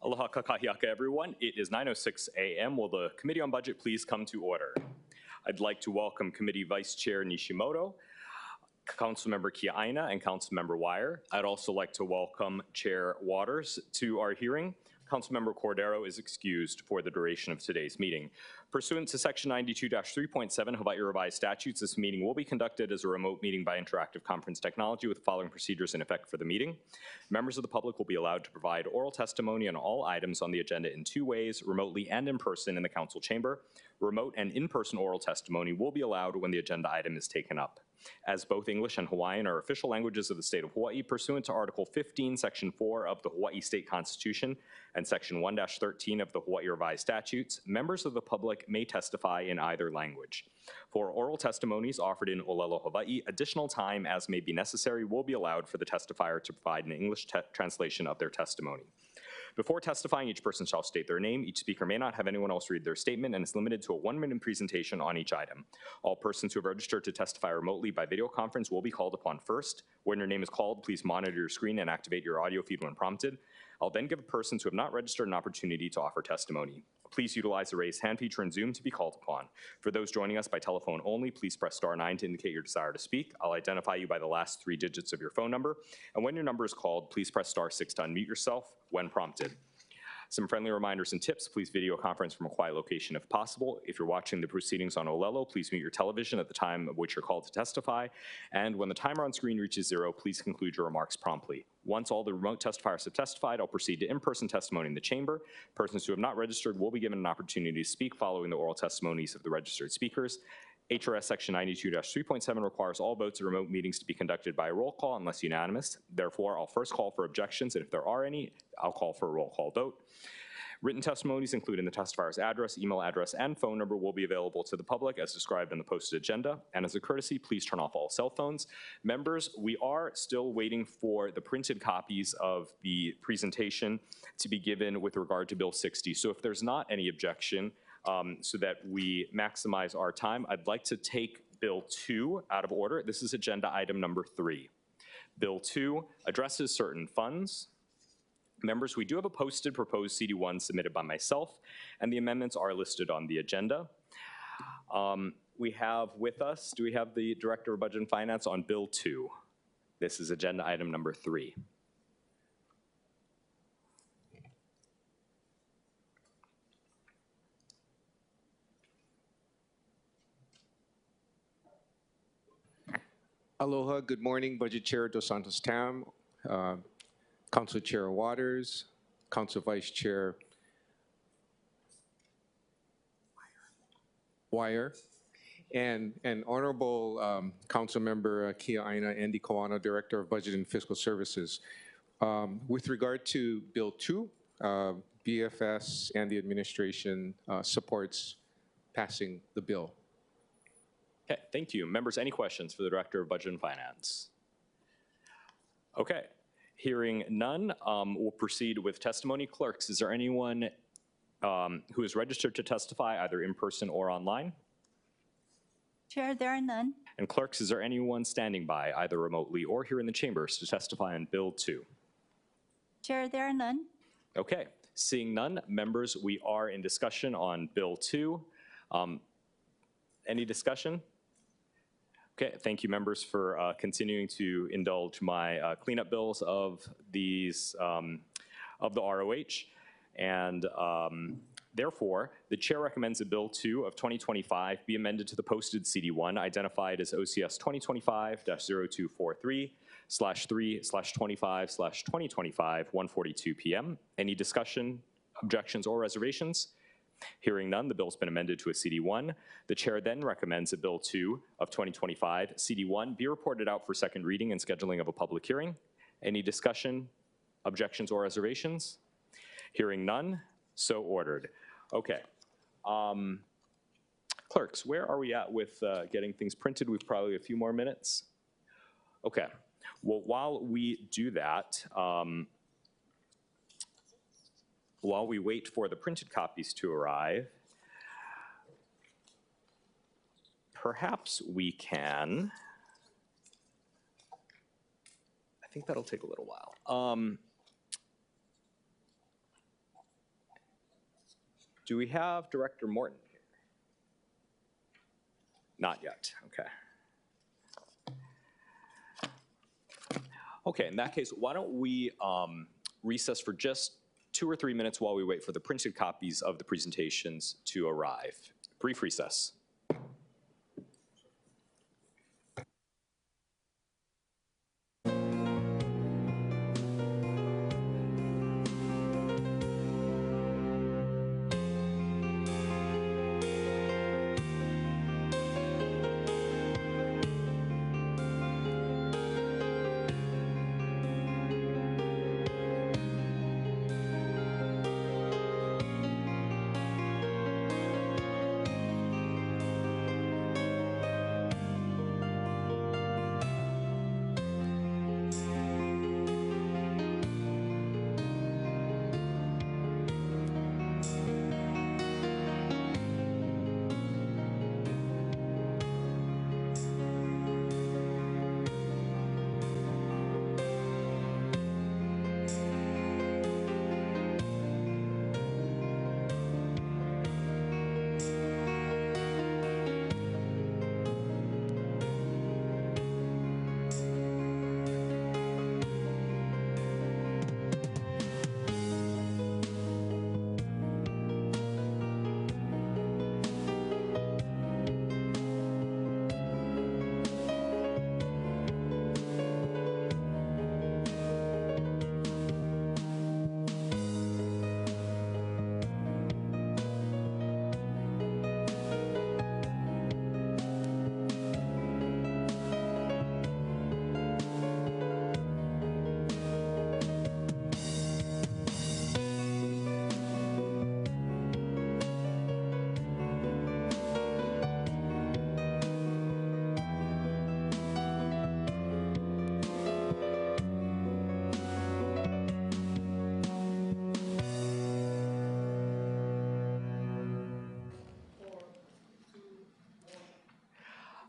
Aloha kakahiaka, everyone. It is 9:06 a.m. Will the Committee on Budget please come to order? I'd like to welcome Committee Vice Chair Nishimoto, Councilmember Kiaina, and Councilmember Wire. I'd also like to welcome Chair Waters to our hearing. Councilmember Cordero is excused for the duration of today's meeting. Pursuant to Section 92-3.7 Hawaii Revised Statutes, this meeting will be conducted as a remote meeting by interactive conference technology with the following procedures in effect for the meeting. Members of the public will be allowed to provide oral testimony on all items on the agenda in two ways, remotely and in person in the council chamber. Remote and in-person oral testimony will be allowed when the agenda item is taken up. As both English and Hawaiian are official languages of the state of Hawaii, pursuant to Article 15, Section 4 of the Hawaii State Constitution and Section 1-13 of the Hawaii Revised Statutes, members of the public may testify in either language. For oral testimonies offered in Olelo, Hawaii, additional time as may be necessary will be allowed for the testifier to provide an English translation of their testimony. Before testifying, each person shall state their name. Each speaker may not have anyone else read their statement and is limited to a 1-minute presentation on each item. All persons who have registered to testify remotely by video conference will be called upon first. When your name is called, please monitor your screen and activate your audio feed when prompted. I'll then give persons who have not registered an opportunity to offer testimony. Please utilize the raise hand feature in Zoom to be called upon. For those joining us by telephone only, please press *9 to indicate your desire to speak. I'll identify you by the last 3 digits of your phone number. And when your number is called, please press *6 to unmute yourself when prompted. Some friendly reminders and tips: please video conference from a quiet location if possible. If you're watching the proceedings on Olelo, please mute your television at the time of which you're called to testify. And when the timer on screen reaches 0, please conclude your remarks promptly. Once all the remote testifiers have testified, I'll proceed to in-person testimony in the chamber. Persons who have not registered will be given an opportunity to speak following the oral testimonies of the registered speakers. HRS Section 92-3.7 requires all votes at remote meetings to be conducted by a roll call unless unanimous. Therefore, I'll first call for objections, and if there are any, I'll call for a roll call vote. Written testimonies, including the testifier's address, email address, and phone number, will be available to the public as described in the posted agenda. And as a courtesy, please turn off all cell phones. Members, we are still waiting for the printed copies of the presentation to be given with regard to Bill 60. So if there's not any objection, so that we maximize our time, I'd like to take Bill 2 out of order. This is agenda item number 3. Bill 2 addresses certain funds. Members, we do have a posted proposed CD1 submitted by myself, and the amendments are listed on the agenda. We have with us, do we have the Director of Budget and Finance on Bill 2? This is agenda item number 3. Aloha, good morning, Budget Chair dos Santos-Tam, Council Chair Waters, Council Vice Chair Wire, and Honorable Councilmember Kiaina Andy Kawano, Director of Budget and Fiscal Services. With regard to Bill 2, BFS and the administration supports passing the bill. Okay, thank you. Members, any questions for the Director of Budget and Finance? Okay, hearing none, we'll proceed with testimony. Clerks, is there anyone who is registered to testify either in person or online? Chair, there are none. And clerks, is there anyone standing by either remotely or here in the chambers to testify on Bill 2? Chair, there are none. Okay, seeing none, members, we are in discussion on Bill 2. Any discussion? Okay, thank you, members, for continuing to indulge my cleanup bills of these of the ROH, and therefore, the chair recommends that Bill 2 of 2025 be amended to the posted CD1 identified as OCS 2025-0243/3/25/2025, 1:42 p.m. Any discussion, objections, or reservations? Hearing none, the bill's been amended to a CD1. The chair then recommends that Bill 2 of 2025, CD1, be reported out for second reading and scheduling of a public hearing. Any discussion, objections, or reservations? Hearing none, so ordered. Okay. Clerks, where are we at with getting things printed? We've probably a few more minutes. Okay. Well, while we do that, while we wait for the printed copies to arrive, perhaps we can, I think that'll take a little while. Do we have Director Morton here? Not yet, okay. Okay, in that case, why don't we recess for just 2 or 3 minutes while we wait for the printed copies of the presentations to arrive. Brief recess.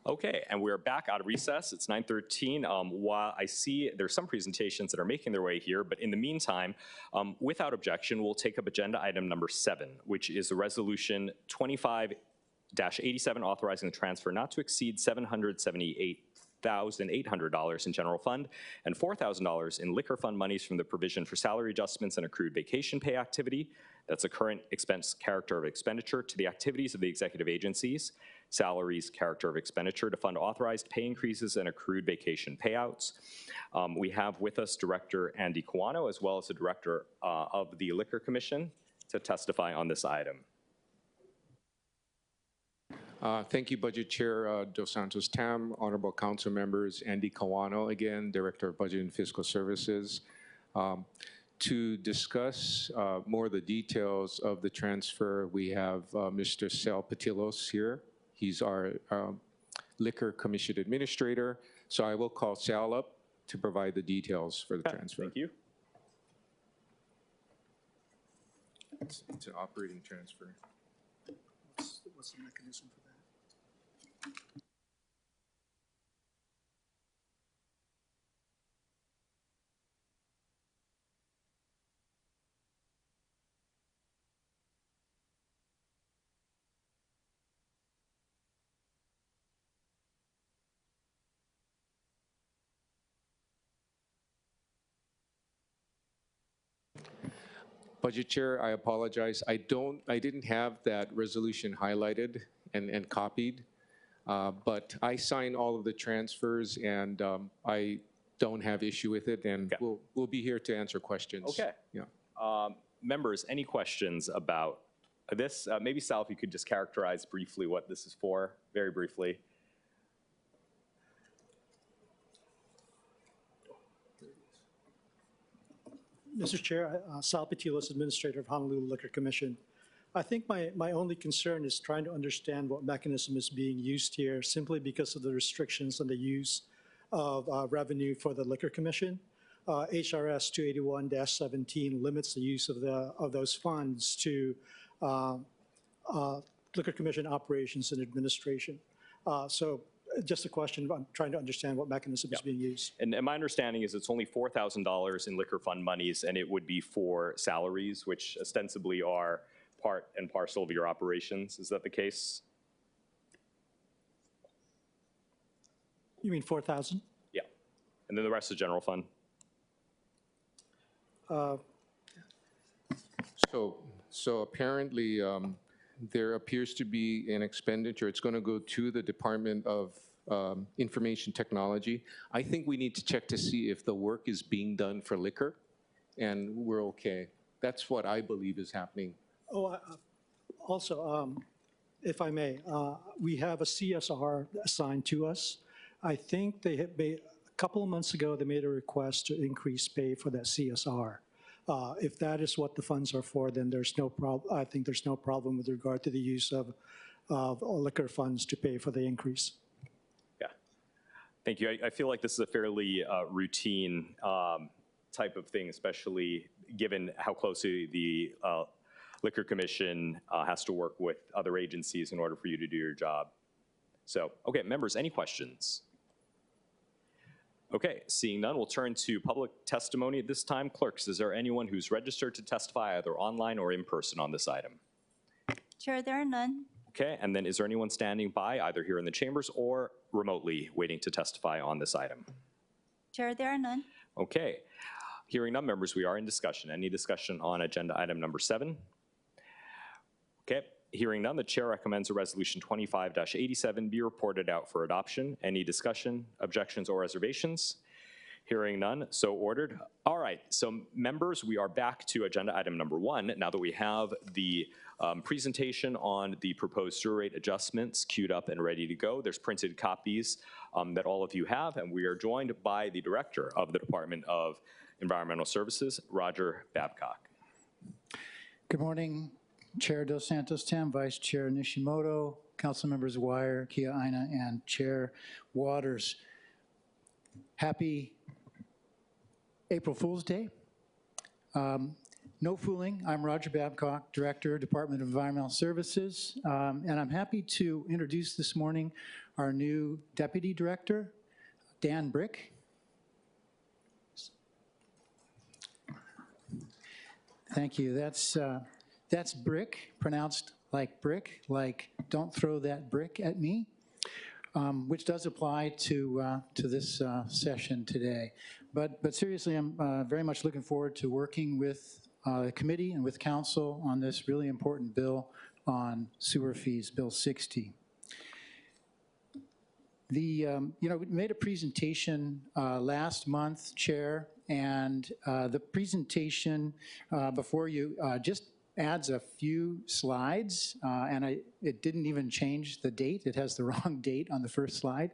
Okay, and we're back out of recess. It's 9:13. While I see there's some presentations that are making their way here, but in the meantime, without objection, we'll take up agenda item number 7, which is the resolution 25-87 authorizing the transfer not to exceed $778,800 in general fund and $4,000 in liquor fund monies from the provision for salary adjustments and accrued vacation pay activity. That's a current expense character of expenditure to the activities of the executive agencies. Salaries, character of expenditure to fund authorized pay increases and accrued vacation payouts. We have with us Director Andy Kawano, as well as the Director of the Liquor Commission, to testify on this item. Thank you, Budget Chair Dos Santos-Tam, Honorable Council Members, Andy Kawano, again, Director of Budget and Fiscal Services. To discuss more of the details of the transfer, we have Mr. Sal Patilos here. He's our Liquor Commission Administrator. So I will call Sal up to provide the details for the transfer. Thank you. It's an operating transfer. What's the mechanism for that? Budget Chair, I apologize. I didn't have that resolution highlighted and copied, but I sign all of the transfers, and I don't have issue with it, and Okay. we'll be here to answer questions. Okay. Yeah. Members, any questions about this? Maybe Sal, if you could just characterize briefly what this is for, very briefly. Mr. Chair, Sal Patilos, Administrator of Honolulu Liquor Commission. I think my only concern is trying to understand what mechanism is being used here simply because of the restrictions on the use of revenue for the Liquor Commission. HRS 281-17 limits the use of those funds to Liquor Commission operations and administration. So just a question, I'm trying to understand what mechanism is being used. And my understanding is it's only $4,000 in liquor fund monies, and it would be for salaries, which ostensibly are part and parcel of your operations. Is that the case? You mean 4,000? Yeah. And then the rest is general fund? So apparently, there appears to be an expenditure. It's going to go to the Department of Information Technology. I think we need to check to see if the work is being done for liquor, and we're okay. That's what I believe is happening. Oh, also, if I may, we have a CSR assigned to us. I think they had made, a couple of months ago, they made a request to increase pay for that CSR. If that is what the funds are for, then there's no problem. I think there's no problem with regard to the use of liquor funds to pay for the increase. Yeah. Thank you. I feel like this is a fairly routine type of thing, especially given how closely the Liquor Commission has to work with other agencies in order for you to do your job. So, okay, members, any questions? Okay, seeing none, we'll turn to public testimony at this time. Clerks, is there anyone who's registered to testify either online or in person on this item? Chair, there are none. Okay, and then is there anyone standing by either here in the chambers or remotely waiting to testify on this item? Chair, there are none. Okay, hearing none, members, we are in discussion. Any discussion on agenda item number 7? Okay, hearing none, the chair recommends a resolution 25-87 be reported out for adoption. Any discussion, objections, or reservations? Hearing none, so ordered. All right, so members, we are back to agenda item number 1. Now that we have the presentation on the proposed sewer rate adjustments queued up and ready to go, there's printed copies that all of you have, and we are joined by the Director of the Department of Environmental Services, Roger Babcock. Good morning, Chair Dos Santos-Tam, Vice Chair Nishimoto, Council Members Wire, Kia Aina, and Chair Waters. Happy April Fool's Day. No fooling, I'm Roger Babcock, Director, Department of Environmental Services, and I'm happy to introduce this morning our new Deputy Director, Dan Brick. Thank you. That's Brick, pronounced like brick, like don't throw that brick at me, which does apply to this session today. But seriously, I'm very much looking forward to working with the committee and with council on this really important bill on sewer fees, Bill 60. We made a presentation last month, Chair, and the presentation before you just adds a few slides, and it didn't even change the date. It has the wrong date on the first slide.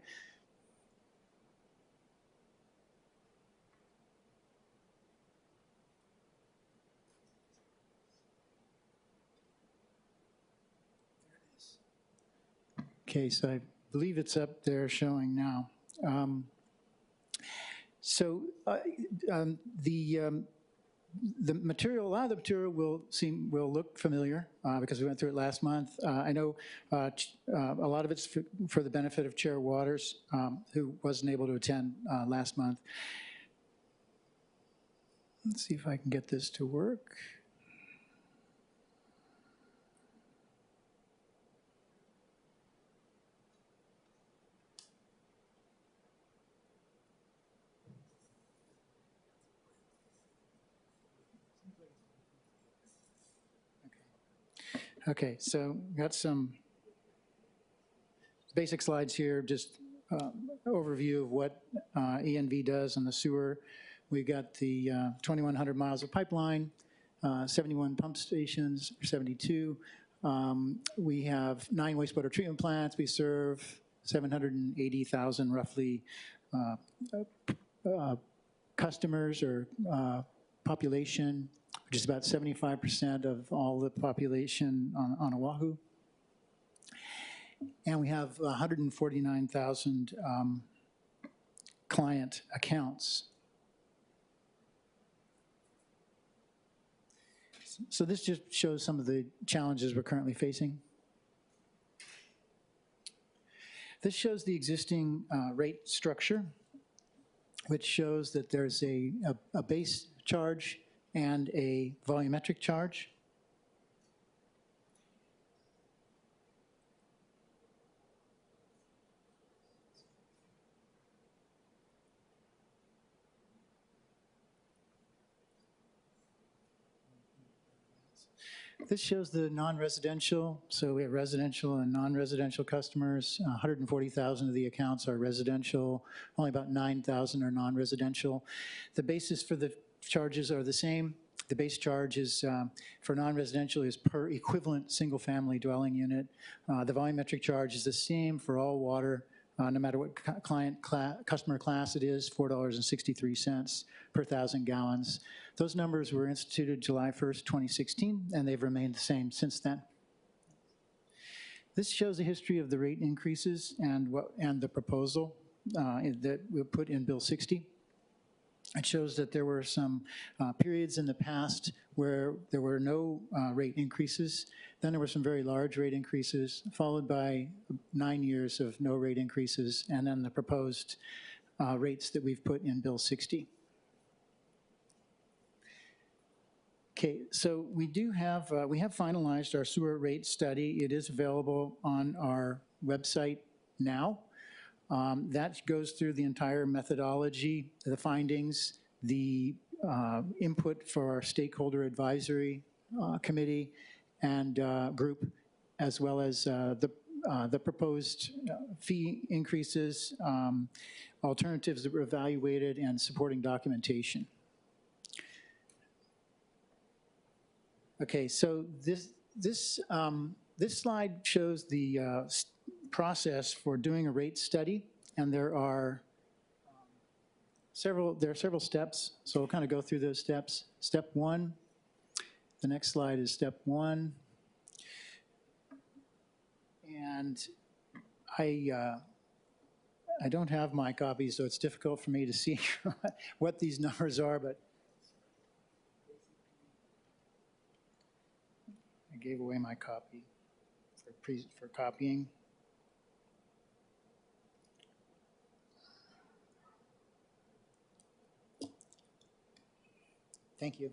Okay, so I believe it's up there showing now. The material, a lot of the material will look familiar because we went through it last month. I know a lot of it's for the benefit of Chair Waters, who wasn't able to attend last month. Let's see if I can get this to work. Okay, so got some basic slides here, just overview of what ENV does on the sewer. We've got the 2,100 miles of pipeline, 71 pump stations, 72. We have 9 wastewater treatment plants. We serve 780,000 roughly customers or population, which is about 75% of all the population on Oahu. And we have 149,000 client accounts. So this just shows some of the challenges we're currently facing. This shows the existing rate structure, which shows that there's a base charge and a volumetric charge. This shows the non-residential, so we have residential and non-residential customers. 140,000 of the accounts are residential, only about 9,000 are non-residential. The basis for the charges are the same. The base charge is, for non-residential is per equivalent single-family dwelling unit. The volumetric charge is the same for all water, no matter what customer class it is, $4.63 per 1,000 gallons. Those numbers were instituted July 1st, 2016, and they've remained the same since then. This shows the history of the rate increases and the proposal that we put in Bill 60. It shows that there were some periods in the past where there were no rate increases. Then there were some very large rate increases, followed by 9 years of no rate increases, and then the proposed rates that we've put in Bill 60. Okay, so we have finalized our sewer rate study. It is available on our website now. That goes through the entire methodology, the findings, the input for our stakeholder advisory committee and group, as well as the proposed fee increases, alternatives that were evaluated, and supporting documentation. Okay, so this slide shows the process for doing a rate study, and there are several steps, so we'll kind of go through those steps. Step one, the next slide is step one, and I don't have my copy, so it's difficult for me to see what these numbers are, but I gave away my copy for copying. Thank you.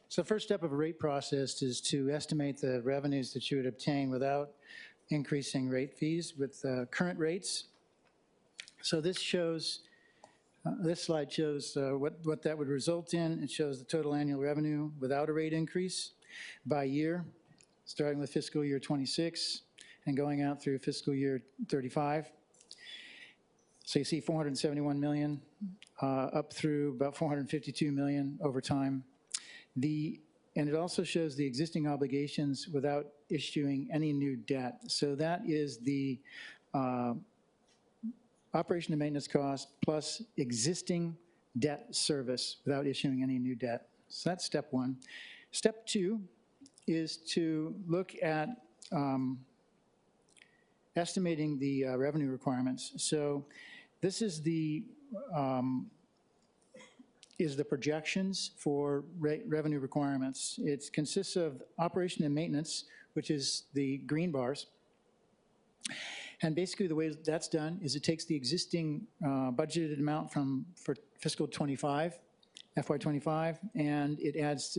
So the first step of a rate process is to estimate the revenues that you would obtain without increasing rate fees with current rates. So this shows, this slide shows what that would result in. It shows the total annual revenue without a rate increase by year, starting with fiscal year 26 and going out through fiscal year 35. So you see 471 million up through about 452 million over time. And it also shows the existing obligations without issuing any new debt. So that is the operation and maintenance cost plus existing debt service without issuing any new debt. So that's step one. Step two is to look at estimating the revenue requirements. So this is the projections for revenue requirements. It consists of operation and maintenance, which is the green bars. And basically the way that's done is it takes the existing budgeted amount for fiscal 25, FY25, and it adds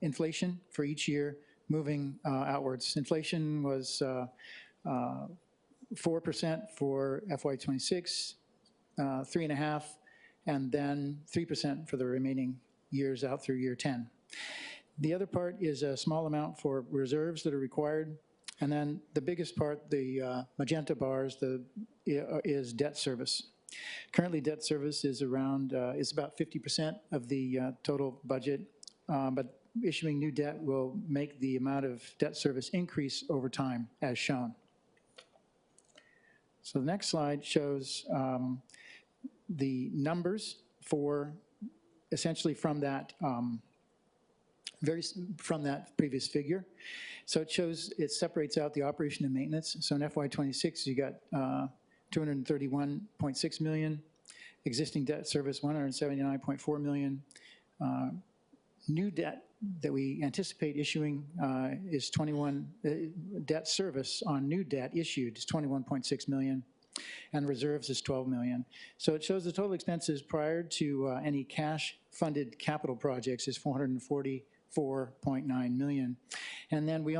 inflation for each year moving outwards. Inflation was 4% for FY26, 3.5%, and then 3% for the remaining years out through year 10. The other part is a small amount for reserves that are required, and then the biggest part, the magenta bars, is debt service. Currently, debt service is around is about 50% of the total budget, but issuing new debt will make the amount of debt service increase over time, as shown. So the next slide shows the numbers for essentially from that from that previous figure. So it separates out the operation and maintenance. So in FY26, you got 231.6 million, existing debt service 179.4 million. New debt that we anticipate issuing is 21, debt service on new debt issued is 21.6 million, and reserves is 12 million. So it shows the total expenses prior to any cash-funded capital projects is 444.9 million. And then we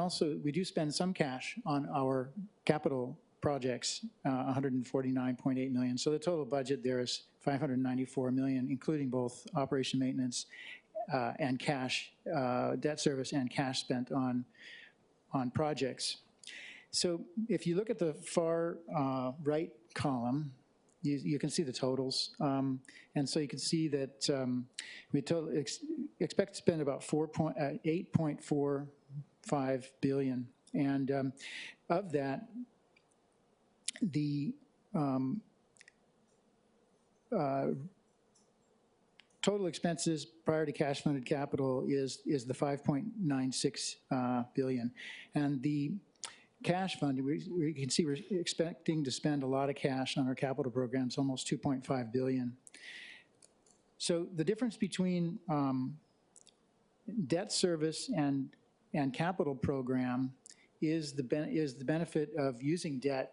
do spend some cash on our capital projects, 149.8 million. So the total budget there is 594 million, including both operation maintenance and cash, debt service and cash spent on projects. So if you look at the far right column, you can see the totals. And so you can see that we expect to spend about 8.45 billion. And of that, the total expenses prior to cash funded capital is the 5.96 billion. And the cash fund, we can see we're expecting to spend a lot of cash on our capital programs, almost 2.5 billion. So the difference between debt service and capital program is the benefit of using debt,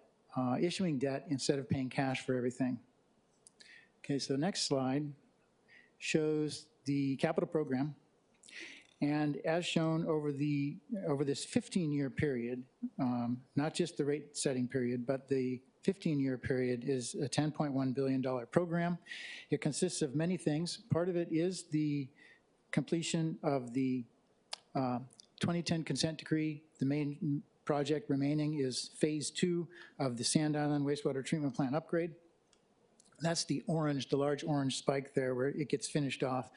issuing debt instead of paying cash for everything. Okay, so the next slide shows the capital program. And as shown over this 15-year period, not just the rate setting period, but the 15-year period is a $10.1 billion program. It consists of many things. Part of it is the completion of the 2010 consent decree. The main project remaining is phase 2 of the Sand Island wastewater treatment plant upgrade. That's the orange, the large orange spike there where it gets finished off.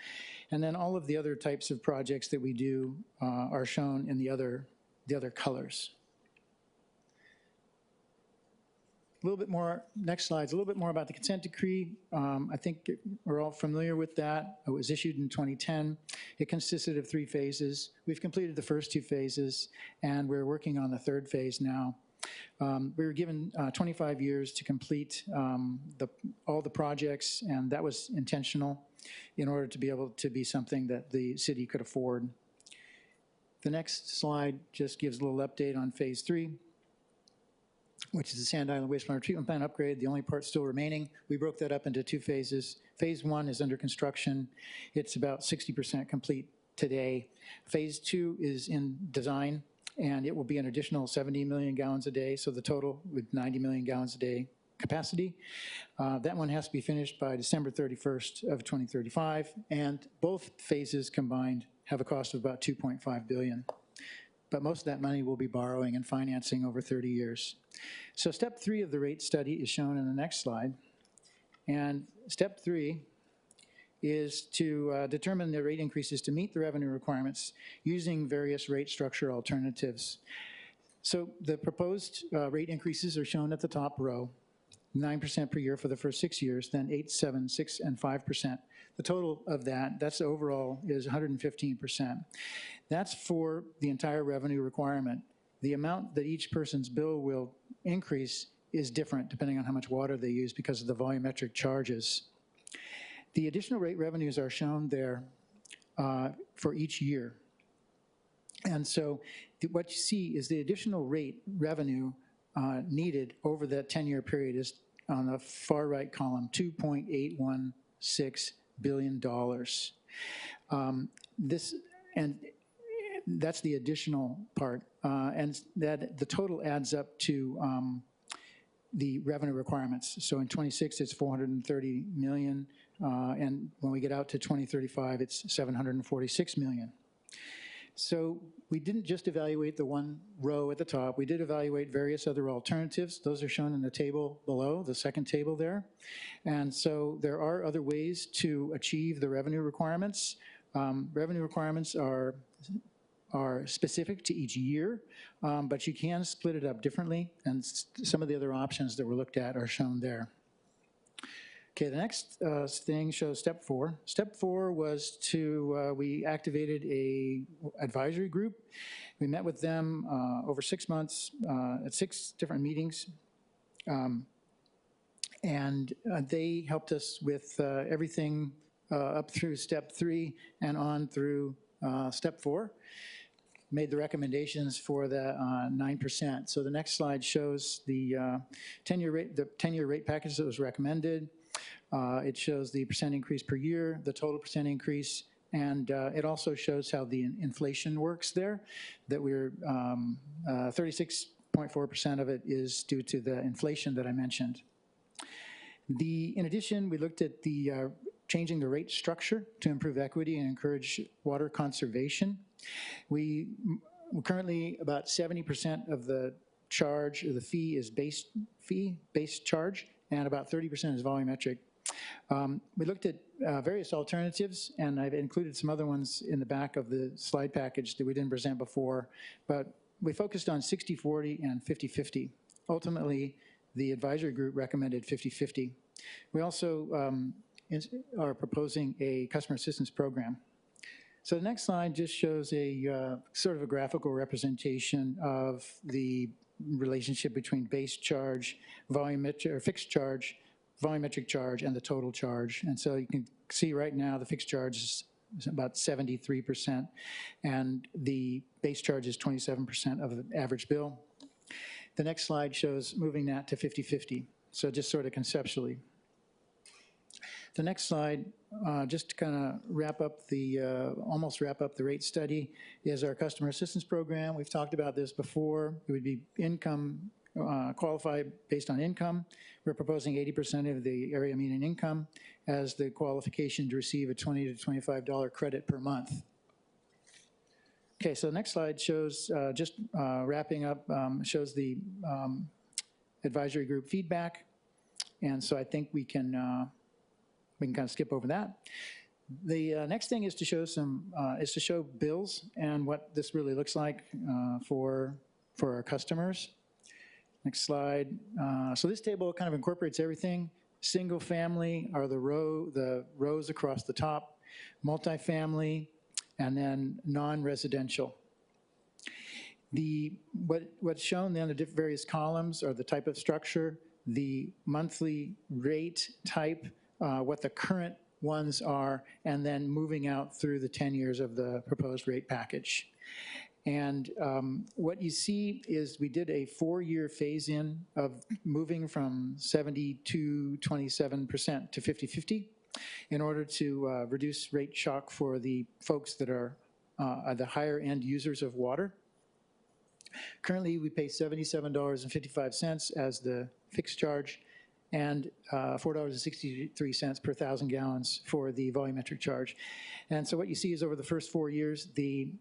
And then all of the other types of projects that we do are shown in the other colors. A little bit more, next slide's a little bit more about the consent decree. I think we're all familiar with that. It was issued in 2010. It consisted of 3 phases. We've completed the first 2 phases, and we're working on the 3rd phase now. We were given 25 years to complete all the projects, and that was intentional in order to be able to be something that the city could afford. The next slide just gives a little update on phase 3, which is the Sand Island wastewater treatment plant upgrade, the only part still remaining. We broke that up into 2 phases. Phase 1 is under construction. It's about 60% complete today. Phase 2 is in design, and it will be an additional 70 million gallons a day, so the total with 90 million gallons a day capacity. That one has to be finished by December 31st of 2035, and both phases combined have a cost of about 2.5 billion. But most of that money will be borrowing and financing over 30 years. So step 3 of the rate study is shown in the next slide. And step 3 is to determine the rate increases to meet the revenue requirements using various rate structure alternatives. So the proposed rate increases are shown at the top row, 9% per year for the first 6 years, then 8, 7, 6, and 5%. The total of that's overall, is 115%. That's for the entire revenue requirement. The amount that each person's bill will increase is different depending on how much water they use because of the volumetric charges. The additional rate revenues are shown there for each year. And so what you see is the additional rate revenue needed over that 10-year period is on the far right column, $2.816 billion. That's the additional part, and that the total adds up to the revenue requirements. So in 26, it's 430 million, and when we get out to 2035, it's 746 million. So we didn't just evaluate the one row at the top. We did evaluate various other alternatives. Those are shown in the table below, the second table there. And so there are other ways to achieve the revenue requirements. Revenue requirements are specific to each year, but you can split it up differently, and some of the other options that were looked at are shown there. Okay, the next thing shows step 4. Step 4 was we activated a advisory group. We met with them over 6 months at 6 different meetings. And they helped us with everything up through step 3 and on through step 4. Made the recommendations for the 9%. So the next slide shows the 10-year rate package that was recommended. It shows the percent increase per year, the total percent increase, and it also shows how the inflation works there, that we're 36.8% 3.4% of it is due to the inflation that I mentioned. In addition, we looked at the changing the rate structure to improve equity and encourage water conservation. We currently, about 70% of the charge, or the fee, is base charge, and about 30% is volumetric. We looked at various alternatives, and I've included some other ones in the back of the slide package that we didn't present before, but we focused on 60-40 and 50-50. Ultimately, the advisory group recommended 50-50. We also are proposing a customer assistance program. So the next slide just shows a sort of a graphical representation of the relationship between base charge, volumetric, or fixed charge, volumetric charge, and the total charge. And so you can see right now the fixed charge is about 73%, and the base charge is 27% of the average bill. The next slide shows moving that to 50-50, so just sort of conceptually. The next slide, just to kind of wrap up the, almost wrap up the rate study, is our customer assistance program. We've talked about this before. It would be income, qualified based on income. We're proposing 80% of the area median income as the qualification to receive a $20 to $25 credit per month. Okay, so the next slide shows, just wrapping up, shows the advisory group feedback. And so I think we can kind of skip over that. The next thing is to show show bills and what this really looks like for our customers. Next slide. So this table kind of incorporates everything. Single family are the rows across the top, multifamily, and then non-residential. What's shown then, the various columns are the type of structure, the monthly rate type, what the current ones are, and then moving out through the 10 years of the proposed rate package. And what you see is we did a 4-year phase-in of moving from 70 to 27% to 50-50 in order to reduce rate shock for the folks that are the higher end users of water. Currently, we pay $77.55 as the fixed charge, and $4.63 per 1,000 gallons for the volumetric charge. And so what you see is over the first 4 years, the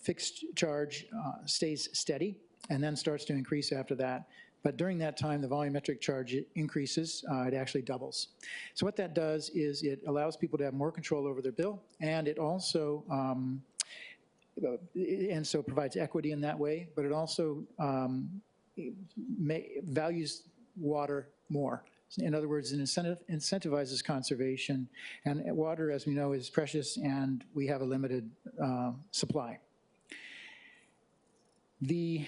fixed charge stays steady and then starts to increase after that. But during that time, the volumetric charge increases, it actually doubles. So what that does is it allows people to have more control over their bill, and it also, and so provides equity in that way, but it also values water more. In other words, it incentivizes conservation, and water, as we know, is precious, and we have a limited supply. The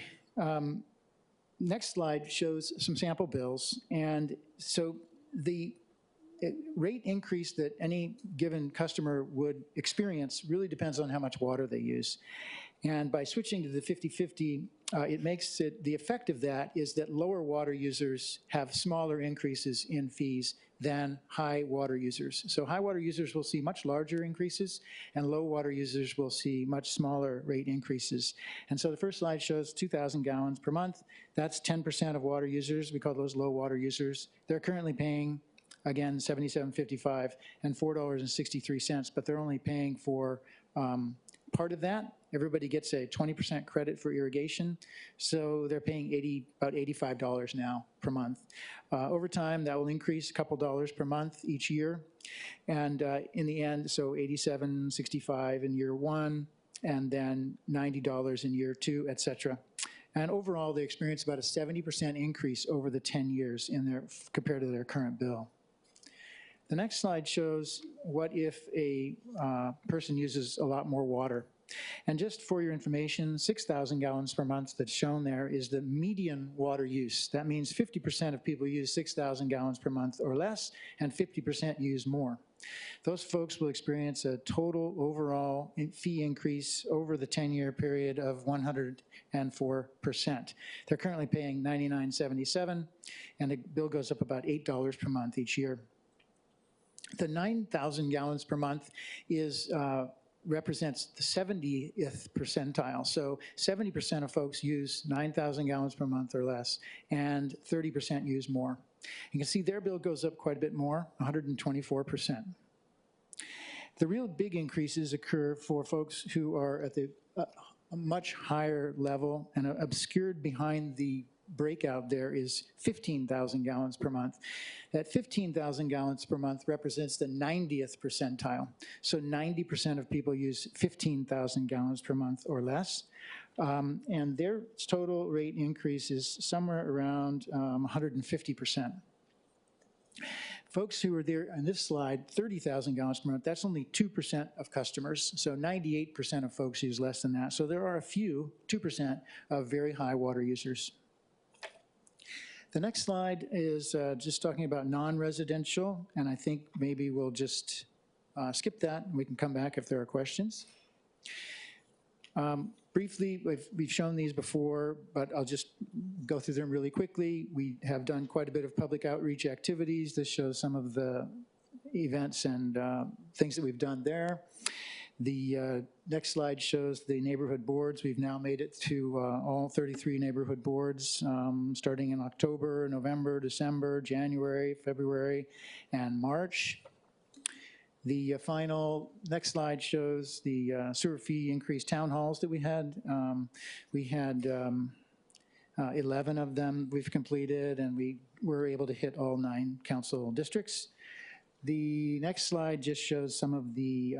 next slide shows some sample bills, and so the rate increase that any given customer would experience really depends on how much water they use. And by switching to the 50-50, it makes it, the effect of that is that lower water users have smaller increases in fees than high water users. So high water users will see much larger increases, and low water users will see much smaller rate increases. And so the first slide shows 2,000 gallons per month. That's 10% of water users. We call those low water users. They're currently paying, again, $77.55 and $4.63, but they're only paying for part of that. Everybody gets a 20% credit for irrigation, so they're paying about $85 now per month. Over time, that will increase a couple dollars per month each year, and in the end, so $87.65 in year 1, and then $90 in year 2, et cetera. And overall, they experience about a 70% increase over the 10 years compared to their current bill. The next slide shows what if a person uses a lot more water. And just for your information, 6,000 gallons per month that's shown there is the median water use. That means 50% of people use 6,000 gallons per month or less, and 50% use more. Those folks will experience a total overall fee increase over the 10-year period of 104%. They're currently paying $99.77, and the bill goes up about $8 per month each year. The 9,000 gallons per month is represents the 70th percentile. So 70% of folks use 9,000 gallons per month or less, and 30% use more. You can see their bill goes up quite a bit more, 124%. The real big increases occur for folks who are at the a much higher level, and obscured behind the breakout there is 15,000 gallons per month. That 15,000 gallons per month represents the 90th percentile. So 90% of people use 15,000 gallons per month or less. And their total rate increase is somewhere around 150%. Folks who are there on this slide, 30,000 gallons per month, that's only 2% of customers. So 98% of folks use less than that. So there are a few, 2%, of very high water users. The next slide is just talking about non-residential, and I think maybe we'll just skip that and we can come back if there are questions. Briefly, we've shown these before, but I'll just go through them really quickly. We have done quite a bit of public outreach activities. This shows some of the events and things that we've done there. The next slide shows the neighborhood boards. We've now made it to all 33 neighborhood boards, starting in October, November, December, January, February, and March. The final next slide shows the sewer fee increase town halls that we had. We had 11 of them we've completed, and we were able to hit all 9 council districts. The next slide just shows some of the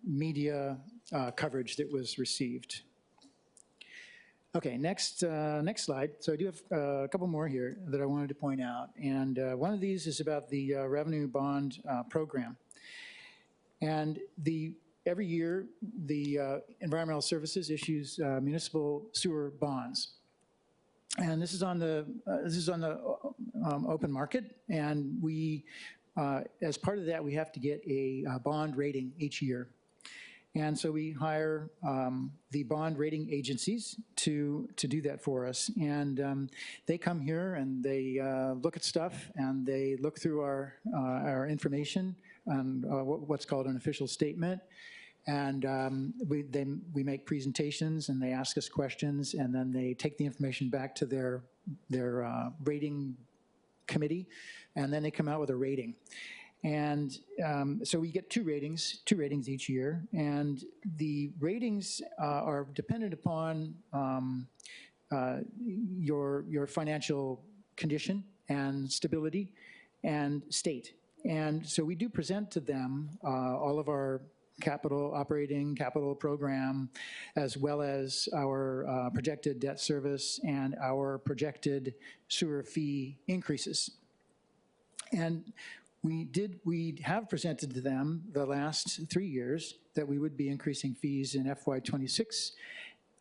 media coverage that was received. Okay, next slide. So I do have a couple more here that I wanted to point out, and one of these is about the revenue bond program. And every year, the Environmental Services issues municipal sewer bonds. And this is on the open market, and we, as part of that, we have to get a bond rating each year. And so we hire the bond rating agencies to do that for us. And they come here and they look at stuff, and they look through our information and what's called an official statement. And we make presentations, and they ask us questions, and then they take the information back to their rating committee, and then they come out with a rating. And so we get two ratings each year, and the ratings are dependent upon your financial condition and stability and state. And so we do present to them all of our operating capital program, as well as our projected debt service and our projected sewer fee increases. And we have presented to them the last 3 years that we would be increasing fees in FY26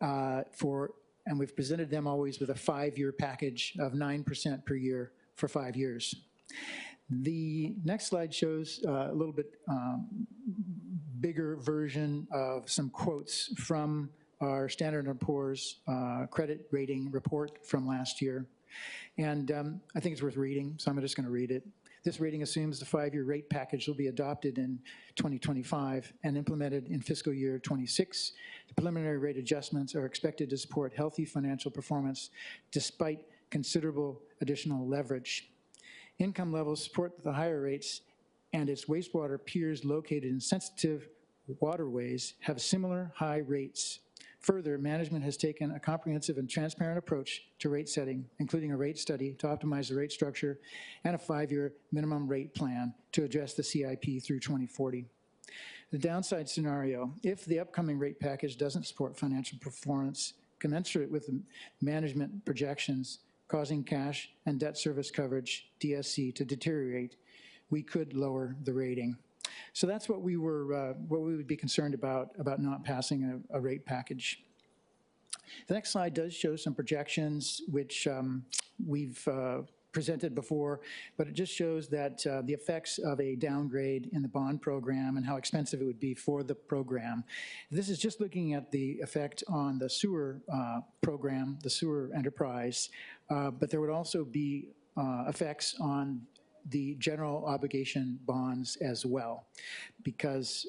and we've presented them always with a 5-year package of 9% per year for 5 years. The next slide shows a little bit bigger version of some quotes from our Standard & Poor's credit rating report from last year. And I think it's worth reading, so I'm just going to read it. This rating assumes the 5-year rate package will be adopted in 2025 and implemented in fiscal year 26. The preliminary rate adjustments are expected to support healthy financial performance despite considerable additional leverage. Income levels support the higher rates, and its wastewater peers located in sensitive waterways have similar high rates. Further, management has taken a comprehensive and transparent approach to rate setting, including a rate study to optimize the rate structure and a 5-year minimum rate plan to address the CIP through 2040. The downside scenario, if the upcoming rate package doesn't support financial performance commensurate with the management projections, causing cash and debt service coverage, DSC, to deteriorate, we could lower the rating. So that's what we would be concerned about not passing a rate package. The next slide does show some projections, which we've presented before, but it just shows that the effects of a downgrade in the bond program and how expensive it would be for the program. This is just looking at the effect on the sewer program, the sewer enterprise, but there would also be effects on the general obligation bonds as well, because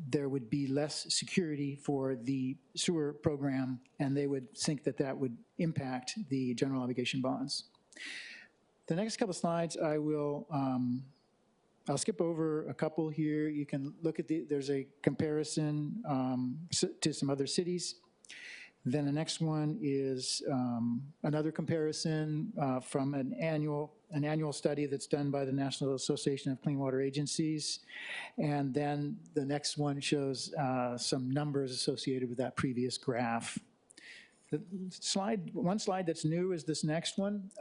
there would be less security for the sewer program, and they would think that that would impact the general obligation bonds. The next couple slides, I'll skip over a couple here. You can look at there's a comparison to some other cities. Then the next one is another comparison from an annual study that's done by the National Association of Clean Water Agencies. And then the next one shows some numbers associated with that previous graph. The one slide that's new is this next one.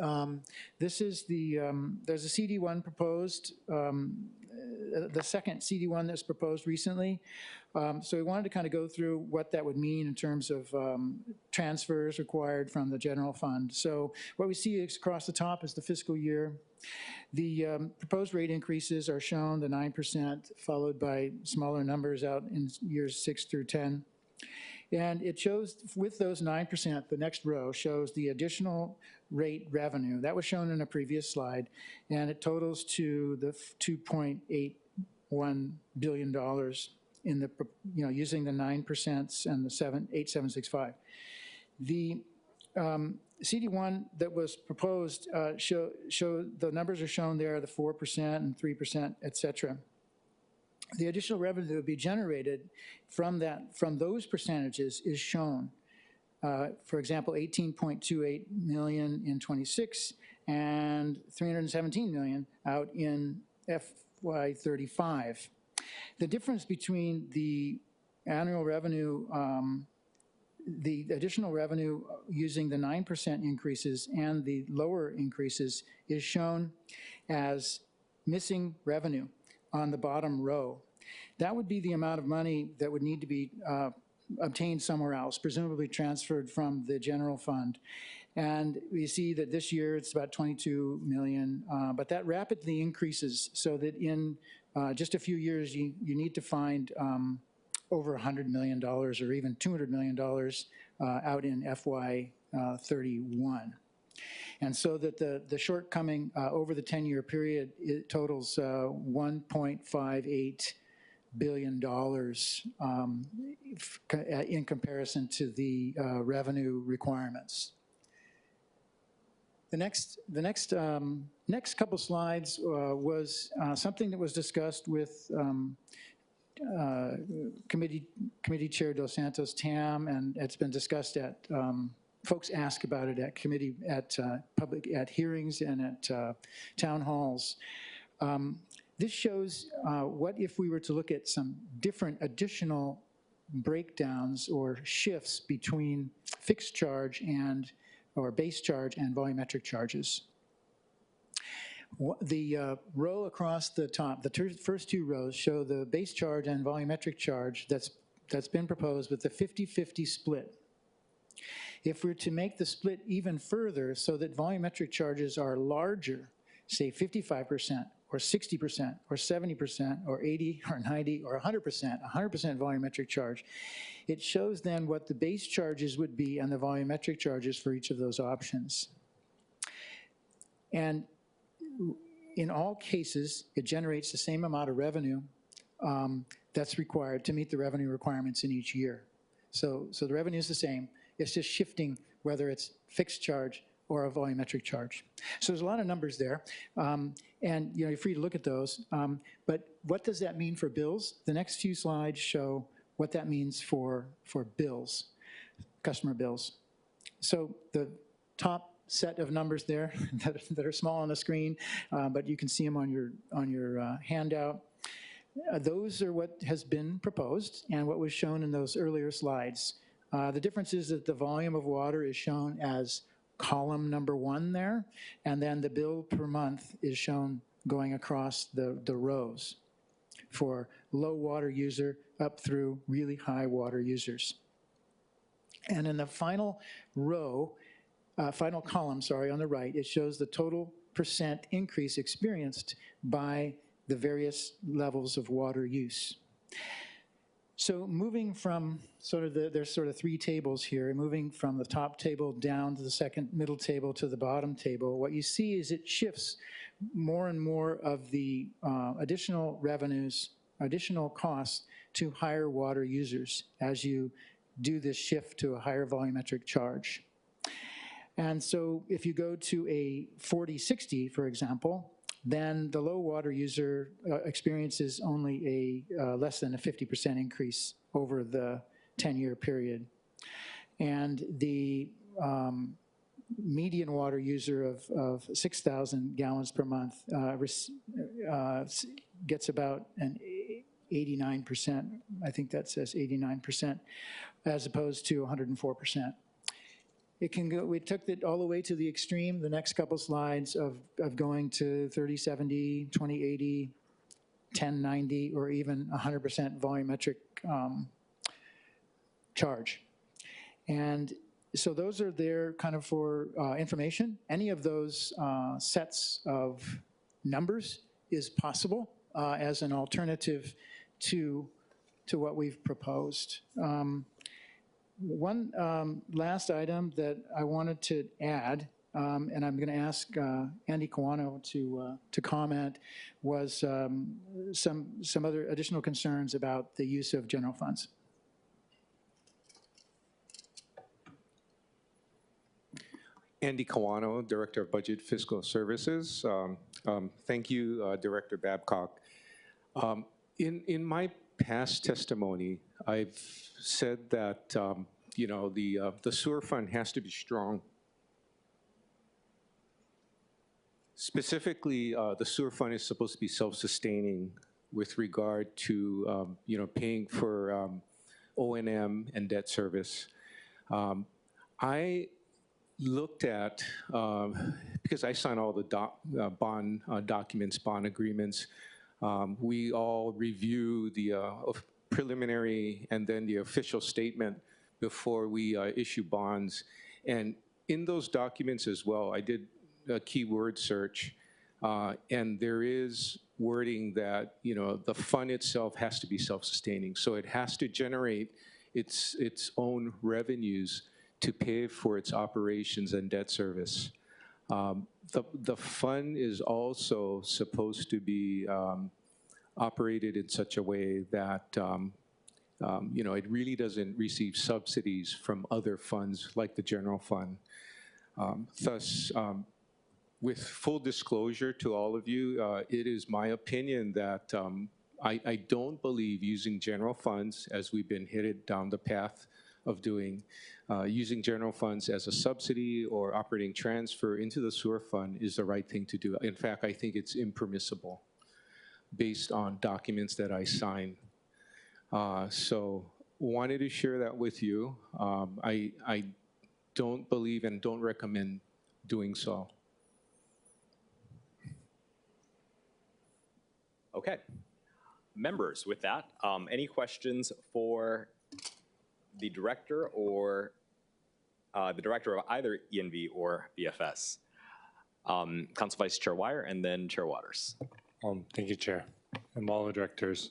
This is there's a CD1 proposed, the second CD1 that's proposed recently. So we wanted to kind of go through what that would mean in terms of transfers required from the general fund. So what we see is across the top is the fiscal year. The proposed rate increases are shown, the 9%, followed by smaller numbers out in years 6 through 10. And it shows, with those 9%, the next row shows the additional rate revenue. That was shown in a previous slide, and it totals to the $2.81 billion in the, using the 9% and the 8765. The CD1 that was proposed show the numbers are shown there, the 4% and 3%, et cetera. The additional revenue that would be generated from those percentages is shown. For example, 18.28 million in 26 and 317 million out in FY35. The difference between the annual revenue, the additional revenue using the 9% increases and the lower increases is shown as missing revenue on the bottom row. That would be the amount of money that would need to be obtained somewhere else, presumably transferred from the general fund. And we see that this year it's about 22 million, but that rapidly increases so that in just a few years you need to find over $100 million or even $200 million out in FY31. And so that the shortcoming over the 10-year period, it totals $1.58 billion in comparison to the revenue requirements. The next couple slides was something that was discussed with Committee Chair Dos Santos-Tam, and it's been discussed at folks ask about it at committee, at hearings and at town halls. This shows what if we were to look at some different additional breakdowns or shifts between fixed charge or base charge and volumetric charges. The row across the top, the first two rows show the base charge and volumetric charge that's been proposed with the 50-50 split. If we're to make the split even further so that volumetric charges are larger, say 55%, or 60%, or 70%, or 80, or 90, or 100% volumetric charge, it shows then what the base charges would be and the volumetric charges for each of those options. And in all cases, it generates the same amount of revenue that's required to meet the revenue requirements in each year. So the revenue is the same. It's just shifting whether it's fixed charge or a volumetric charge. So there's a lot of numbers there, and you're free to look at those. But what does that mean for bills? The next few slides show what that means for bills, customer bills. So the top set of numbers there that are small on the screen, but you can see them on your handout. Those are what has been proposed and what was shown in those earlier slides. The difference is that the volume of water is shown as column number 1 there, and then the bill per month is shown going across the rows for low water user up through really high water users. And in the final row, final column, sorry, on the right, it shows the total % increase experienced by the various levels of water use. So moving from there's sort of 3 tables here, moving from the top table down to the second middle table to the bottom table, what you see is it shifts more and more of the additional revenues additional costs to higher water users as you do this shift to a higher volumetric charge. And so if you go to a 40/60, for example, then the low water user experiences only a less than a 50% increase over the 10-year period. And the median water user of 6,000 gallons per month gets about an 89%, I think that says 89%, as opposed to 104%. It can go, we took it all the way to the extreme, the next couple slides of going to 30/70, 20/80, 10/90, or even 100% volumetric charge. And so those are there kind of for information. Any of those sets of numbers is possible as an alternative to what we've proposed. One last item that I wanted to add, and I'm going to ask Andy Kawano to comment, was some other additional concerns about the use of general funds. Andy Kawano, Director of Budget Fiscal Services. Thank you, Director Babcock. In my past testimony, I've said that the sewer fund has to be strong. Specifically, the sewer fund is supposed to be self-sustaining with regard to paying for O&M and debt service. I looked at, because I signed all the bond documents, bond agreements, we all review the preliminary and then the official statement before we issue bonds. And in those documents as well, I did a keyword search, and there is wording that the fund itself has to be self-sustaining. So it has to generate its own revenues to pay for its operations and debt service. The fund is also supposed to be operated in such a way that it really doesn't receive subsidies from other funds like the general fund. Thus, with full disclosure to all of you, it is my opinion that I don't believe using general funds, as we've been headed down the path of doing, using general funds as a subsidy or operating transfer into the sewer fund is the right thing to do. In fact, I think it's impermissible based on documents that I sign. So wanted to share that with you. I don't believe and don't recommend doing so. Okay. Members, with that, any questions for the director or the director of either ENV or BFS? Council Vice Chair Wire and then Chair Waters. Thank you, Chair, and all the directors.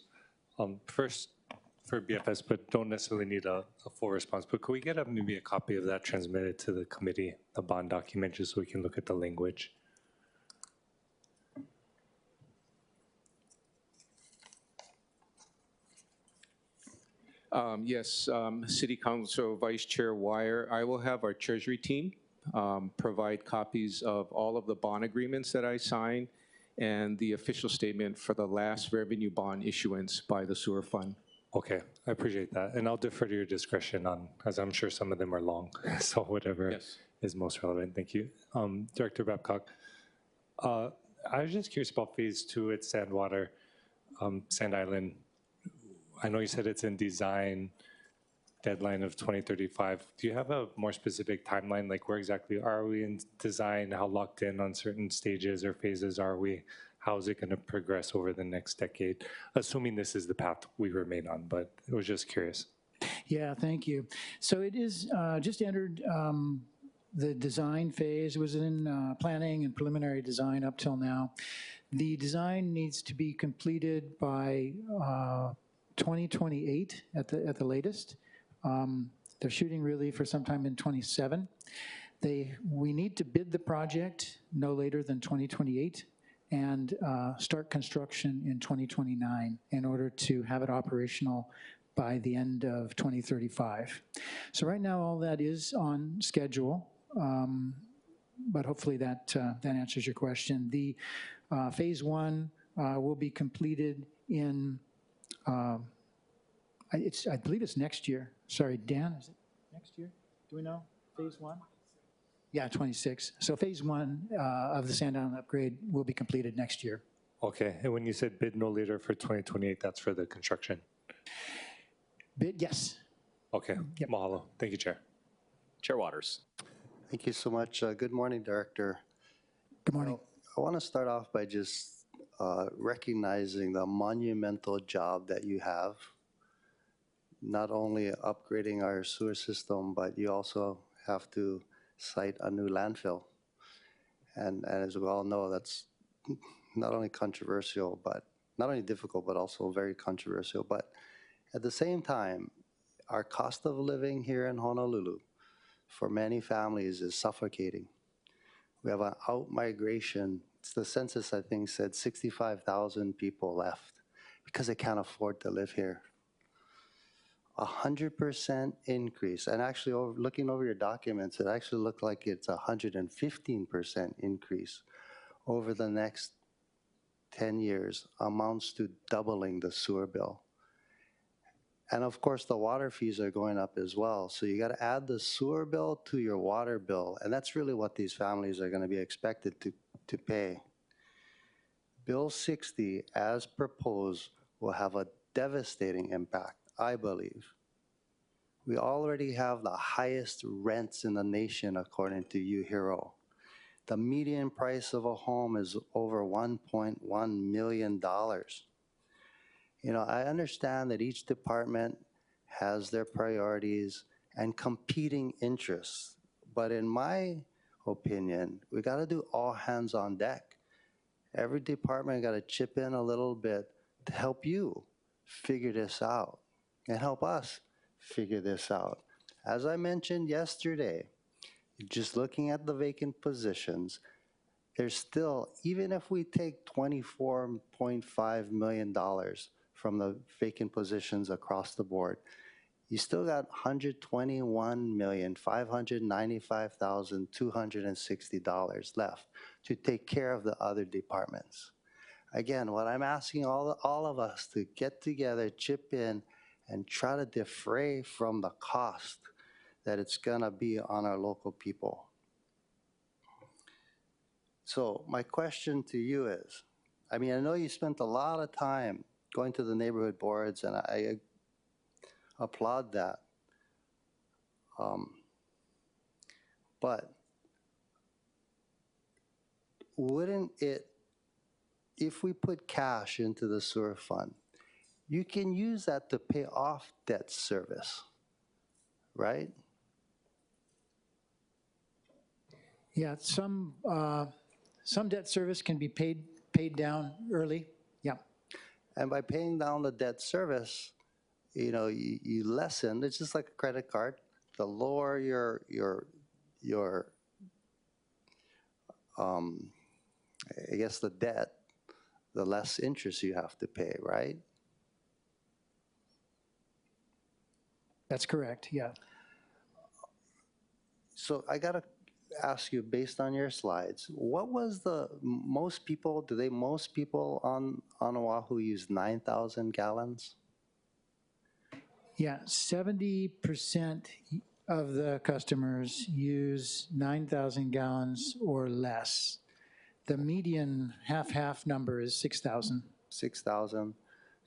First, for BFS, but don't necessarily need a full response, but could we get maybe a copy of that transmitted to the committee, the bond document, just so we can look at the language? Yes, City Council Vice Chair Wire, I will have our Treasury team provide copies of all of the bond agreements that I signed and the official statement for the last revenue bond issuance by the sewer fund. Okay, I appreciate that. And I'll defer to your discretion on, as I'm sure some of them are long, so whatever is most relevant. Thank you. Director Babcock, I was just curious about phase 2 at Sandwater, Sand Island. I know you said it's in design, deadline of 2035. Do you have a more specific timeline? Like where exactly are we in design? How locked in on certain stages or phases are we? How is it going to progress over the next decade? Assuming this is the path we remain on, but I was just curious. Yeah, thank you. So it is just entered the design phase. It was in planning and preliminary design up till now. The design needs to be completed by 2028 at the latest. They're shooting really for sometime in 27. We need to bid the project no later than 2028. and start construction in 2029 in order to have it operational by the end of 2035. So right now, all that is on schedule, but hopefully that answers your question. The phase one will be completed in, I believe it's next year. Sorry, Dan, is it next year? Do we know? Phase one? Yeah, 26. So phase one of the Sand Island upgrade will be completed next year. Okay, and when you said bid no later for 2028, that's for the construction? Bid, yes. Okay, Yep. Mahalo. Thank you, Chair. Chair Waters. Thank you so much. Good morning, Director. Good morning. I want to start off by just recognizing the monumental job that you have, not only upgrading our sewer system, but you also have to site a new landfill. And as we all know, that's not only controversial, but not only difficult, but also very controversial. But at the same time, our cost of living here in Honolulu for many families is suffocating. We have an out-migration. The census, I think, said 65,000 people left because they can't afford to live here. 100% increase. And actually, looking over your documents, it actually looked like it's 115% increase over the next 10 years, amounts to doubling the sewer bill. And of course, the water fees are going up as well. So you got to add the sewer bill to your water bill. And that's really what these families are going to be expected to pay. Bill 60, as proposed, will have a devastating impact, I believe. We already have the highest rents in the nation, according to UHERO. The median price of a home is over $1.1 million. You know, I understand that each department has their priorities and competing interests, but in my opinion, we got to do all hands on deck. Every department got to chip in a little bit to help you figure this out and help us figure this out. As I mentioned yesterday, just looking at the vacant positions, there's still, even if we take $24.5 million from the vacant positions across the board, you still got $121,595,260 left to take care of the other departments. Again, what I'm asking all of us to get together, chip in, and try to defray from the cost that it's gonna be on our local people. So my question to you is, I mean, I know you spent a lot of time going to the neighborhood boards, and I applaud that. But wouldn't it, if we put cash into the sewer fund, you can use that to pay off debt service, right? Yeah, some debt service can be paid down early. Yeah. And by paying down the debt service, you know, you lessen, it's just like a credit card. The lower your I guess the debt, the less interest you have to pay, right? That's correct, yeah. So I gotta ask you, based on your slides, what was the most people on Oahu use 9,000 gallons? Yeah, 70% of the customers use 9,000 gallons or less. The median half-half number is 6,000. 6,000.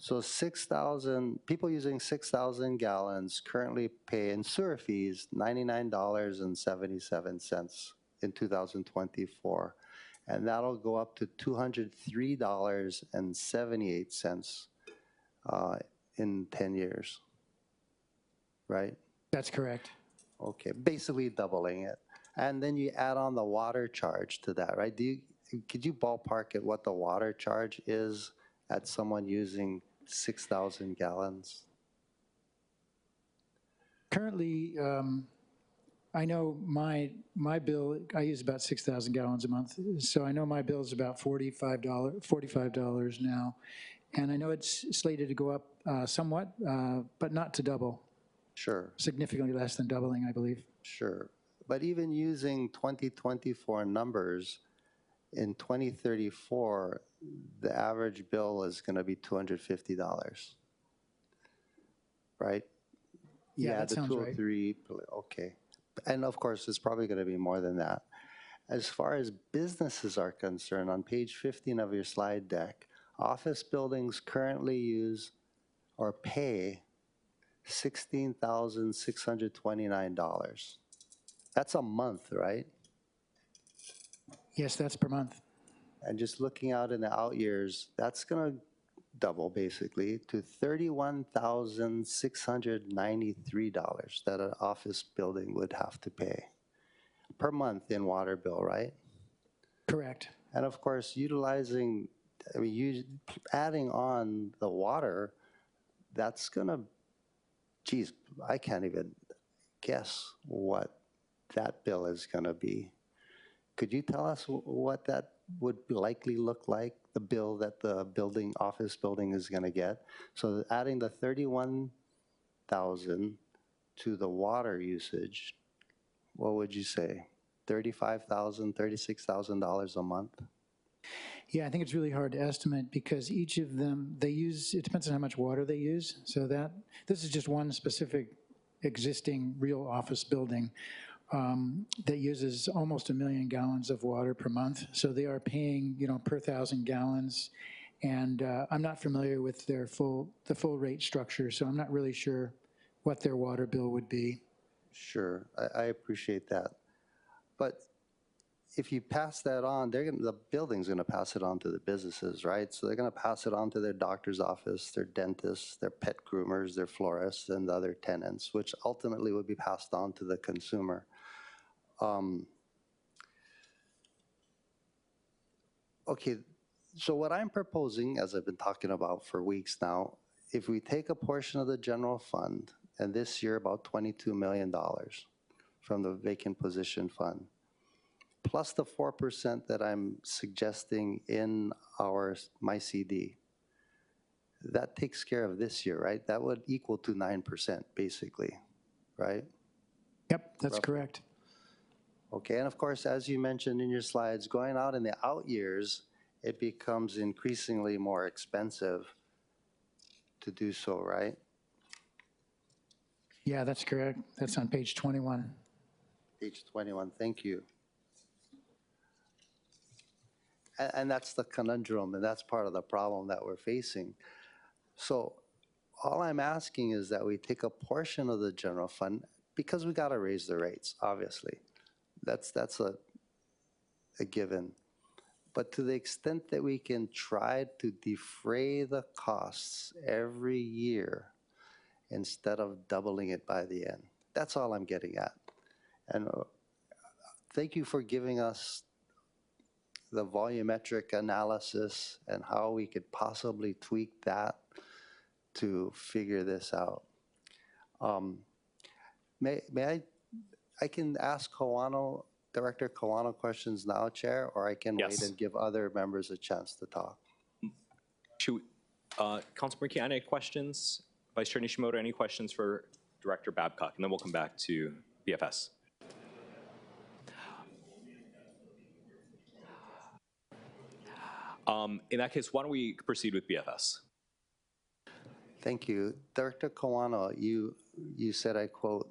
So 6,000, people using 6,000 gallons currently pay in sewer fees $99.77 in 2024. And that'll go up to $203.78 in 10 years, right? That's correct. Okay, basically doubling it. And then you add on the water charge to that, right? Could you ballpark at what the water charge is at someone using 6,000 gallons? Currently, I know my bill, I use about 6,000 gallons a month, so I know my bill is about $45 now. And I know it's slated to go up somewhat, but not to double, Sure, significantly less than doubling, I believe. sure. But even using 2024 numbers, in 2034, the average bill is going to be $250, right? Yeah, that the sounds right. 203, okay. And of course, it's probably going to be more than that. As far as businesses are concerned, on page 15 of your slide deck, office buildings currently use or pay $16,629. That's a month, right? Yes, that's per month. And just looking out in the out years, that's going to double basically to $31,693 that an office building would have to pay per month in water bill, right? Correct. And of course, utilizing, adding on the water, that's gonna, geez, I can't even guess what that bill is gonna be. Could you tell us what that would likely look like, the bill that the office building is gonna get? So adding the 31,000 to the water usage, what would you say? $35,000, $36,000 a month? Yeah, I think it's really hard to estimate because each of them, they use, it depends on how much water they use. So this is just one specific existing real office building that uses almost 1 million gallons of water per month. So they are paying, per 1,000 gallons. And I'm not familiar with the full rate structure, so I'm not really sure what their water bill would be. Sure, I appreciate that. But if you pass that on, the building's gonna pass it on to the businesses, right? So they're gonna pass it on to their doctor's office, their dentists, their pet groomers, their florists, and the other tenants, which ultimately would be passed on to the consumer. Okay, so what I'm proposing, as I've been talking about for weeks now, if we take a portion of the general fund, and this year about $22 million from the vacant position fund, plus the 4% that I'm suggesting in my CD, that takes care of this year, right? That would equal to 9%, basically, right? Yep, that's Roughly. correct. Okay, and of course, as you mentioned in your slides, going out in the out years, it becomes increasingly more expensive to do so, right? Yeah, that's correct. That's on page 21. Page 21, thank you. And that's the conundrum, and that's part of the problem that we're facing. So all I'm asking is that we take a portion of the general fund, because we gotta raise the rates, obviously. That's a given. But to the extent that we can try to defray the costs every year instead of doubling it by the end. That's all I'm getting at. And thank you for giving us the volumetric analysis and how we could possibly tweak that to figure this out. May I can ask Kawano, Director Kawano questions now, Chair, or I can wait and give other members a chance to talk. Councilmember Kiana, any questions? Vice Chair Nishimoto, any questions for Director Babcock? And then we'll come back to BFS. In that case, why don't we proceed with BFS? Thank you. Director Kawano, you said, I quote,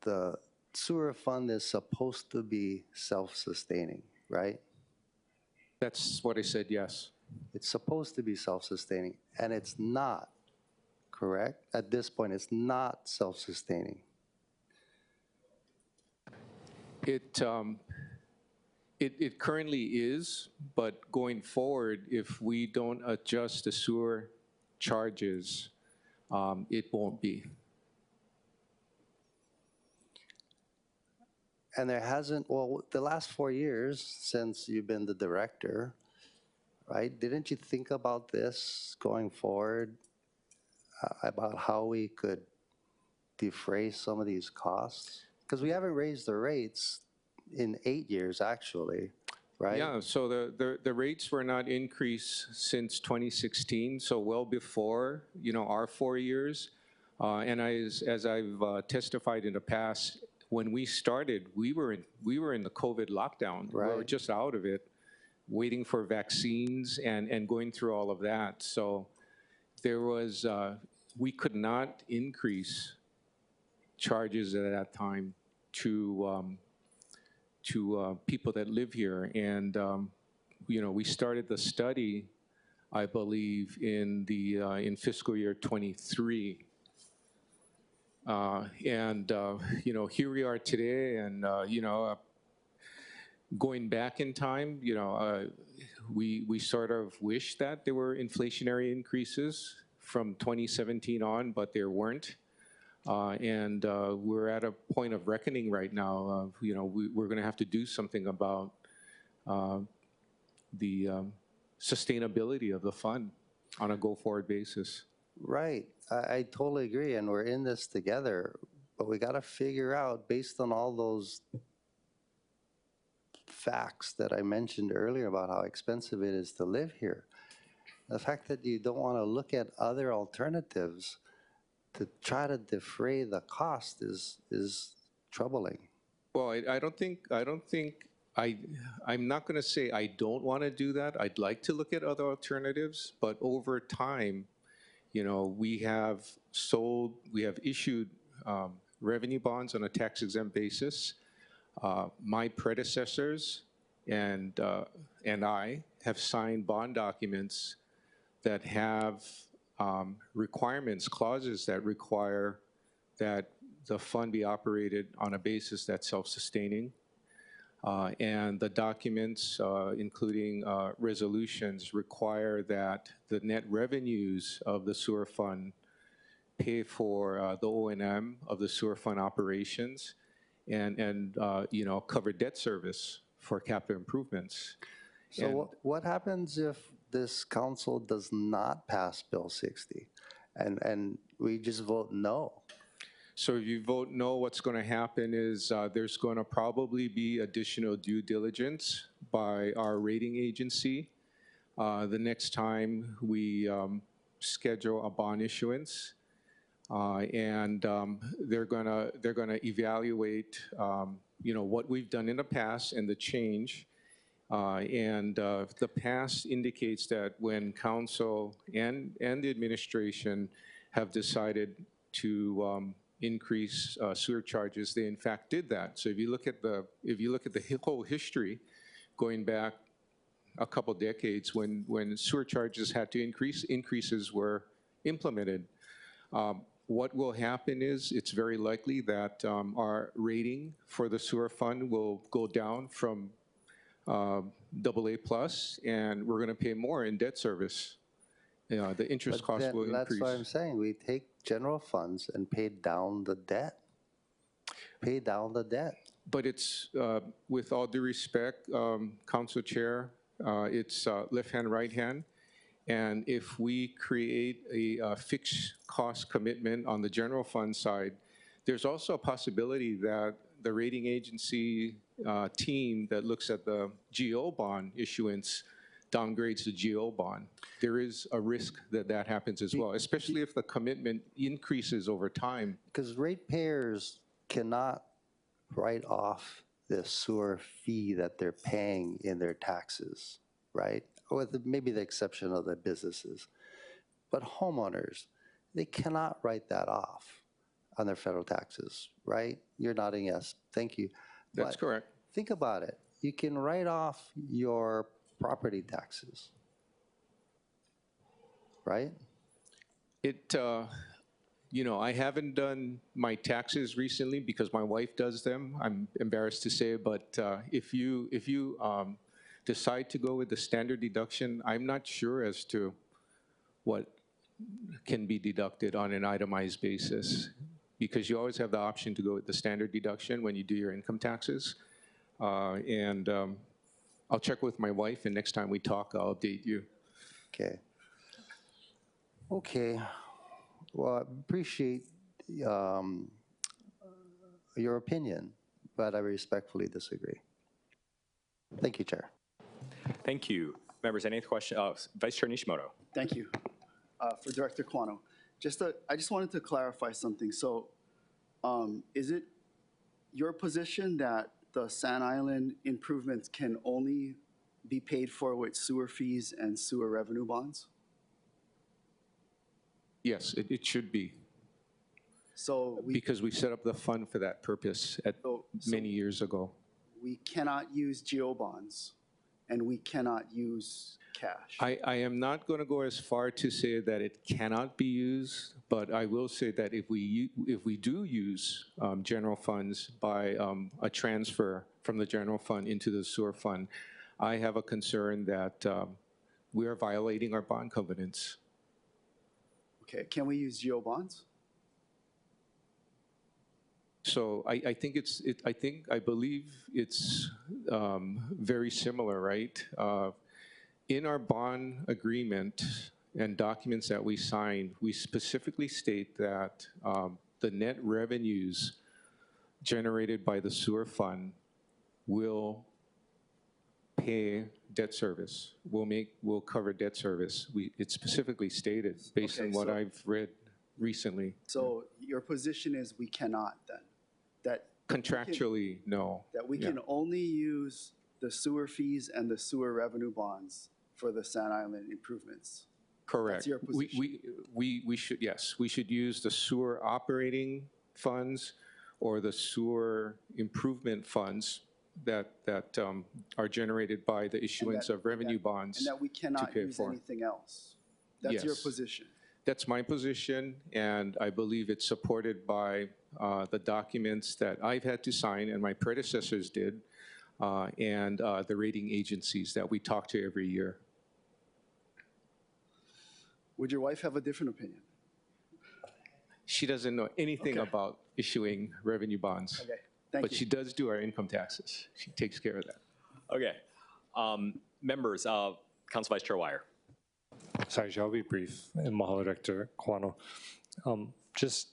the sewer fund is supposed to be self-sustaining, right? That's what I said, yes. It's supposed to be self-sustaining, and it's not, correct? At this point, it's not self-sustaining. It currently is, but going forward, if we don't adjust the sewer charges, it won't be. And there hasn't, well, the last 4 years since you've been the director, right? Didn't you think about this going forward, about how we could defray some of these costs? Because we haven't raised the rates in 8 years, actually, right? Yeah, so the rates were not increased since 2016, so well before, our 4 years. And as I've testified in the past, when we started, we were in the COVID lockdown. We were Right. just out of it, waiting for vaccines and going through all of that. So there was, we could not increase charges at that time to people that live here. And, we started the study, I believe, in fiscal year '23. Here we are today, and, going back in time, we sort of wish that there were inflationary increases from 2017 on, but there weren't. We're at a point of reckoning right now of, we're going to have to do something about the sustainability of the fund on a go-forward basis. Right. I totally agree, and we're in this together, but we got to figure out, based on all those facts that I mentioned earlier about how expensive it is to live here, the fact that you don't want to look at other alternatives to try to defray the cost is troubling. Well, I'm not going to say I don't want to do that. I'd like to look at other alternatives, but over time, we have issued revenue bonds on a tax-exempt basis. My predecessors and I have signed bond documents that have requirements, clauses that require that the fund be operated on a basis that's self-sustaining. And the documents, including resolutions, require that the net revenues of the sewer fund pay for the O&M of the sewer fund operations and cover debt service for capital improvements. So what happens if this council does not pass Bill 60 and we just vote no? So if you vote no, what's going to happen is there's going to probably be additional due diligence by our rating agency the next time we schedule a bond issuance, and they're going to evaluate what we've done in the past and the change. The past indicates that when council and the administration have decided to increase sewer charges, they in fact did that. So if you look at the whole history, going back a couple decades, when sewer charges had to increase, increases were implemented. What will happen is it's very likely that our rating for the sewer fund will go down from AA+, and we're going to pay more in debt service. The interest cost will increase. That's what I'm saying. We take general funds and pay down the debt. Pay down the debt. But it's, with all due respect, Council Chair, it's left hand, right hand. And if we create a fixed cost commitment on the general fund side, there's also a possibility that the rating agency team that looks at the GO bond issuance downgrades the GO bond. There is a risk that that happens as well, especially if the commitment increases over time. Because ratepayers cannot write off the sewer fee that they're paying in their taxes, right? With maybe the exception of the businesses. But homeowners, they cannot write that off on their federal taxes, right? You're nodding yes. Thank you. That's correct. Think about it. You can write off your property taxes, right? I haven't done my taxes recently because my wife does them. I'm embarrassed to say, but if you decide to go with the standard deduction, I'm not sure as to what can be deducted on an itemized basis, because you always have the option to go with the standard deduction when you do your income taxes. I'll check with my wife, and next time we talk, I'll update you. Okay. Okay. Well, I appreciate your opinion, but I respectfully disagree. Thank you, Chair. Thank you. Members, any questions? Vice Chair Nishimoto. Thank you. For Director Quano, I just wanted to clarify something. So is it your position that the Sand Island improvements can only be paid for with sewer fees and sewer revenue bonds? Yes, it should be, So because we set up the fund for that purpose many years ago. we cannot use geo bonds and we cannot use cash. I am not going to go as far to say that it cannot be used, but I will say that if we do use general funds by a transfer from the general fund into the sewer fund, I have a concern that we are violating our bond covenants. Okay, can we use geo bonds? So I believe it's very similar, right? In our bond agreement and documents that we signed, we specifically state that the net revenues generated by the sewer fund will pay debt service, will cover debt service. It's specifically stated based on what I've read recently. So your position is we cannot then? That Contractually, no. that we can only use the sewer fees and the sewer revenue bonds for the Sand Island improvements? Correct. That's your position? We should, yes, we should use the sewer operating funds or the sewer improvement funds that are generated by the issuance of revenue bonds. And that we cannot pay use for. anything else? That's your Yes. position? That's my position, and I believe it's supported by the documents that I've had to sign and my predecessors did, and the rating agencies that we talk to every year. Would your wife have a different opinion? She doesn't know anything Okay. about issuing revenue bonds. Okay, thank But you. she does do our income taxes. She takes care of that. Okay. Members, Council Vice Chair Wire. Sorry, I'll be brief. And Mahalo, Director Quano. Just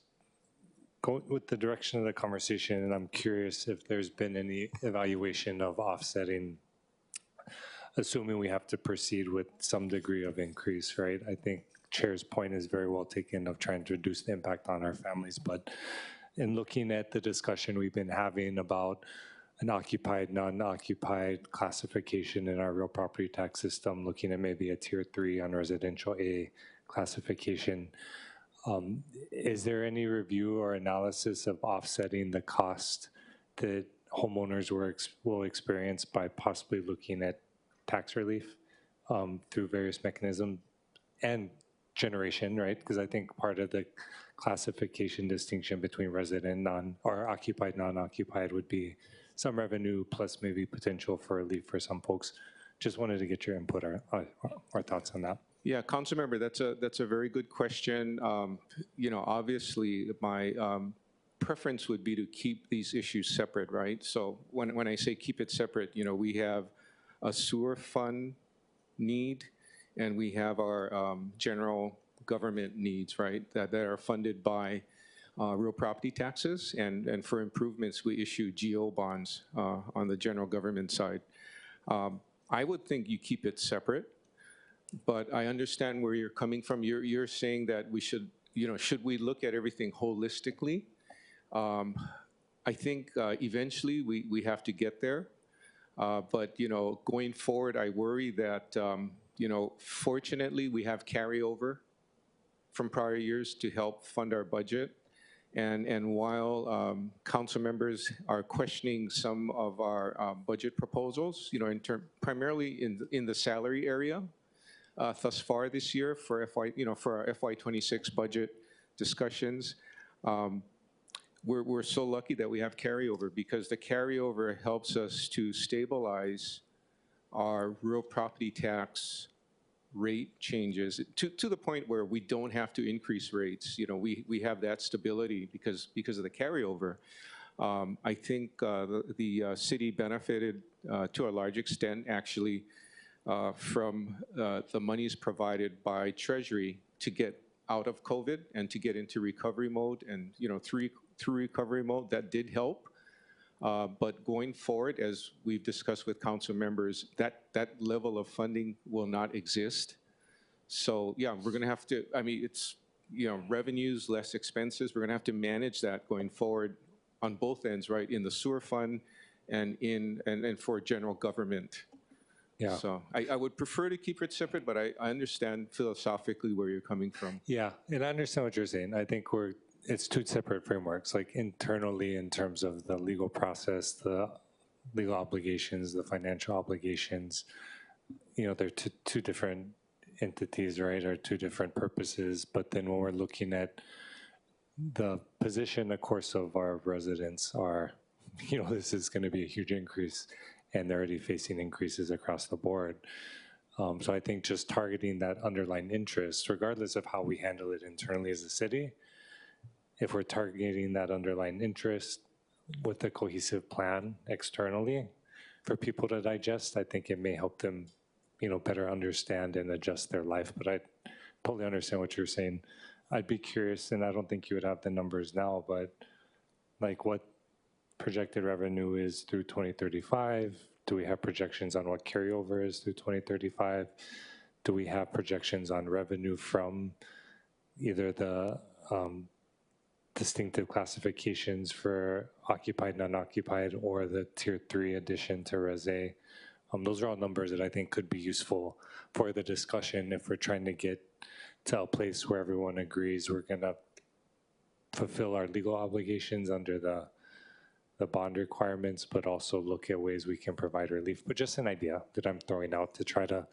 go with the direction of the conversation, and I'm curious if there's been any evaluation of offsetting, assuming we have to proceed with some degree of increase, right? I think Chair's point is very well taken of trying to reduce the impact on our families, but in looking at the discussion we've been having about an occupied, non-occupied classification in our real property tax system, looking at maybe a tier 3 on residential A classification. Is there any review or analysis of offsetting the cost that homeowners will experience by possibly looking at tax relief through various mechanisms and generation, right? Because I think part of the classification distinction between resident or occupied, non-occupied would be some revenue plus maybe potential for relief for some folks. Just wanted to get your input or thoughts on that. Yeah, Councilmember, that's a very good question. Obviously, my preference would be to keep these issues separate, right? So when I say keep it separate, we have a sewer fund need, and we have our general government needs, right, that are funded by real property taxes, and for improvements, we issue GO bonds on the general government side. I would think you keep it separate, but I understand where you're coming from. You're saying that we should we look at everything holistically? I think eventually we have to get there, but going forward, I worry that fortunately we have carryover from prior years to help fund our budget. And while council members are questioning some of our budget proposals, primarily in the salary area, thus far this year for our FY26 budget discussions, we're so lucky that we have carryover, because the carryover helps us to stabilize our real property tax rate changes to the point where we don't have to increase rates. We have that stability because of the carryover. I think the city benefited to a large extent, actually, from the monies provided by Treasury to get out of COVID and to get into recovery mode. And through recovery mode. That did help. But going forward, as we've discussed with council members, that level of funding will not exist. So yeah, we're going to have to, I mean, it's, you know, revenues, less expenses. We're going to have to manage that going forward on both ends, right? In the sewer fund and for general government. Yeah. So I would prefer to keep it separate, but I understand philosophically where you're coming from. Yeah, and I understand what you're saying. I think it's two separate frameworks, like internally in terms of the legal process, the legal obligations, the financial obligations. You know, they're two different entities, right, or two different purposes. But then when we're looking at the position, of course, of our residents are, you know, this is going to be a huge increase, and they're already facing increases across the board. So I think just targeting that underlying interest, regardless of how we handle it internally as a city, if we're targeting that underlying interest with a cohesive plan externally for people to digest, I think it may help them, you know, better understand and adjust their life. But I totally understand what you're saying. I'd be curious, and I don't think you would have the numbers now, but like what projected revenue is through 2035? Do we have projections on what carryover is through 2035? Do we have projections on revenue from either the distinctive classifications for occupied, non-occupied, or the tier 3 addition to Res A? Those are all numbers that I think could be useful for the discussion if we're trying to get to a place where everyone agrees we're going to fulfill our legal obligations under the bond requirements, but also look at ways we can provide relief. But just an idea that I'm throwing out to try to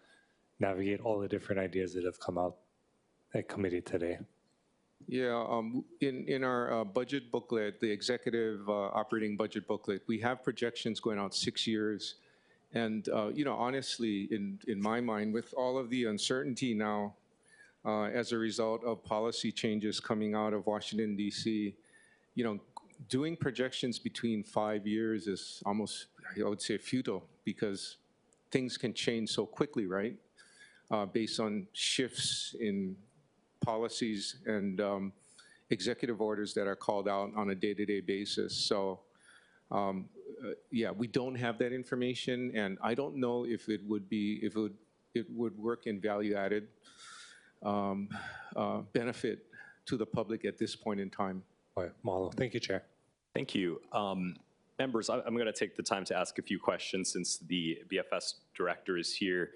navigate all the different ideas that have come out at committee today. Yeah, in our budget booklet, the executive operating budget booklet, we have projections going out 6 years. And, you know, honestly, in my mind, with all of the uncertainty now as a result of policy changes coming out of Washington, D.C., you know, doing projections between 5 years is almost, I would say, futile, because things can change so quickly, right? Based on shifts in policies and executive orders that are called out on a day-to-day basis. So yeah, we don't have that information, and I don't know if it would be, it would work in value-added benefit to the public at this point in time. All right, Mahalo. Thank you, Chair. Thank you. Members, I'm going to take the time to ask a few questions since the BFS director is here.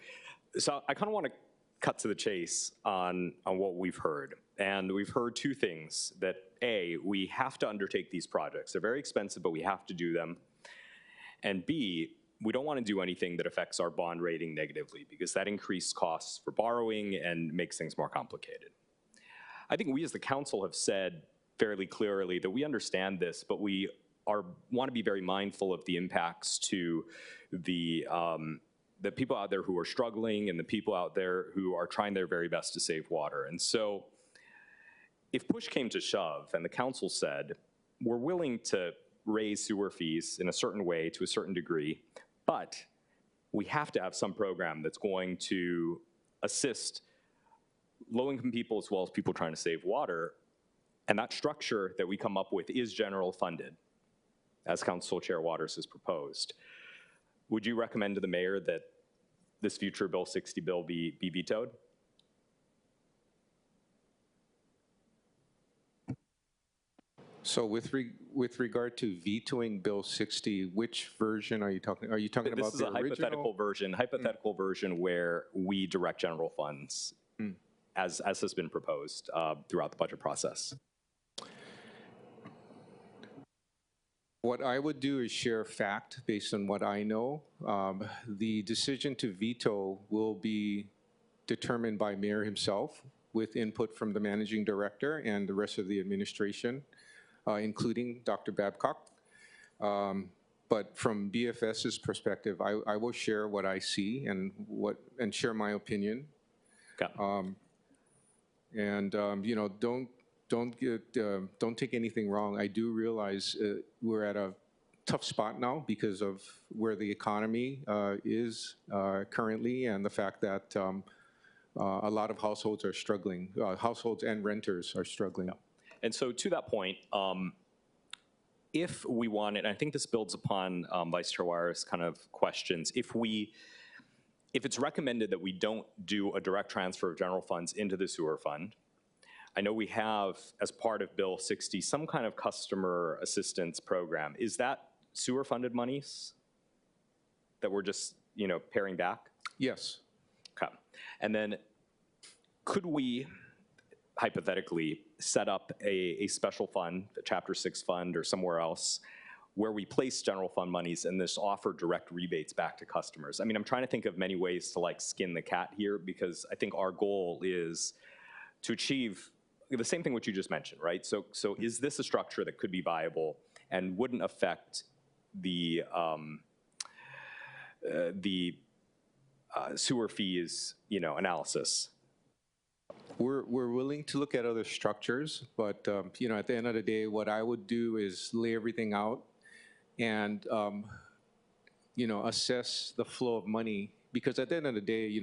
So I kind of want to cut to the chase on what we've heard. And we've heard two things: that A, we have to undertake these projects. They're very expensive, but we have to do them. And B, we don't want to do anything that affects our bond rating negatively, because that increased costs for borrowing and makes things more complicated. I think we as the council have said fairly clearly that we understand this, but we want to be very mindful of the impacts to the people out there who are struggling and the people out there who are trying their very best to save water. And so if push came to shove and the council said, we're willing to raise sewer fees in a certain way to a certain degree, but we have to have some program that's going to assist low-income people as well as people trying to save water, and that structure that we come up with is general funded, as Council Chair Waters has proposed. Would you recommend to the mayor that this future Bill 60 bill be vetoed? So with regard to vetoing Bill 60, which version are you talking? Are you talking about the original? This is a hypothetical version where we direct general funds, as has been proposed throughout the budget process. What I would do is share fact based on what I know. The decision to veto will be determined by Mayor himself with input from the managing director and the rest of the administration, including Dr. Babcock. But from BFS's perspective, I will share what I see and share my opinion. Okay. You know, don't take anything wrong. I do realize we're at a tough spot now because of where the economy is currently, and the fact that a lot of households are struggling. Households and renters are struggling. Yeah. And so to that point, if we wanted, and I think this builds upon Vice Chair Wire's kind of questions, if it's recommended that we don't do a direct transfer of general funds into the sewer fund, I know we have, as part of Bill 60, some kind of customer assistance program. Is that sewer funded monies that we're just, paring back? Yes. Okay. And then could we hypothetically set up a special fund, a Chapter 6 fund or somewhere else, where we place general fund monies and this offer direct rebates back to customers? I mean, I'm trying to think of many ways to like skin the cat here, because I think our goal is to achieve the same thing which you just mentioned, right? So is this a structure that could be viable and wouldn't affect the sewer fees, analysis? We're willing to look at other structures, but at the end of the day, what I would do is lay everything out and assess the flow of money, because at the end of the day,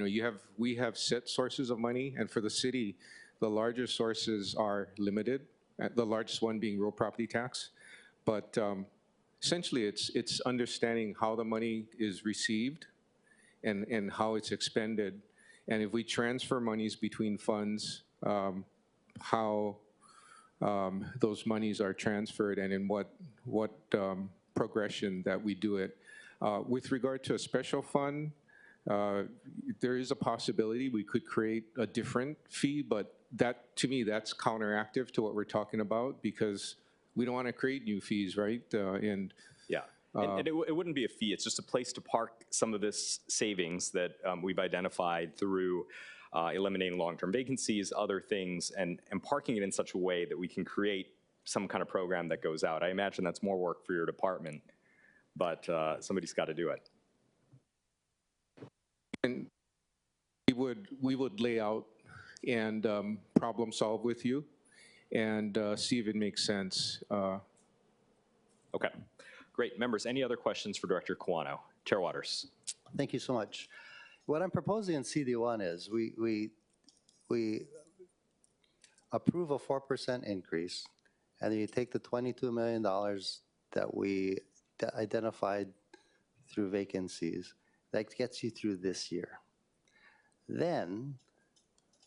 we have set sources of money, and for the city, the larger sources are limited. The largest one being real property tax, but essentially, it's understanding how the money is received and how it's expended. And if we transfer monies between funds, how those monies are transferred and in what progression that we do it. With regard to a special fund, there is a possibility we could create a different fee, but that, to me, that's counteractive to what we're talking about, because we don't want to create new fees, right? Yeah. And it wouldn't be a fee. It's just a place to park some of this savings that we've identified through eliminating long-term vacancies, other things, and parking it in such a way that we can create some kind of program that goes out. I imagine that's more work for your department, but somebody's got to do it. And we would lay out and problem solve with you and see if it makes sense. Okay. Great. Members, any other questions for Director Kawano? Chair Waters. Thank you so much. What I'm proposing in CD1 is we approve a 4% increase, and then you take the $22 million that we identified through vacancies. That gets you through this year. Then,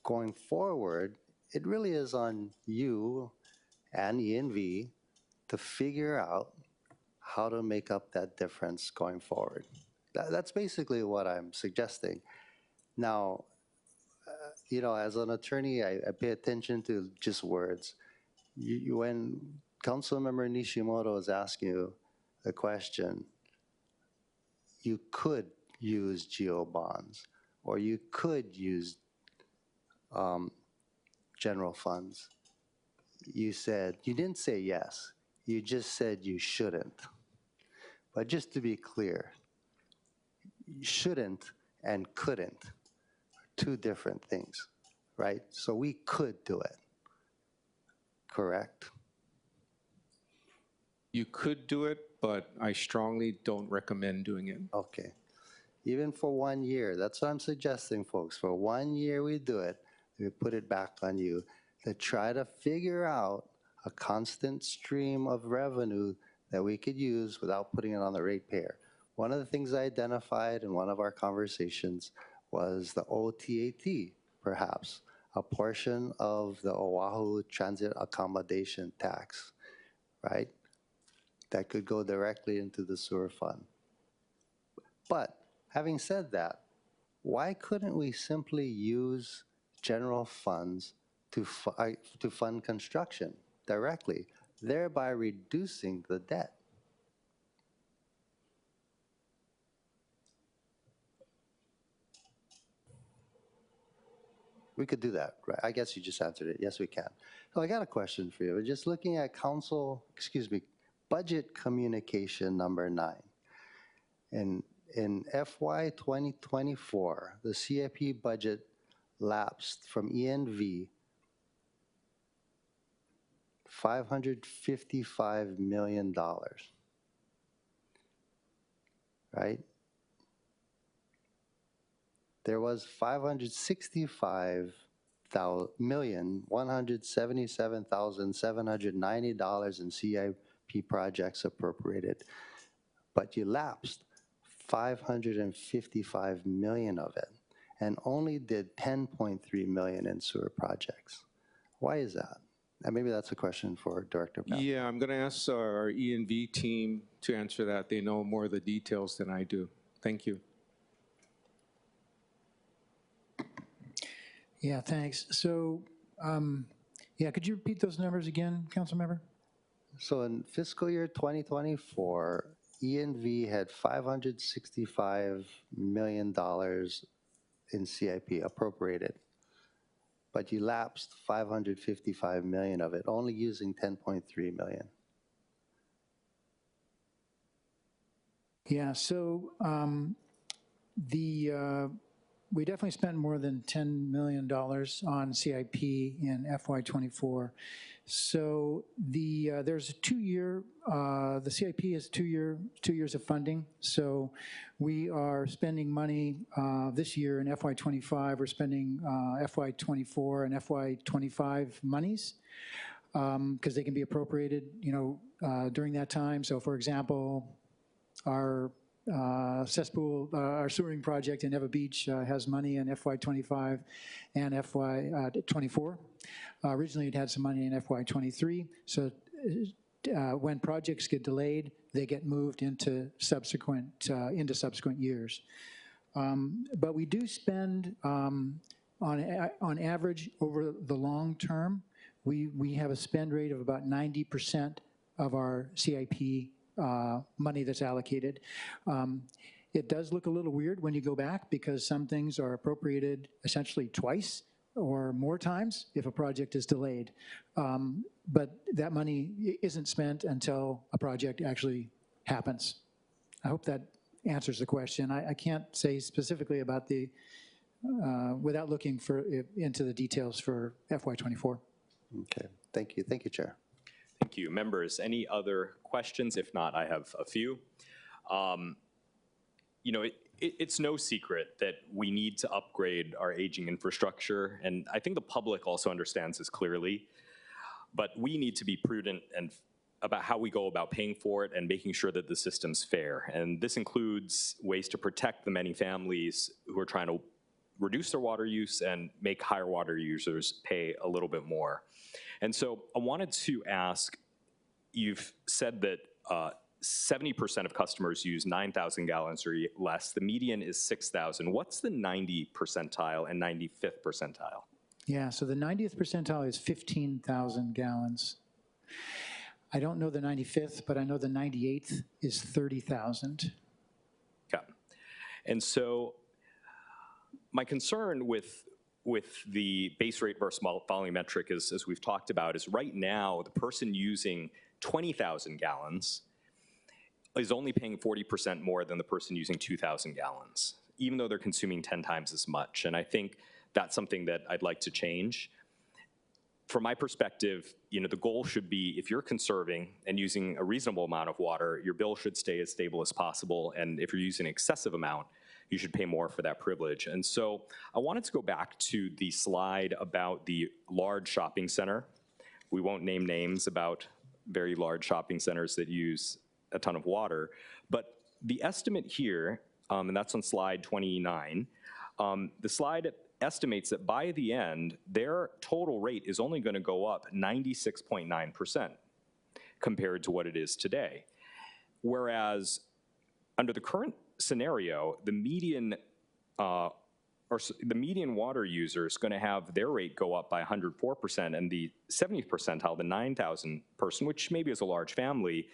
going forward, it really is on you and ENV to figure out how to make up that difference going forward. That's basically what I'm suggesting. Now, as an attorney, I pay attention to just words. When Councilmember Nishimoto is asking you a question, you could use GEO bonds, or you could use general funds. You didn't say yes, you just said you shouldn't. But just to be clear, shouldn't and couldn't are two different things, right? So we could do it, correct? You could do it, but I strongly don't recommend doing it. Okay. Even for 1 year, that's what I'm suggesting, folks. For 1 year we do it, we put it back on you to try to figure out a constant stream of revenue that we could use without putting it on the ratepayer. One of the things I identified in one of our conversations was the OTAT, perhaps, a portion of the Oahu Transit Accommodation Tax, right? That could go directly into the sewer fund. But having said that, why couldn't we simply use general funds to fund construction directly, thereby reducing the debt? We could do that, right? I guess you just answered it. Yes, we can. So I got a question for you. We're just looking at budget communication number 9. In FY 2024, the CIP budget lapsed from ENV $555 million, right? There was $565,177,790 in CIP projects appropriated, but you lapsed 555 million of it and only did 10.3 million in sewer projects. Why is that? And maybe that's a question for Director Babcock. Yeah, I'm going to ask our E&V team to answer that. They know more of the details than I do. Thank you. Yeah, thanks. So, yeah, could you repeat those numbers again, Councilmember? So in fiscal year 2024, E&V had $565 million in CIP appropriated, but you lapsed 555 million of it, only using 10.3 million. Yeah, so we definitely spent more than $10 million on CIP in FY24. So there's a 2-year, the CIP is 2 years of funding. So we are spending money this year in FY25. We're spending FY24 and FY25 monies because they can be appropriated, during that time. So for example, our cesspool, our sewering project in Eva Beach has money in FY25 and FY24. Originally, it had some money in FY23. So when projects get delayed, they get moved into subsequent years. But we do spend, on average, over the long term, we have a spend rate of about 90% of our CIP money that's allocated. It does look a little weird when you go back because some things are appropriated essentially twice or more times if a project is delayed. But that money isn't spent until a project actually happens. I hope that answers the question. I can't say specifically about the, without looking into the details for FY24. Okay, thank you. Thank you, Chair. Thank you. Members, any other questions? If not, I have a few. It's no secret that we need to upgrade our aging infrastructure, and I think the public also understands this clearly, but we need to be prudent and about how we go about paying for it and making sure that the system's fair. And this includes ways to protect the many families who are trying to reduce their water use and make higher water users pay a little bit more. And so I wanted to ask, you've said that 70% of customers use 9,000 gallons or less. The median is 6,000. What's the 90th percentile and 95th percentile? Yeah, so the 90th percentile is 15,000 gallons. I don't know the 95th, but I know the 98th is 30,000. Okay. And so my concern with the base rate versus volumetric, as we've talked about, is right now the person using 20,000 gallons is only paying 40% more than the person using 2,000 gallons, even though they're consuming 10 times as much. And I think that's something that I'd like to change. From my perspective, the goal should be if you're conserving and using a reasonable amount of water, your bill should stay as stable as possible. And if you're using an excessive amount, you should pay more for that privilege. And so I wanted to go back to the slide about the large shopping center. We won't name names about very large shopping centers that use a ton of water, but the estimate here, and that's on slide 29, the slide estimates that by the end, their total rate is only going to go up 96.9% compared to what it is today. Whereas under the current scenario, the median water user is going to have their rate go up by 104%, and the 70th percentile, the 9,000 person, which maybe is a large family,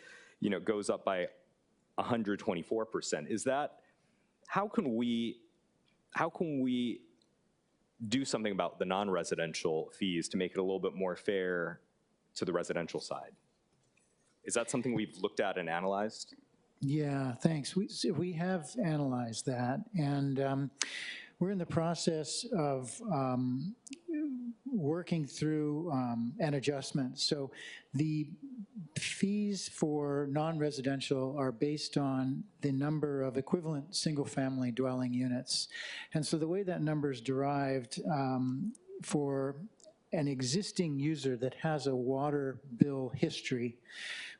goes up by 124%. Is that, how can we do something about the non-residential fees to make it a little bit more fair to the residential side? Is that something we've looked at and analyzed? Yeah, thanks. We have analyzed that, and we're in the process of working through an adjustment. So the fees for non-residential are based on the number of equivalent single-family dwelling units. And so the way that number is derived for an existing user that has a water bill history,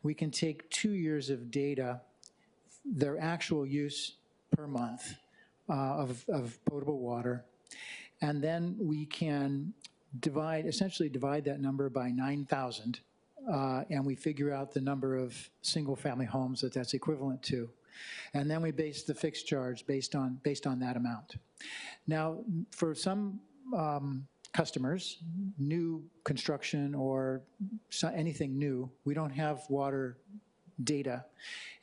we can take 2 years of data, their actual use per month of potable water, and then we can essentially divide that number by 9,000, and we figure out the number of single-family homes that that's equivalent to. And then we base the fixed charge based on that amount. Now, for some customers, new construction or anything new, we don't have water data.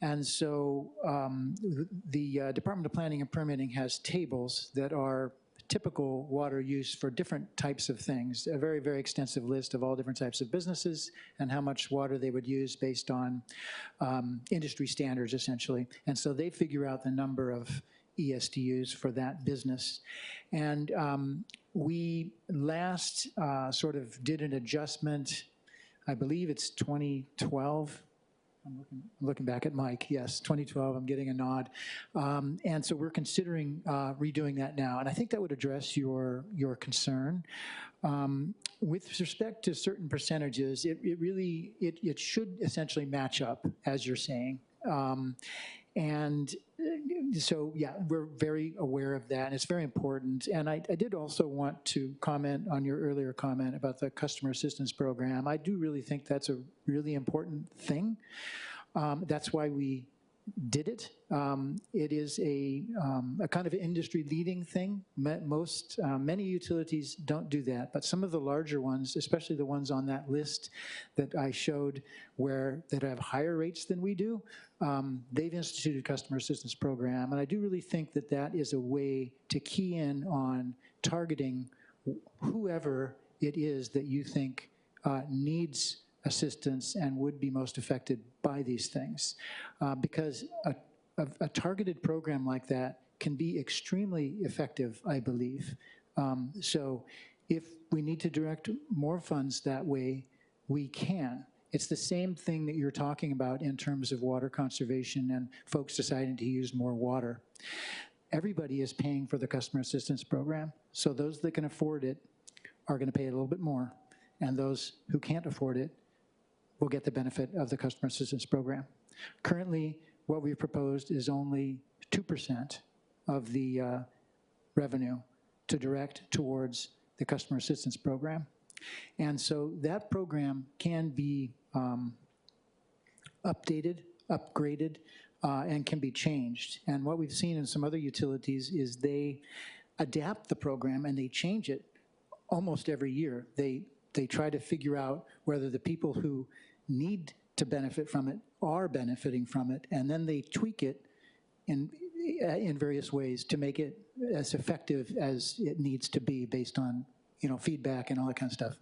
And so the Department of Planning and Permitting has tables that are typical water use for different types of things, a very, very extensive list of all different types of businesses and how much water they would use based on industry standards, essentially. And so they figure out the number of ESDUs for that business. And we last sort of did an adjustment, I believe it's 2012. I'm looking back at Mike. Yes, 2012, I'm getting a nod. And so we're considering redoing that now. And I think that would address your concern. With respect to certain percentages, it should essentially match up, as you're saying. And so, yeah, we're very aware of that, and it's very important. And I did also want to comment on your earlier comment about the customer assistance program. I do really think that's a really important thing. That's why we did it. It is a kind of industry-leading thing. Many utilities don't do that, but some of the larger ones, especially the ones on that list that I showed that have higher rates than we do, they've instituted a customer assistance program, and I do really think that that is a way to key in on targeting whoever it is that you think needs assistance and would be most affected by these things. Because a targeted program like that can be extremely effective, I believe. So if we need to direct more funds that way, we can. It's the same thing that you're talking about in terms of water conservation and folks deciding to use more water. Everybody is paying for the customer assistance program, so those that can afford it are going to pay a little bit more, and those who can't afford it will get the benefit of the customer assistance program. Currently, what we've proposed is only 2% of the revenue to direct towards the customer assistance program. And so that program can be updated, upgraded, and can be changed. And what we've seen in some other utilities is they adapt the program and they change it almost every year. They try to figure out whether the people who need to benefit from it are benefiting from it, and then they tweak it in various ways to make it as effective as it needs to be based on feedback and all that kind of stuff.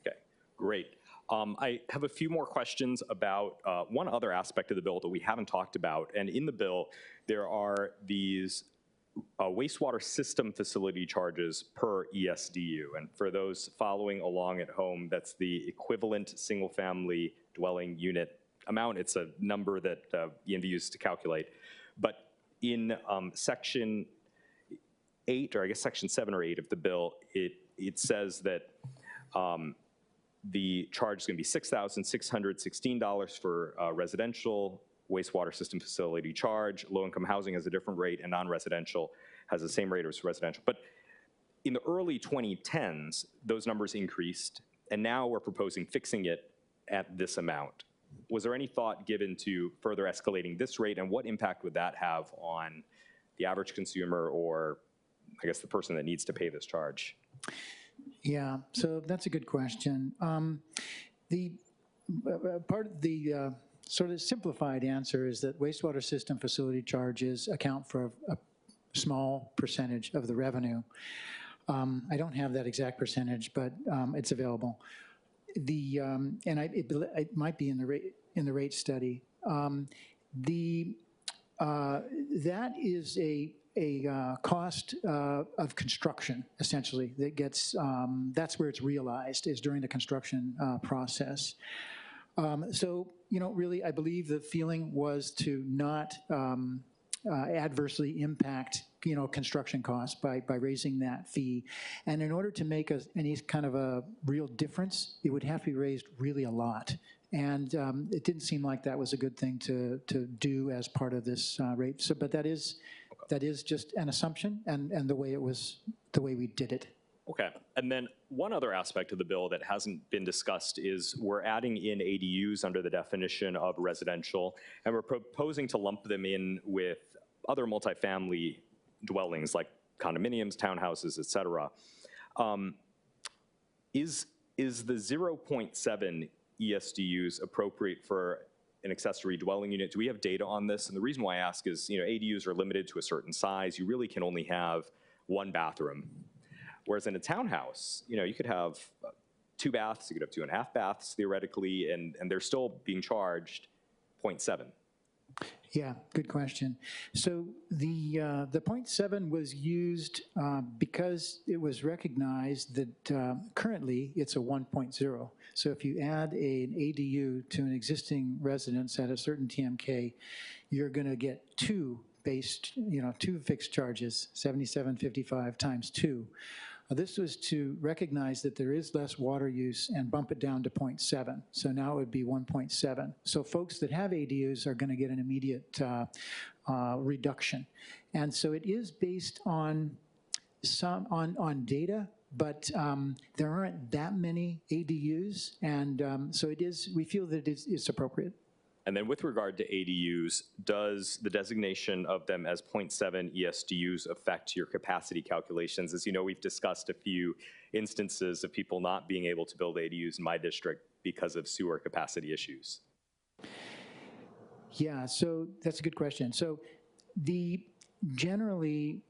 Okay, great. I have a few more questions about one other aspect of the bill that we haven't talked about. And in the bill, there are these wastewater system facility charges per ESDU. And for those following along at home, that's the equivalent single-family dwelling unit amount. It's a number that ENV used to calculate. But in Section 8, or I guess Section 7 or 8 of the bill, it says that the charge is going to be $6,616 for residential wastewater system facility charge. Low-income housing has a different rate, and non-residential has the same rate as residential. But in the early 2010s, those numbers increased, and now we're proposing fixing it at this amount. Was there any thought given to further escalating this rate, and what impact would that have on the average consumer, or I guess the person that needs to pay this charge? Yeah, so that's a good question. The part of the sort of simplified answer is that wastewater system facility charges account for a small percentage of the revenue. I don't have that exact percentage, but it's available. And it might be in the rate study. That is a cost of construction, essentially, that gets, that's where it's realized, is during the construction process. So, really, I believe the feeling was to not adversely impact construction costs by raising that fee. And in order to make any kind of a real difference, it would have to be raised really a lot. And it didn't seem like that was a good thing to do as part of this rate. So, but that is just an assumption, and the way we did it. Okay, and then one other aspect of the bill that hasn't been discussed is we're adding in ADUs under the definition of residential, and we're proposing to lump them in with other multifamily dwellings like condominiums, townhouses, et cetera. Is the 0.7 ESDUs appropriate for an accessory dwelling unit? Do we have data on this? And the reason why I ask is, ADUs are limited to a certain size. You really can only have one bathroom. Whereas in a townhouse, you could have 2 baths, you could have 2.5 baths theoretically, and they're still being charged 0.7. Yeah, good question. So the 0.7 was used because it was recognized that currently it's a 1.0. So if you add an ADU to an existing residence at a certain TMK, you're going to get 2 fixed charges, $77.55 times 2. This was to recognize that there is less water use and bump it down to 0.7. So now it would be 1.7. So folks that have ADUs are going to get an immediate reduction. And so it is based on on data, but there aren't that many ADUs, and so we feel that it's appropriate. And then with regard to ADUs, does the designation of them as 0.7 ESDUs affect your capacity calculations? As you know, we've discussed a few instances of people not being able to build ADUs in my district because of sewer capacity issues. Yeah, so that's a good question. So generally,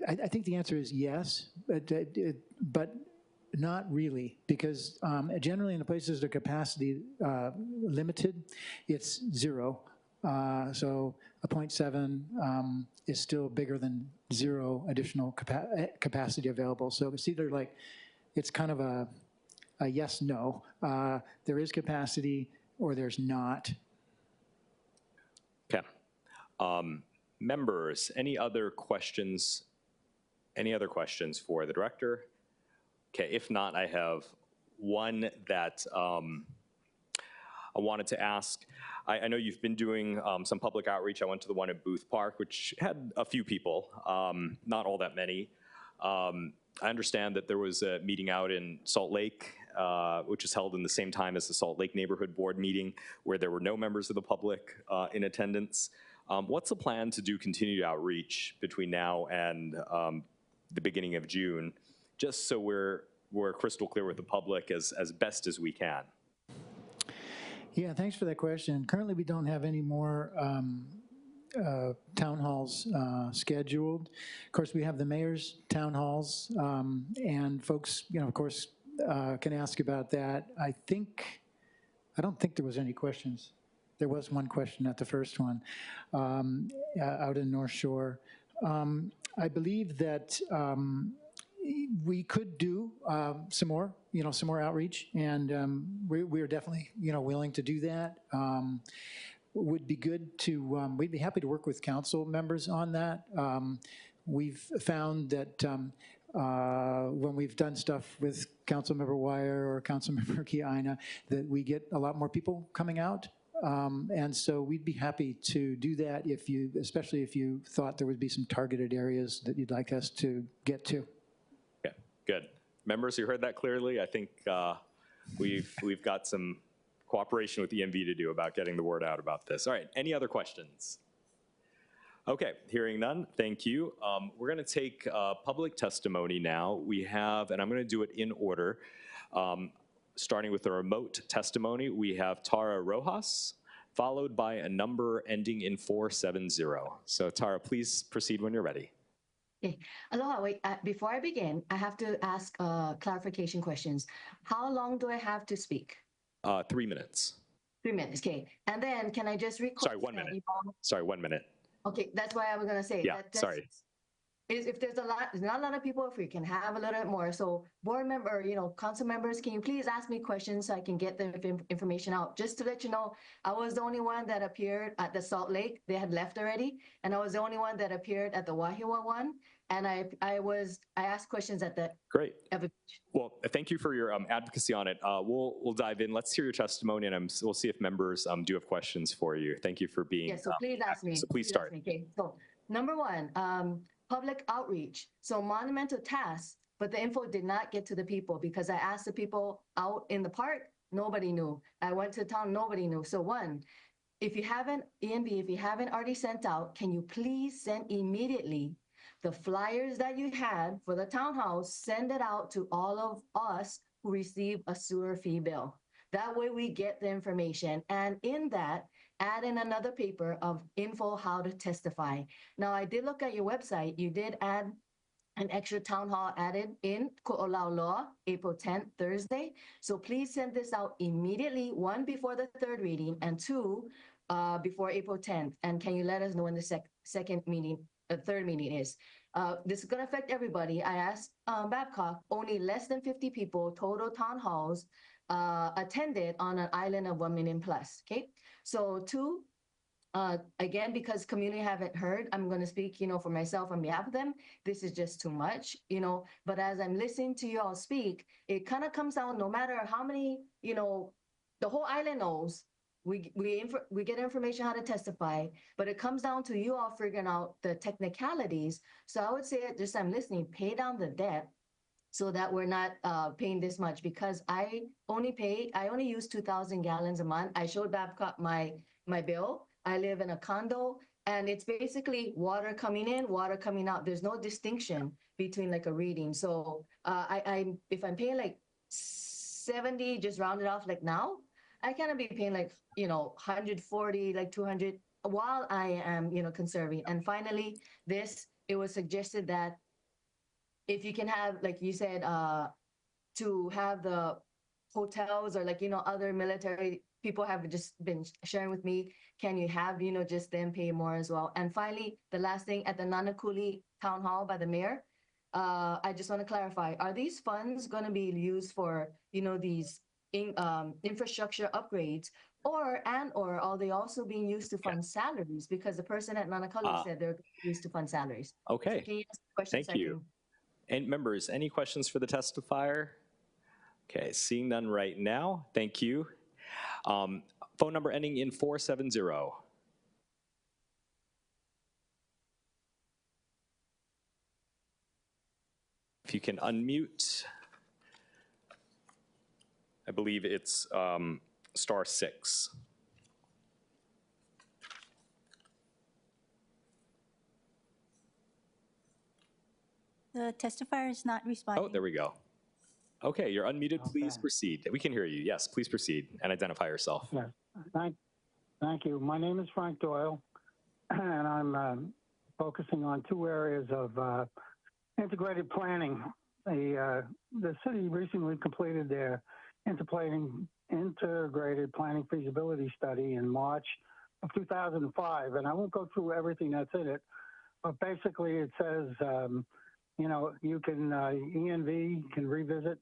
I think the answer is yes, but not really, because generally in the places that are capacity limited, it's 0. So a 0.7 is still bigger than 0 additional capacity available. So it's either like, it's kind of a yes, no. There is capacity or there's not. Okay. Members, any other questions? Any other questions for the director? Okay, if not, I have one that I wanted to ask. I know you've been doing some public outreach. I went to the one at Booth Park, which had a few people, not all that many. I understand that there was a meeting out in Salt Lake, which was held in the same time as the Salt Lake Neighborhood Board meeting, where there were no members of the public in attendance. What's the plan to do continued outreach between now and the beginning of June, just so we're crystal clear with the public as best as we can? Yeah, thanks for that question. Currently, we don't have any more town halls scheduled. Of course, we have the mayor's town halls, and folks, of course, can ask about that. I don't think there was any questions. There was one question at the first one out in North Shore. I believe that we could do some more outreach, and we are definitely, willing to do that. Would be good to, we'd be happy to work with council members on that. We've found that when we've done stuff with Councilmember Wire or Councilmember Kiaina, that we get a lot more people coming out. And so we'd be happy to do that especially if you thought there would be some targeted areas that you'd like us to get to. Okay, good. Members, you heard that clearly. I think we've got some cooperation with EMV to do about getting the word out about this. All right, any other questions? Okay, hearing none, thank you. We're going to take public testimony now. We have, and I'm going to do it in order, starting with the remote testimony, we have Tara Rojas, followed by a number ending in 470. So Tara, please proceed when you're ready. Okay. Aloha, wait, before I begin, I have to ask clarification questions. How long do I have to speak? 3 minutes. 3 minutes, okay. And then can I just request— Sorry, 1 minute. Sorry, 1 minute. Okay, that's why I was gonna say. Yeah, sorry. is if there's not a lot of people, if we can have a little bit more. So board member, council members, can you please ask me questions so I can get the information out? Just to let you know, I was the only one that appeared at the Salt Lake. They had left already. And I was the only one that appeared at the Wahiawa one. And I asked questions at the Great. Ever Beach. Well, thank you for your advocacy on it. We'll dive in. Let's hear your testimony, and we'll see if members do have questions for you. Thank you for being. Yeah, so please ask me. So please start. Ask me. Okay, so number one, public outreach. So monumental tasks, but the info did not get to the people because I asked the people out in the park, nobody knew. I went to town, nobody knew. So one, if you haven't, ENB, if you haven't already sent out, can you please send immediately the flyers that you had for the townhouse, send it out to all of us who receive a sewer fee bill. That way we get the information. And in that, add in another paper of info how to testify. Now, I did look at your website. You did add an extra town hall added in Ko'olau Law, April 10th, Thursday. So please send this out immediately, one, before the third reading, and two, before April 10th. And can you let us know when the second meeting, third meeting is? This is going to affect everybody. I asked Babcock, only less than 50 people, total town halls, attended on an island of 1 million plus, okay? So two, again, because community haven't heard, I'm going to speak, for myself on behalf of them. This is just too much, but as I'm listening to you all speak, it kind of comes down, no matter how many, the whole island knows, we get information how to testify, but it comes down to you all figuring out the technicalities. So I would say, just I'm listening, pay down the debt so that we're not paying this much, because I only use 2,000 gallons a month. I showed Babcock my bill. I live in a condo, and it's basically water coming in, water coming out. There's no distinction between like a reading. So if I'm paying like 70, just round it off like now, I cannot be paying like, 140, like 200 while I am, conserving. And finally, it was suggested that if you can have, like you said, to have the hotels or like, other military people have just been sharing with me, can you have, just them pay more as well? And finally, the last thing, at the Nanakuli Town Hall by the mayor, I just want to clarify, are these funds going to be used for, these infrastructure upgrades, or are they also being used to fund salaries? Because the person at Nanakuli said they're used to fund salaries. Okay. So can you ask questions? Thank you. And members, any questions for the testifier? Okay, seeing none right now. Thank you. Phone number ending in 470. If you can unmute, I believe it's *6. The testifier is not responding. Oh, there we go. Okay, you're unmuted. Please proceed. We can hear you. Yes, please proceed and identify yourself. Yes, thank you. My name is Frank Doyle, and I'm focusing on two areas of integrated planning. The city recently completed their integrated planning feasibility study in March of 2005, and I won't go through everything that's in it, but basically it says, you can, ENV can revisit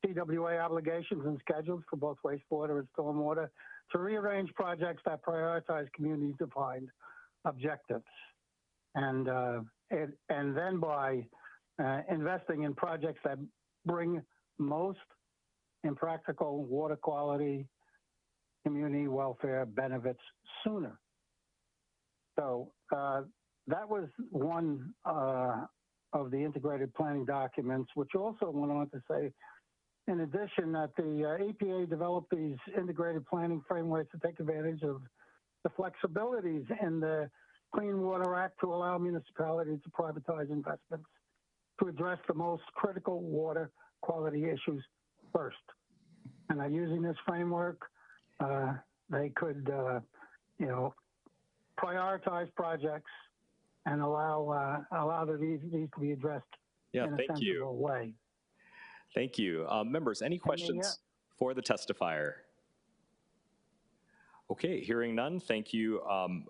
CWA obligations and schedules for both wastewater and stormwater to rearrange projects that prioritize community-defined objectives. And then by investing in projects that bring most impractical water quality, community welfare benefits sooner. So that was one of the integrated planning documents, which also went on to say, in addition, that the EPA developed these integrated planning frameworks to take advantage of the flexibilities in the Clean Water Act to allow municipalities to privatize investments to address the most critical water quality issues first. And using this framework, they could, prioritize projects and allow these to be addressed in a sensible way. Thank you. Members, any questions for the testifier? Okay, hearing none, thank you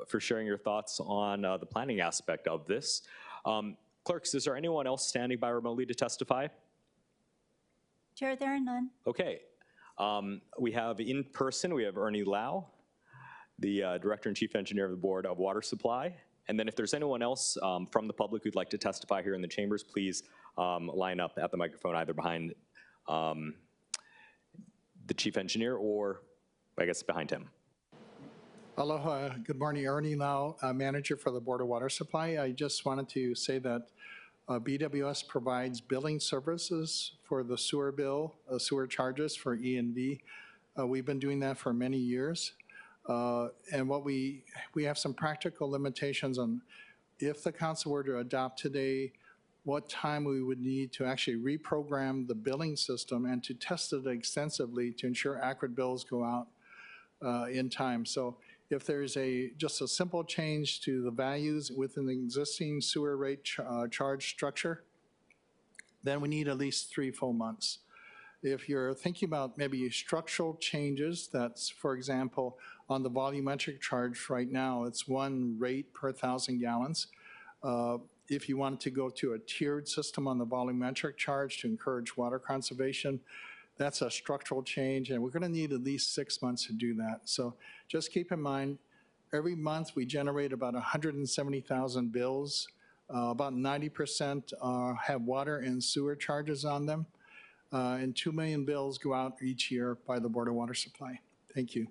for sharing your thoughts on the planning aspect of this. Clerks, is there anyone else standing by remotely to testify? Chair, there are none. Okay. We have in person, we have Ernie Lau, the Director and Chief Engineer of the Board of Water Supply. And then if there's anyone else from the public who'd like to testify here in the chambers, please line up at the microphone either behind the Chief Engineer or, I guess, behind him. Aloha, good morning, Ernie Lau, Manager for the Board of Water Supply. I just wanted to say that BWS provides billing services for the sewer bill, sewer charges for E&V. We've been doing that for many years. And what we have some practical limitations on if the council were to adopt today, what time we would need to actually reprogram the billing system and to test it extensively to ensure accurate bills go out in time. So if there's just a simple change to the values within the existing sewer rate charge structure, then we need at least 3 full months. If you're thinking about maybe structural changes, that's, for example, on the volumetric charge right now, it's 1 rate per 1,000 gallons. If you wanted to go to a tiered system on the volumetric charge to encourage water conservation, that's a structural change, and we're going to need at least 6 months to do that. So just keep in mind, every month we generate about 170,000 bills. About 90% have water and sewer charges on them. And 2 million bills go out each year by the Board of Water Supply. Thank you.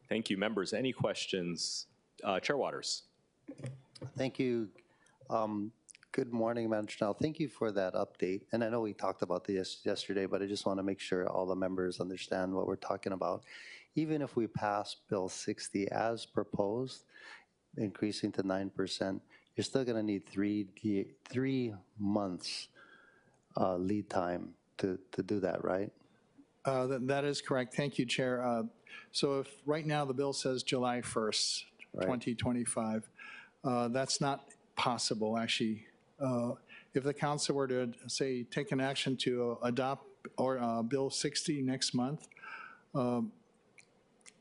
Thank you. Members, any questions? Chair Waters. Thank you. Good morning, Madam Chanel. Thank you for that update. And I know we talked about this yesterday, but I just want to make sure all the members understand what we're talking about. Even if we pass Bill 60 as proposed, increasing to 9%, you're still going to need 3 months lead time to do that, right? That is correct. Thank you, Chair. So if right now the bill says July 1st, right, 2025, that's not possible, actually. If the council were to, say, take an action to adopt Bill 60 next month,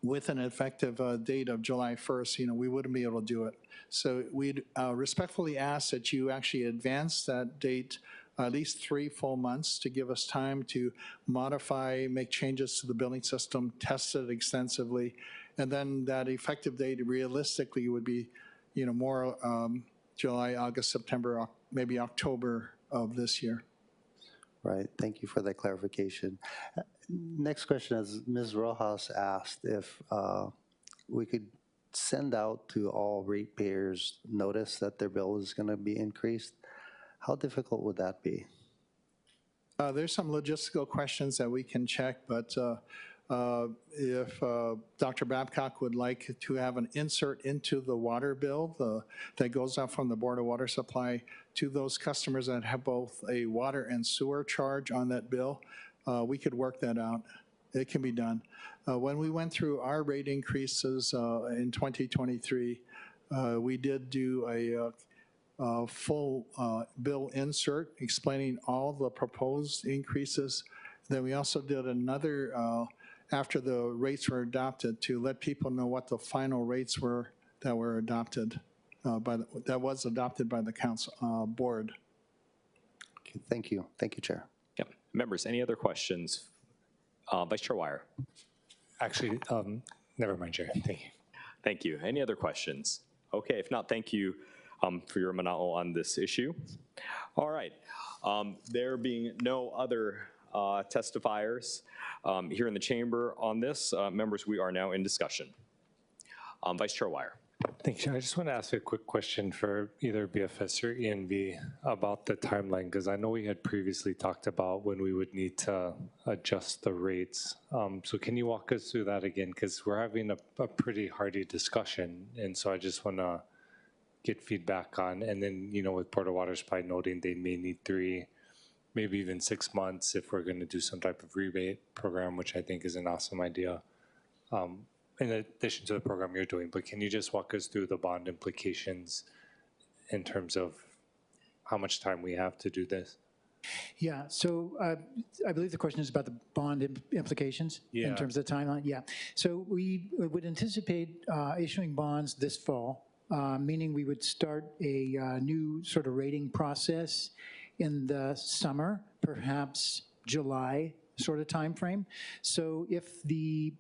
with an effective date of July 1st, we wouldn't be able to do it. So we'd respectfully ask that you actually advance that date at least 3 full months to give us time to modify, make changes to the billing system, test it extensively, and then that effective date realistically would be, more July, August, September, maybe October of this year. Right. Thank you for that clarification. Next question is Ms. Rojas asked if we could send out to all ratepayers notice that their bill is going to be increased. How difficult would that be? There's some logistical questions that we can check, but if Dr. Babcock would like to have an insert into the water bill that goes out from the Board of Water Supply to those customers that have both a water and sewer charge on that bill, we could work that out. It can be done. When we went through our rate increases in 2023, we did do a full bill insert explaining all the proposed increases. Then we also did another after the rates were adopted to let people know what the final rates were that were adopted that was adopted by the council board. Okay, thank you. Thank you, Chair. Yep. Members, any other questions? Vice Chair Wire. Actually, never mind, Chair. Thank you. Thank you. Any other questions? Okay, if not, thank you for your mana'o on this issue. All right. There being no other testifiers here in the chamber on this, members, we are now in discussion. Vice Chair Wire. Thanks, Chair. I just want to ask a quick question for either BFS or ENV about the timeline, because I know we had previously talked about when we would need to adjust the rates. So can you walk us through that again? Because we're having a pretty hearty discussion, and so I just want to get feedback on, and then, with Board of Water Supply noting they may need 3, maybe even 6 months if we're going to do some type of rebate program, which I think is an awesome idea, in addition to the program you're doing. But can you just walk us through the bond implications in terms of how much time we have to do this? Yeah, so I believe the question is about the bond implications in terms of the timeline. Yeah, so we would anticipate issuing bonds this fall meaning we would start a new sort of rating process in the summer, perhaps July sort of timeframe. So if the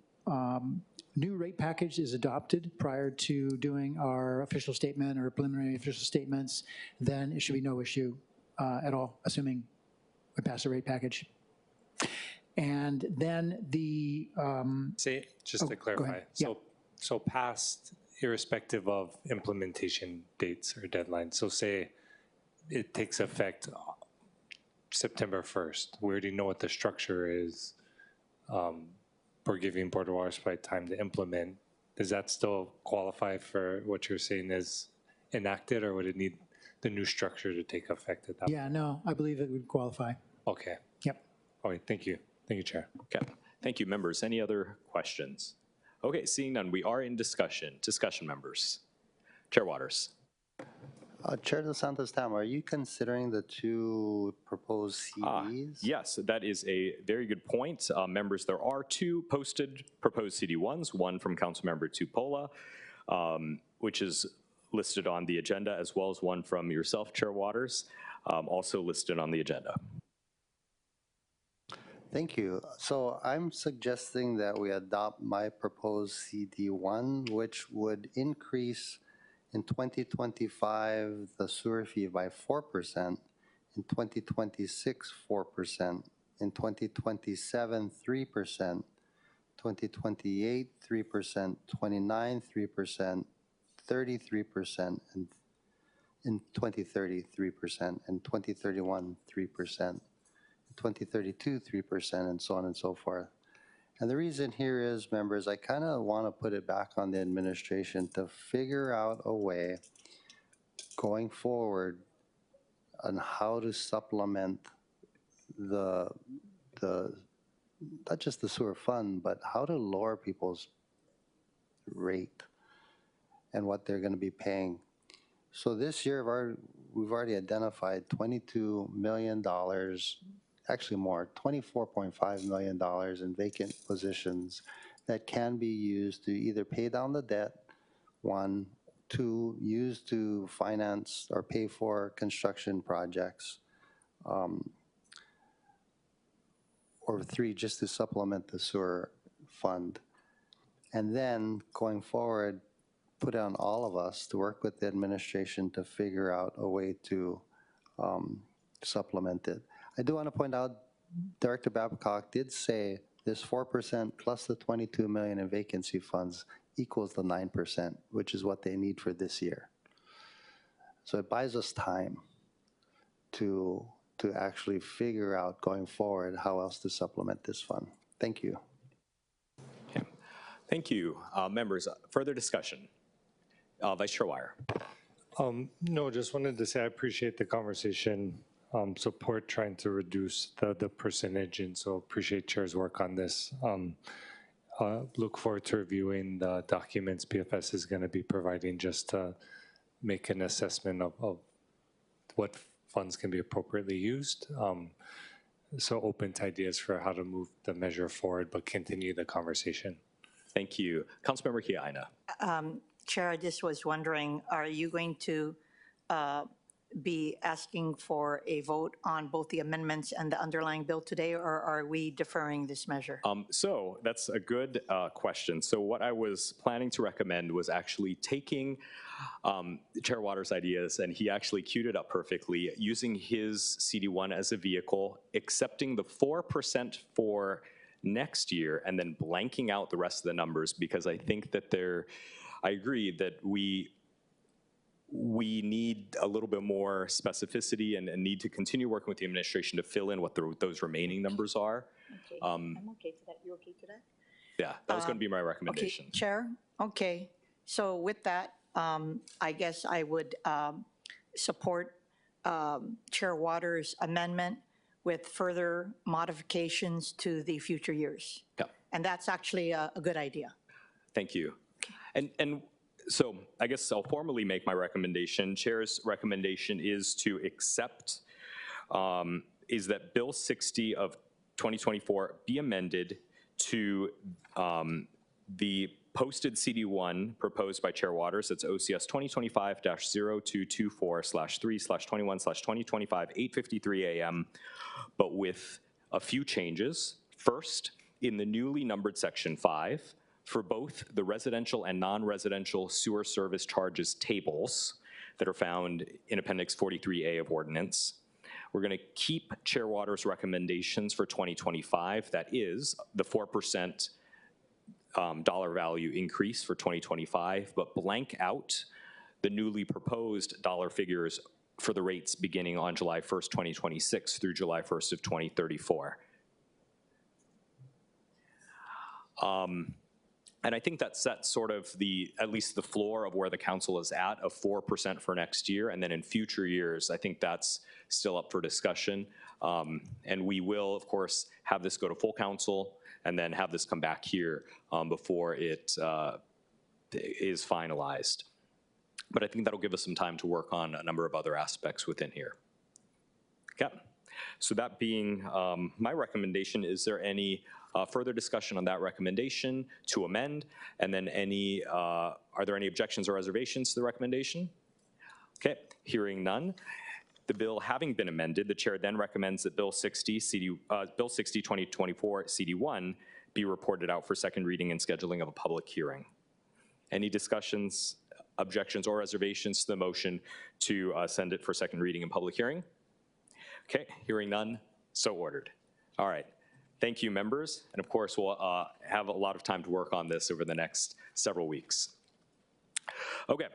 new rate package is adopted prior to doing our official statement or preliminary official statements, then it should be no issue at all, assuming we pass the rate package. And then the... Say, just to clarify, so passed irrespective of implementation dates or deadlines. So say it takes effect September 1st. We already know what the structure is. We're giving Board of Water Supply time to implement. Does that still qualify for what you're saying is enacted, or would it need the new structure to take effect at that point? Yeah, no, I believe it would qualify. Okay. Yep. All right, thank you. Thank you, Chair. Okay, thank you, members. Any other questions? Okay, seeing none, we are in discussion. Discussion, members. Chair Waters. Chair of the Santos-Tam, are you considering the two proposed CDs? Yes, that is a very good point. Members, there are two posted proposed CD1s, one from Councilmember Tupola, which is listed on the agenda, as well as one from yourself, Chair Waters, also listed on the agenda. Thank you. So I'm suggesting that we adopt my proposed CD1, which would increase in 2025 the sewer fee by 4%, in 2026 4%, in 2027 3%, 2028 3%, 29 3%, 33%, and in 2030 3%, and 2031 3%. 2032, 3%, and so on and so forth. And the reason here is, members, I kind of want to put it back on the administration to figure out a way going forward on how to supplement the not just the sewer fund, but how to lower people's rate and what they're going to be paying. So this year, we've already identified $22 million, actually more, $24.5 million in vacant positions that can be used to either pay down the debt, one, two, use to finance or pay for construction projects, or three, just to supplement the sewer fund. And then going forward, put on all of us to work with the administration to figure out a way to supplement it. I do want to point out, Director Babcock did say this 4% plus the 22 million in vacancy funds equals the 9%, which is what they need for this year. So it buys us time to actually figure out going forward how else to supplement this fund. Thank you. Okay. Thank you. Members, further discussion. Vice Chair Wire. No, just wanted to say I appreciate the conversation. Support trying to reduce the percentage, and so appreciate Chair's work on this. Look forward to reviewing the documents PFS is going to be providing just to make an assessment of what funds can be appropriately used. So open to ideas for how to move the measure forward, but continue the conversation. Thank you. Councilmember Kiaina. Chair, I just was wondering, are you going to be asking for a vote on both the amendments and the underlying bill today, or are we deferring this measure? So that's a good question. So what I was planning to recommend was actually taking Chair Waters' ideas, and he actually queued it up perfectly, using his CD1 as a vehicle, accepting the 4% for next year, and then blanking out the rest of the numbers, because I think that I agree that we need a little bit more specificity and need to continue working with the administration to fill in what those remaining numbers are. Okay. I'm okay to that. You okay to that? Yeah, that was going to be my recommendation. Okay, Chair. Okay. So with that, I guess I would support Chair Waters' amendment with further modifications to the future years. Yeah. And that's actually a good idea. Thank you. And so I guess I'll formally make my recommendation. Chair's recommendation is to accept, is that Bill 60 of 2024 be amended to the posted CD1 proposed by Chair Waters, that's OCS 2025-0224/3/21/2025, 8:53 a.m., but with a few changes. First, in the newly numbered Section 5, for both the residential and non-residential sewer service charges tables that are found in Appendix 43A of Ordinance, we're going to keep Chair Waters' recommendations for 2025. That is the 4% dollar value increase for 2025, but blank out the newly proposed dollar figures for the rates beginning on July 1st, 2026 through July 1st of 2034. And I think that sets sort of at least the floor of where the council is at of 4% for next year. And then in future years, I think that's still up for discussion. And we will, of course, have this go to full council and then have this come back here before it is finalized. But I think that'll give us some time to work on a number of other aspects within here. Okay, so that being my recommendation, is there any further discussion on that recommendation to amend? And then are there any objections or reservations to the recommendation? Okay, hearing none. The bill having been amended, the chair then recommends that Bill 60, 2024 CD1 be reported out for second reading and scheduling of a public hearing. Any discussions, objections, or reservations to the motion to send it for second reading and public hearing? Okay, hearing none, so ordered. All right, thank you, members. And of course, we'll have a lot of time to work on this over the next several weeks. Okay,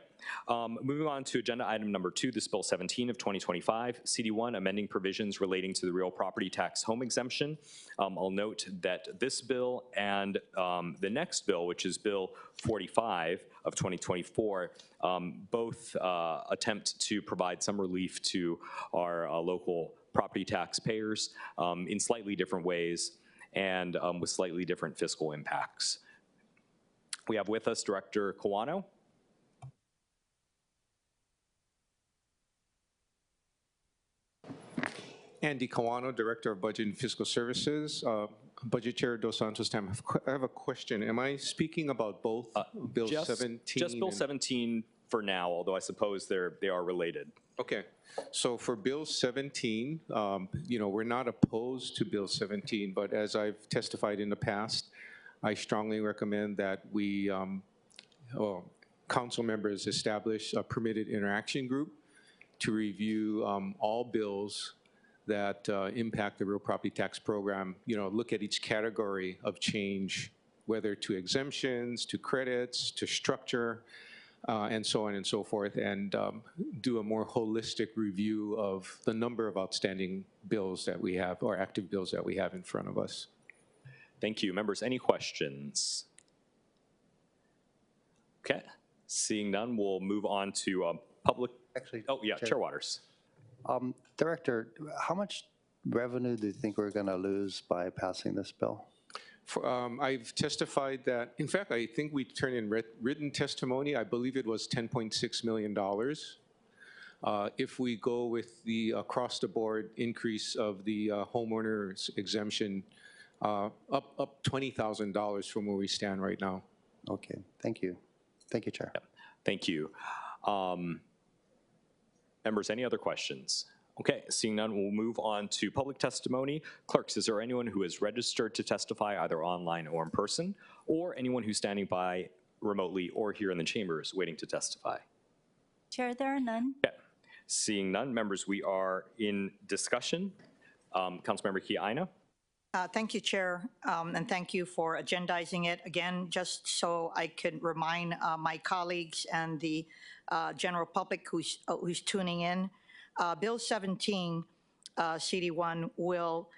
moving on to agenda item number 2, this Bill 17 of 2025, CD1, amending provisions relating to the real property tax home exemption. I'll note that this bill and the next bill, which is Bill 45 of 2024, both attempt to provide some relief to our local property taxpayers in slightly different ways and with slightly different fiscal impacts. We have with us Director Kawano. Andy Kawano, Director of Budget and Fiscal Services. Budget Chair Dos Santos-Tam, I have a question. Am I speaking about both Bill 17? Just Bill 17 for now, although I suppose they are related. Okay, so for Bill 17, we're not opposed to Bill 17, but as I've testified in the past, I strongly recommend that we, council members establish a permitted interaction group to review all bills that impact the real property tax program, look at each category of change, whether to exemptions, to credits, to structure, and so on and so forth, and do a more holistic review of the number of outstanding bills that we have, or active bills that we have in front of us. Thank you. Members, any questions? Okay, seeing none, we'll move on to public. Actually, oh yeah, Chair Waters. Director, how much revenue do you think we're going to lose by passing this bill? I've testified that, in fact, I think we turned in written testimony. I believe it was $10.6 million. If we go with the across-the-board increase of the homeowners exemption, up $20,000 from where we stand right now. Okay, thank you. Thank you, Chair. Yep. Thank you. Members, any other questions? Okay, seeing none, we'll move on to public testimony. Clerks, is there anyone who is registered to testify either online or in person, or anyone who's standing by remotely or here in the chambers waiting to testify? Chair, there are none. Okay, seeing none, members, we are in discussion. Councilmember Kia Aina. Thank you, Chair, and thank you for agendizing it. Again, just so I could remind my colleagues and the general public who's tuning in, Bill 17, CD1, will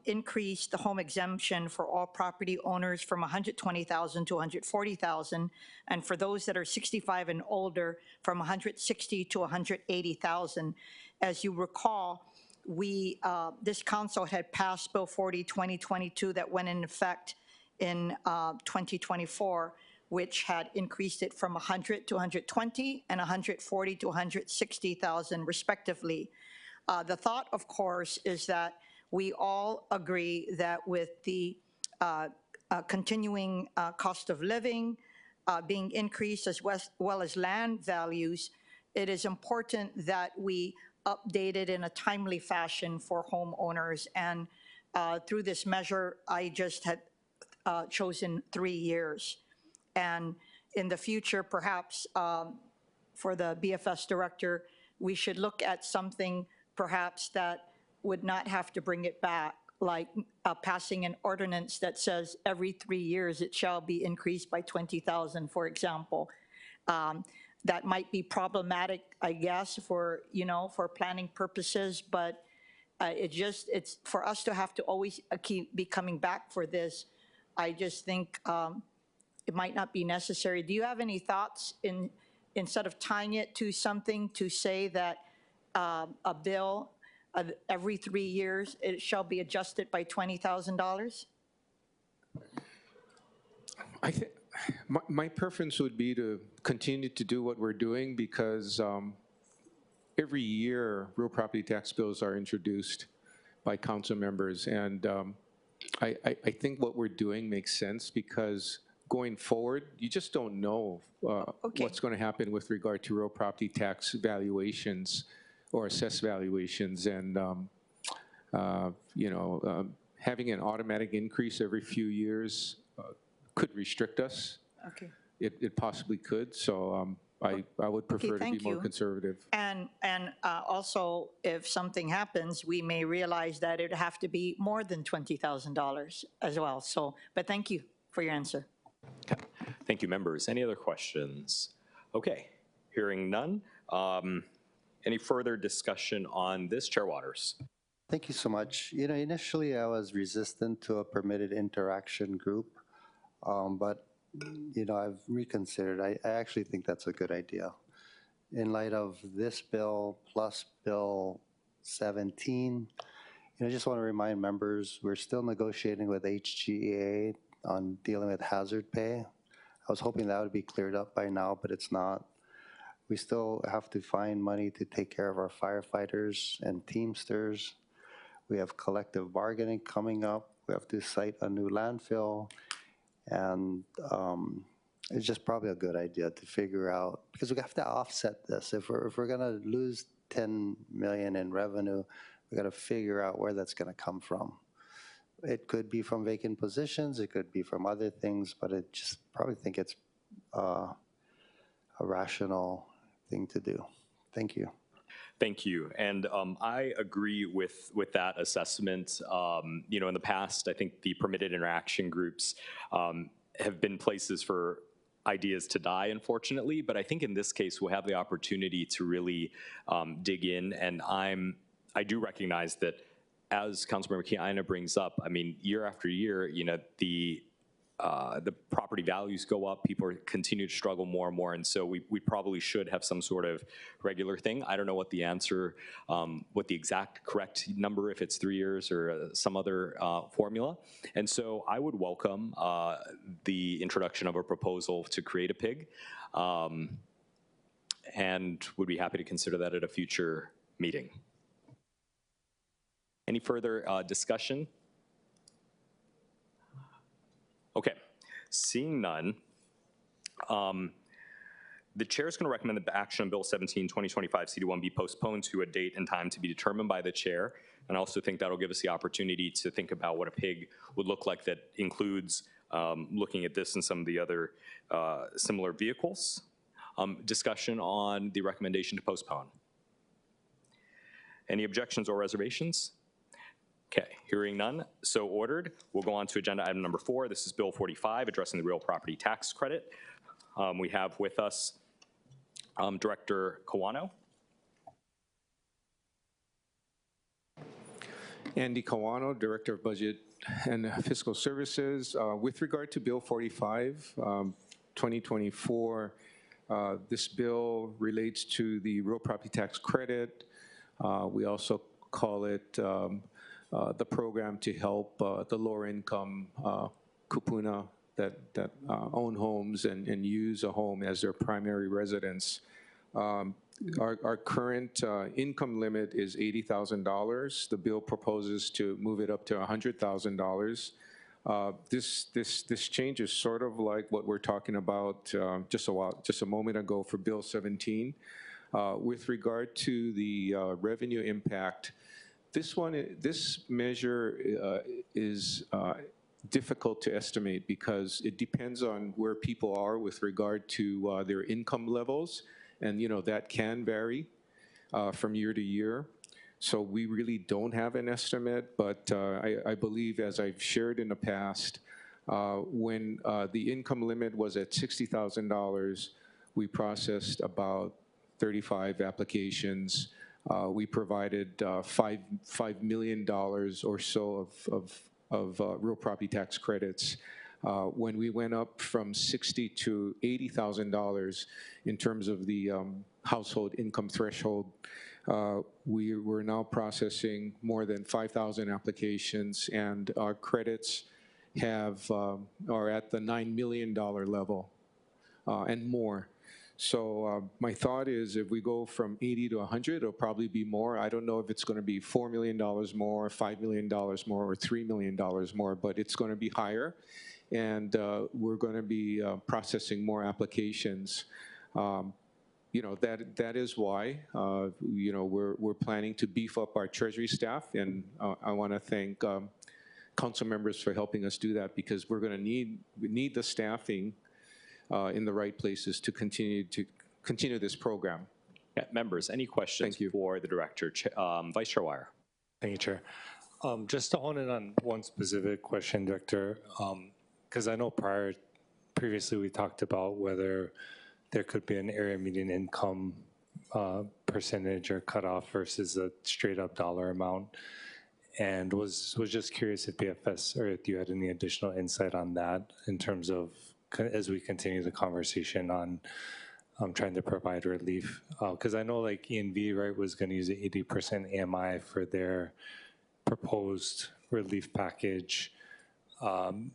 increase the home exemption for all property owners from $120,000 to $140,000, and for those that are 65 and older, from $160,000 to $180,000. As you recall, this council had passed Bill 40, 2022 that went in effect in 2024, which had increased it from 100 to 120 and 140 to 160,000 respectively. The thought, of course, is that we all agree that with the continuing cost of living being increased, as well as land values, it is important that we update it in a timely fashion for homeowners. And through this measure, I just had chosen 3 years. And in the future, perhaps for the BFS director, we should look at something perhaps that would not have to bring it back, like passing an ordinance that says every 3 years it shall be increased by 20,000, for example. That might be problematic, I guess, for, for planning purposes, but it's for us to have to always be coming back for this. I just think it might not be necessary. Do you have any thoughts instead of tying it to something to say that a bill every 3 years, it shall be adjusted by $20,000? I think my preference would be to continue to do what we're doing, because every year real property tax bills are introduced by council members, and I think what we're doing makes sense, because going forward, you just don't know what's going to happen with regard to real property tax valuations or assessed valuations, and having an automatic increase every few years could restrict us. Okay. It possibly could. So I would prefer to be more conservative. And also, if something happens, we may realize that it would have to be more than $20,000 as well. So, but thank you for your answer. Okay. Thank you, members. Any other questions? Okay. Hearing none. Any further discussion on this, Chair Waters? Thank you so much. Initially I was resistant to a permitted interaction group, but I've reconsidered. I actually think that's a good idea. In light of this bill plus Bill 17, I just want to remind members we're still negotiating with HGEA on dealing with hazard pay. I was hoping that would be cleared up by now, but it's not. We still have to find money to take care of our firefighters and Teamsters. We have collective bargaining coming up. We have to site a new landfill. And it's just probably a good idea to figure out, because we have to offset this. If we're going to lose 10 million in revenue, we got to figure out where that's going to come from. It could be from vacant positions. It could be from other things, but I just probably think it's a rational thing to do. Thank you. Thank you. And I agree with that assessment. In the past, I think the permitted interaction groups have been places for ideas to die, unfortunately. But I think in this case, we'll have the opportunity to really dig in. And I do recognize that, as Councilmember Kiaina brings up, I mean, year after year, the property values go up, people continue to struggle more and more, and so we probably should have some sort of regular thing. I don't know what the answer, what the exact correct number, if it's 3 years or some other formula. And so I would welcome the introduction of a proposal to create a PIG, and would be happy to consider that at a future meeting. Any further discussion? Okay, seeing none, the chair is going to recommend that the action on Bill 17, 2025 CD1 be postponed to a date and time to be determined by the chair. And I also think that'll give us the opportunity to think about what a PIG would look like that includes looking at this and some of the other similar vehicles. Discussion on the recommendation to postpone. Any objections or reservations? Okay, hearing none, so ordered. We'll go on to agenda item number 4. This is Bill 45, addressing the real property tax credit. We have with us Director Kawano. Andy Kawano, Director of Budget and Fiscal Services. With regard to Bill 45, 2024, this bill relates to the real property tax credit. We also call it the program to help the lower income kupuna that own homes and use a home as their primary residence. Our current income limit is $80,000. The bill proposes to move it up to $100,000. This change is sort of like what we're talking about just a moment ago for Bill 17. With regard to the revenue impact, this measure is difficult to estimate because it depends on where people are with regard to their income levels, and that can vary from year to year. So we really don't have an estimate, but I believe, as I've shared in the past, when the income limit was at $60,000, we processed about 35 applications. We provided $5 million or so of real property tax credits. When we went up from $60,000 to $80,000 in terms of the household income threshold, we were now processing more than 5,000 applications, and our credits are at the $9 million level and more. So my thought is, if we go from 80 to 100, it'll probably be more. I don't know if it's going to be $4 million more, $5 million more, or $3 million more, but it's going to be higher, and we're going to be processing more applications. That is why we're planning to beef up our Treasury staff, and I want to thank council members for helping us do that, because we're going to need the staffing in the right places to continue this program. Yeah, members, any questions for the director? Vice Chair Wire. Thank you, Chair. Just to hone in on one specific question, Director, because I know previously we talked about whether there could be an area median income percentage or cutoff versus a straight up dollar amount, and was just curious if BFS or if you had any additional insight on that in terms of, as we continue the conversation on trying to provide relief, because I know like ENV, right, was going to use an 80% AMI for their proposed relief package, and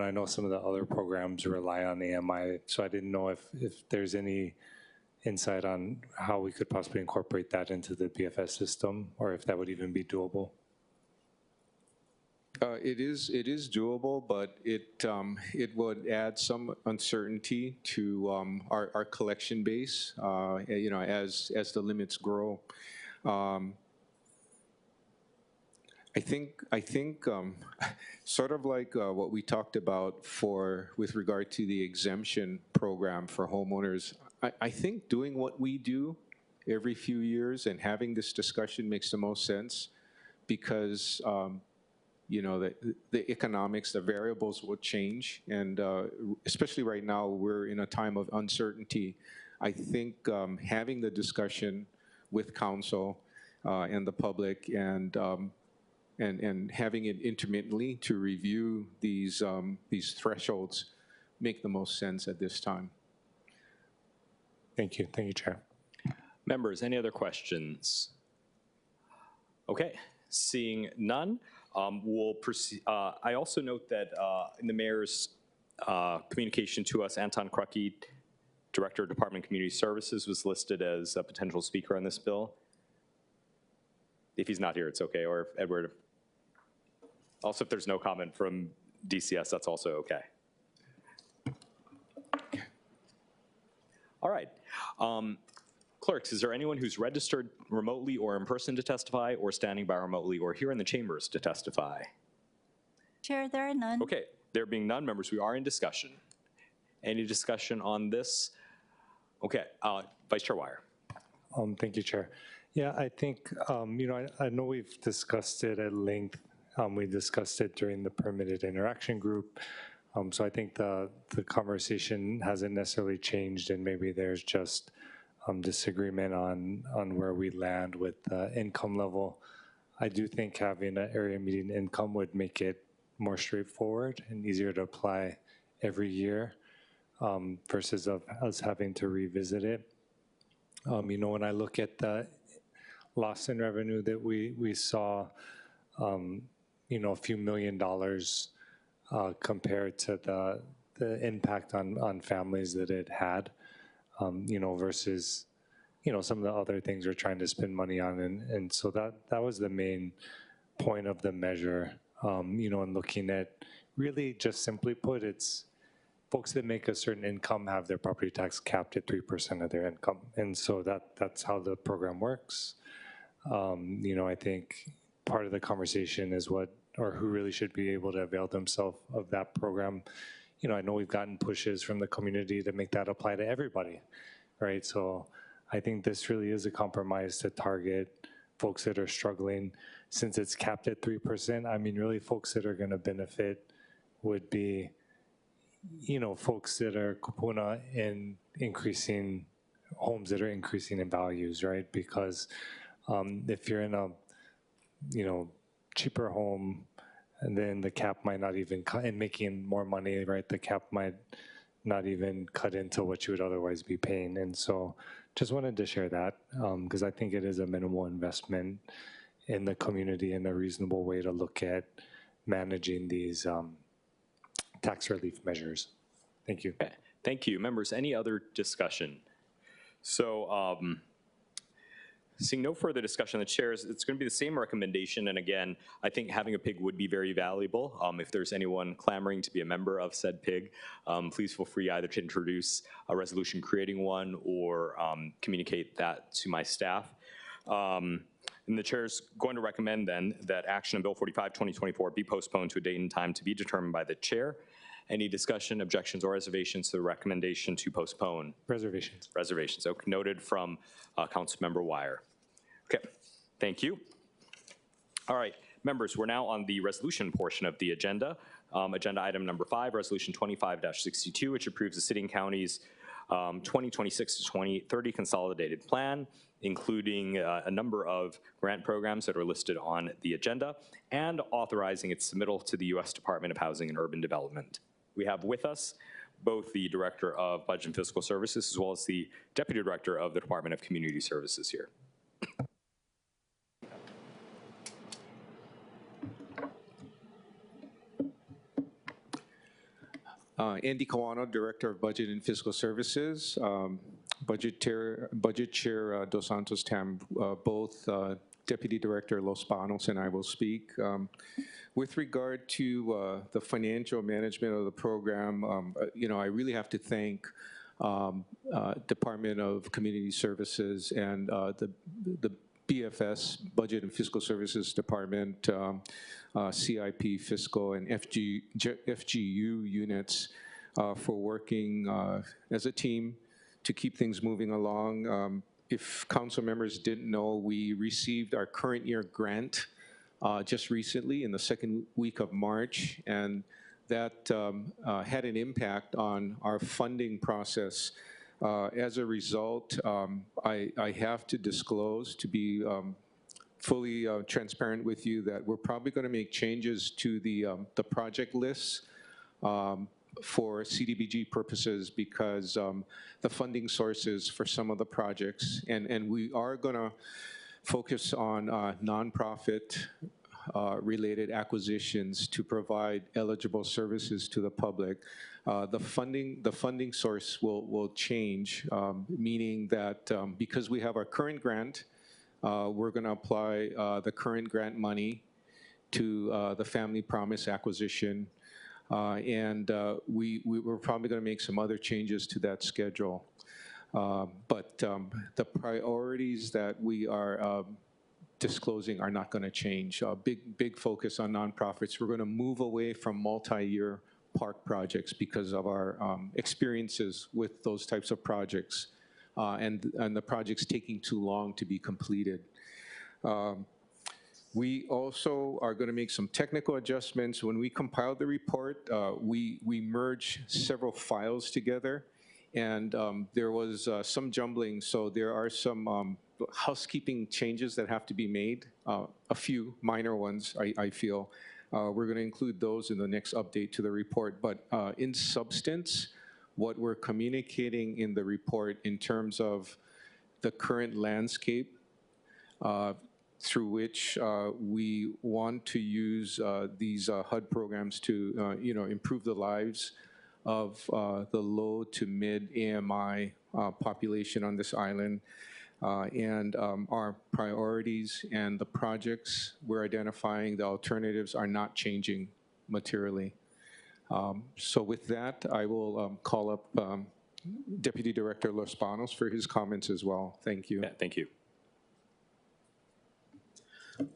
I know some of the other programs rely on AMI, so I didn't know if there's any insight on how we could possibly incorporate that into the BFS system, or if that would even be doable. It is doable, but it would add some uncertainty to our collection base, as the limits grow. I think sort of like what we talked about with regard to the exemption program for homeowners, I think doing what we do every few years and having this discussion makes the most sense, because the economics, the variables will change, and especially right now, we're in a time of uncertainty. I think having the discussion with council and the public, and having it intermittently to review these thresholds make the most sense at this time. Thank you, Chair. Members, any other questions? Okay, seeing none, we'll proceed. I also note that in the mayor's communication to us, Anton Krucky, Director of Department of Community Services, was listed as a potential speaker on this bill. If he's not here, it's okay, or if Edward. Also, if there's no comment from DCS, that's also okay. All right. Clerks, is there anyone who's registered remotely or in person to testify, or standing by remotely or here in the chambers to testify? Chair, there are none. Okay, there being none, members, we are in discussion. Any discussion on this? Okay, Vice Chair Wire. Thank you, Chair. Yeah, I think, I know we've discussed it at length. We discussed it during the permitted interaction group. So I think the conversation hasn't necessarily changed, and maybe there's just disagreement on where we land with income level. I do think having an area median income would make it more straightforward and easier to apply every year versus of us having to revisit it. When I look at the loss in revenue that we saw, a few $1 million compared to the impact on families that it had, versus, some of the other things we're trying to spend money on. And so that was the main point of the measure, and looking at really, just simply put, it's folks that make a certain income have their property tax capped at 3% of their income. And so that's how the program works. I think part of the conversation is who really should be able to avail themselves of that program. I know we've gotten pushes from the community to make that apply to everybody, right? So I think this really is a compromise to target folks that are struggling. Since it's capped at 3%, I mean, really folks that are gonna benefit would be, folks that are kupuna in increasing homes that are increasing in values, right? Because if you're in a, cheaper home, and then the cap might not even cut, and making more money, right? The cap might not even cut into what you would otherwise be paying. And so just wanted to share that because I think it is a minimal investment in the community and a reasonable way to look at managing these tax relief measures. Thank you. Okay. Thank you. Members, any other discussion? So seeing no further discussion, the chairs, it's going to be the same recommendation. And again, I think having a PIG would be very valuable. If there's anyone clamoring to be a member of said PIG, please feel free either to introduce a resolution creating one or communicate that to my staff. And the chair's going to recommend then that action on Bill 45, 2024 be postponed to a date and time to be determined by the chair. Any discussion, objections, or reservations to the recommendation to postpone? Reservations. Reservations. Okay, noted from Councilmember Wire. Okay, thank you. All right, members, we're now on the resolution portion of the agenda. Agenda item number 5, resolution 25-62, which approves the city and county's 2026 to 2030 consolidated plan, including a number of grant programs that are listed on the agenda, and authorizing its submittal to the U.S. Department of Housing and Urban Development. We have with us both the Director of Budget and Fiscal Services as well as the Deputy Director of the Department of Community Services here. Andy Kawano, Director of Budget and Fiscal Services. Budget Chair Dos Santos-Tam, both Deputy Director Los Banos and I will speak. With regard to the financial management of the program, I really have to thank Department of Community Services and the BFS, Budget and Fiscal Services Department, CIP, Fiscal, and FGU units for working as a team to keep things moving along. If council members didn't know, we received our current year grant just recently in the second week of March, and that had an impact on our funding process. As a result, I have to disclose, to be fully transparent with you, that we're probably going to make changes to the project lists for CDBG purposes because the funding sources for some of the projects, and we are going to focus on nonprofit related acquisitions to provide eligible services to the public. The funding source will change, meaning that because we have our current grant, we're going to apply the current grant money to the Family Promise acquisition, and we're probably going to make some other changes to that schedule. But the priorities that we are disclosing are not going to change. Big focus on nonprofits. We're going to move away from multi-year park projects because of our experiences with those types of projects and the projects taking too long to be completed. We also are going to make some technical adjustments. When we compiled the report, we merged several files together, and there was some jumbling, so there are some housekeeping changes that have to be made, a few minor ones, I feel. We're going to include those in the next update to the report, but in substance, what we're communicating in the report in terms of the current landscape through which we want to use these HUD programs to improve the lives of the low to mid AMI population on this island, and our priorities and the projects we're identifying, the alternatives are not changing materially. So with that, I will call up Deputy Director Los Banos for his comments as well. Thank you. Yeah, thank you.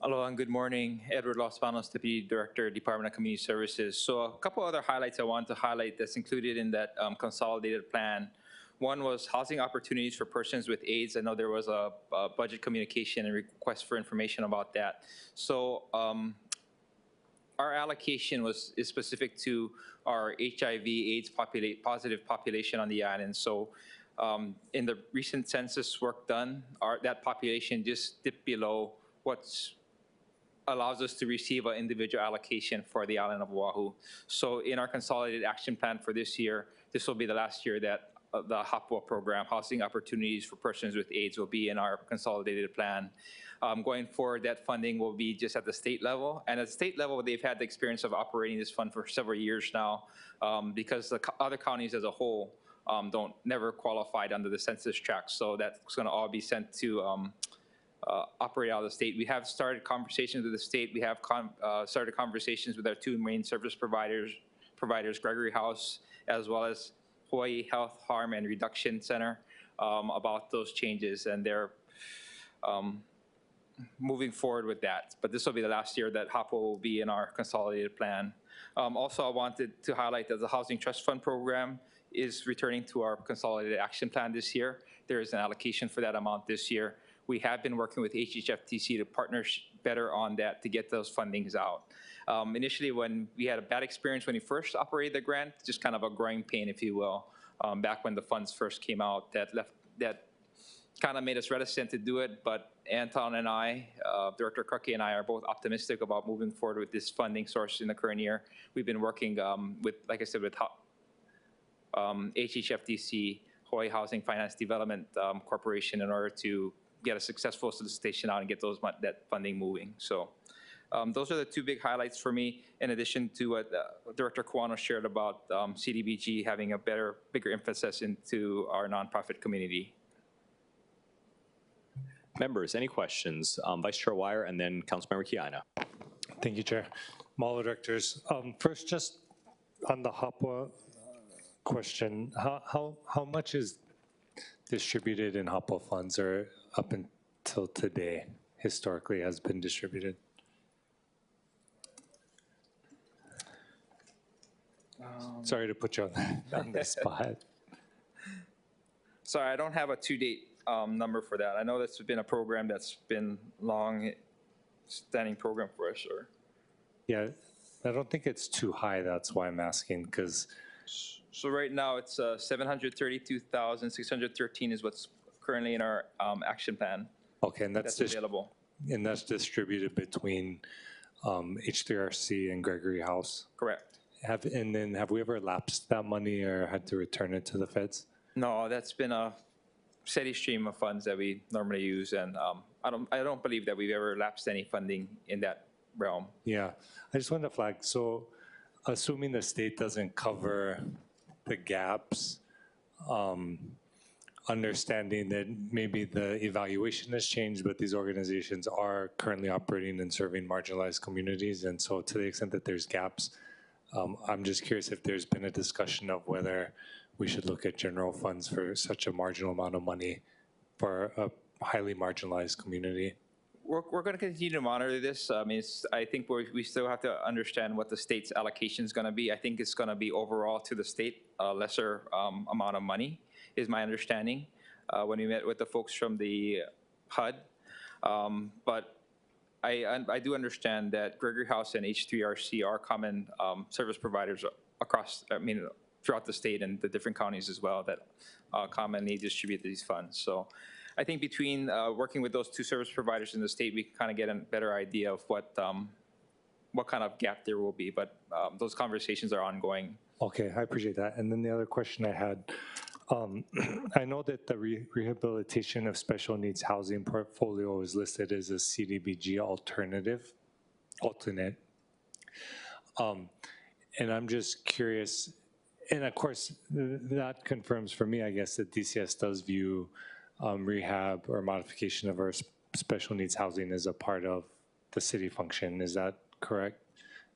Hello and good morning. Edward Los Banos, Deputy Director, Department of Community Services. So a couple other highlights I want to highlight that's included in that consolidated plan. One was housing opportunities for persons with AIDS. I know there was a budget communication and request for information about that. So our allocation is specific to our HIV/AIDS positive population on the island. So in the recent census work done, that population just dipped below what allows us to receive an individual allocation for the island of Oahu. So in our consolidated action plan for this year, this will be the last year that the HAPWA program, Housing Opportunities for Persons with AIDS, will be in our consolidated plan. Going forward, that funding will be just at the state level. And at the state level, they've had the experience of operating this fund for several years now because the other counties as a whole never qualified under the census tract. So that's going to all be sent to operate out of the state. We have started conversations with the state. We have started conversations with our two main service providers, Gregory House, as well as Hawaii Health Harm and Reduction Center, about those changes, and they're moving forward with that. But this will be the last year that HAPWA will be in our consolidated plan. Also, I wanted to highlight that the Housing Trust Fund program is returning to our consolidated action plan this year. There is an allocation for that amount this year. We have been working with HHFTC to partner better on that to get those fundings out. Initially, when we had a bad experience when we first operated the grant, just kind of a growing pain, if you will, back when the funds first came out, that kind of made us reticent to do it. But Anton and I, Director Krake and I, are both optimistic about moving forward with this funding source in the current year. We've been working with, like I said, with HHFTC, Hawaii Housing Finance Development Corporation, in order to get a successful solicitation out and get that funding moving. So those are the two big highlights for me, in addition to what Director Kawano shared about CDBG having a bigger emphasis into our nonprofit community. Members, any questions? Vice Chair Wire and then Councilmember Kiana. Thank you, Chair. Mahalo, Directors. First, just on the HAPWA question, how much is distributed in HAPWA funds, or up until today historically has been distributed? Sorry to put you on the spot. Sorry, I don't have a to-date number for that. I know that's been a program that's been long-standing program for us. Or yeah, I don't think it's too high. That's why I'm asking, because. So right now it's 732,613 is what's currently in our action plan. Okay, and that's available. And that's distributed between H3RC and Gregory House. Correct. And then have we ever lapsed that money or had to return it to the feds? No, that's been a steady stream of funds that we normally use, and I don't believe that we've ever lapsed any funding in that realm. Yeah, I just wanted to flag. So, assuming the state doesn't cover the gaps, understanding that maybe the evaluation has changed, but these organizations are currently operating and serving marginalized communities, and so to the extent that there's gaps, I'm just curious if there's been a discussion of whether we should look at general funds for such a marginal amount of money for a highly marginalized community. We're going to continue to monitor this. I think we still have to understand what the state's allocation is going to be. I think it's going to be overall to the state a lesser amount of money, is my understanding, when we met with the folks from the HUD. But I do understand that Gregory House and H3RC are common service providers across, throughout the state and the different counties as well that commonly distribute these funds. So I think between working with those two service providers in the state, we can kind of get a better idea of what kind of gap there will be. But those conversations are ongoing. Okay, I appreciate that. And then the other question I had, I know that the rehabilitation of special needs housing portfolio is listed as a CDBG alternate. And I'm just curious, and of course, that confirms for me, I guess, that DCS does view rehab or modification of our special needs housing as a part of the city function. Is that correct?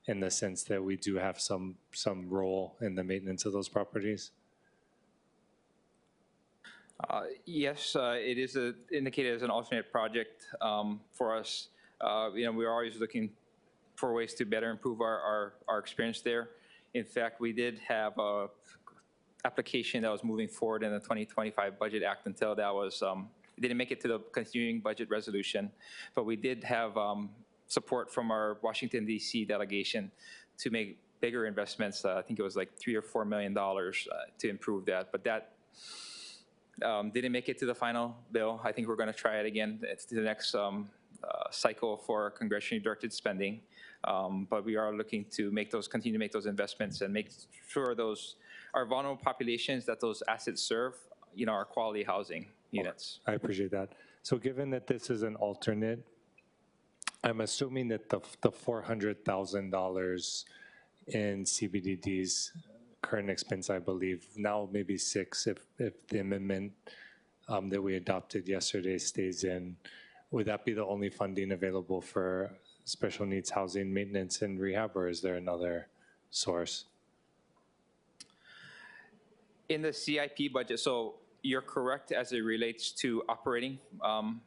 in the sense that we do have some role in the maintenance of those properties? Yes, it is indicated as an alternate project for us. We're always looking for ways to better improve our experience there. In fact, we did have a application that was moving forward in the 2025 Budget Act until that was, it didn't make it to the continuing budget resolution, but we did have support from our Washington, D.C. delegation to make bigger investments. I think it was like $3 or $4 million to improve that, but that didn't make it to the final bill. I think we're going to try it again. It's the next cycle for congressionally directed spending. But we are looking to continue to make those investments and make sure our vulnerable populations that those assets serve, are quality housing units. I appreciate that. So given that this is an alternate, I'm assuming that the $400,000 in CBDD's current expense, I believe, now maybe $6 if the amendment that we adopted yesterday stays in, would that be the only funding available for special needs housing maintenance and rehab, or is there another source? In the CIP budget, so you're correct as it relates to operating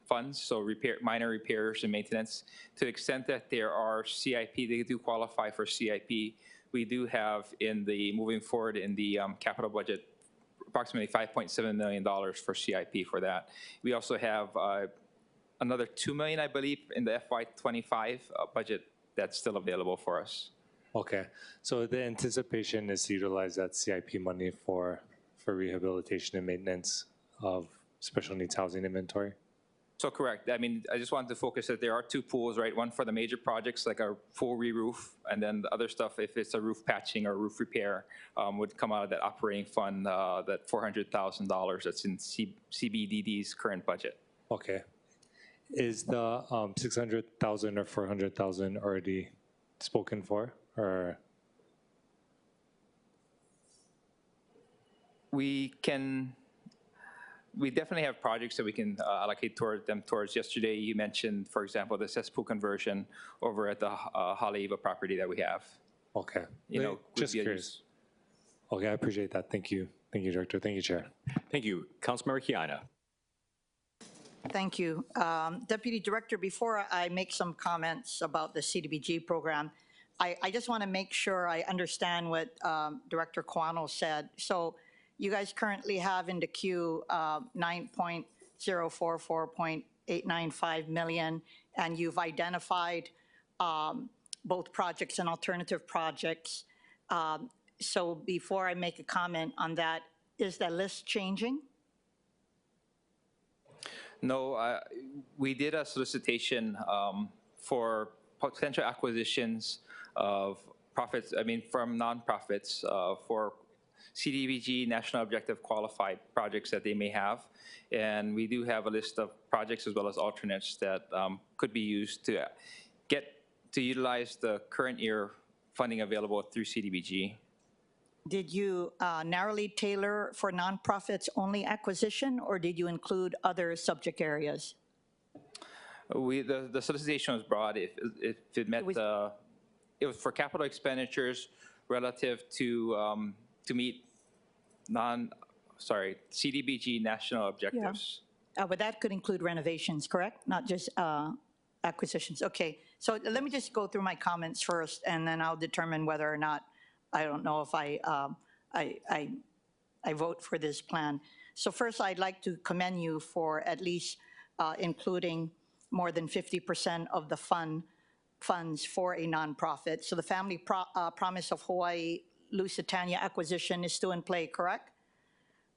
funds, so minor repairs and maintenance. To the extent that there are CIP, they do qualify for CIP. We do have moving forward in the capital budget, approximately $5.7 million for CIP for that. We also have another $2 million, I believe, in the FY25 budget that's still available for us. Okay, so the anticipation is to utilize that CIP money for rehabilitation and maintenance of special needs housing inventory? So correct. I mean, I just wanted to focus that there are two pools, right? One for the major projects like a full re-roof, and then the other stuff, if it's a roof patching or roof repair, would come out of that operating fund, that $400,000 that's in CBDD's current budget. Okay. Is the 600,000 or 400,000 already spoken for, or? We definitely have projects that we can allocate towards. Yesterday, you mentioned, for example, the cesspool conversion over at the Haleiwa property that we have. Okay. Just curious. Okay, I appreciate that. Thank you. Thank you, Director. Thank you, Chair. Thank you. Councilmember Kiana. Thank you. Deputy Director, before I make some comments about the CDBG program, I just want to make sure I understand what Director Quano said. So you guys currently have in the queue 9.044.895 million, and you've identified both projects and alternative projects. So before I make a comment on that, is the list changing? No, we did a solicitation for potential acquisitions of from nonprofits for CDBG National Objective Qualified projects that they may have. And we do have a list of projects as well as alternates that could be used to utilize the current year funding available through CDBG. Did you narrowly tailor for nonprofits only acquisition, or did you include other subject areas? The solicitation was broad. If it met it was for capital expenditures relative to meet CDBG national objectives. Yeah. But that could include renovations, correct? Not just acquisitions. Okay, so let me just go through my comments first, and then I'll determine whether or not, I don't know if I vote for this plan. So first, I'd like to commend you for at least including more than 50% of the funds for a nonprofit. So the Family Promise of Hawaii Lusitania acquisition is still in play, correct?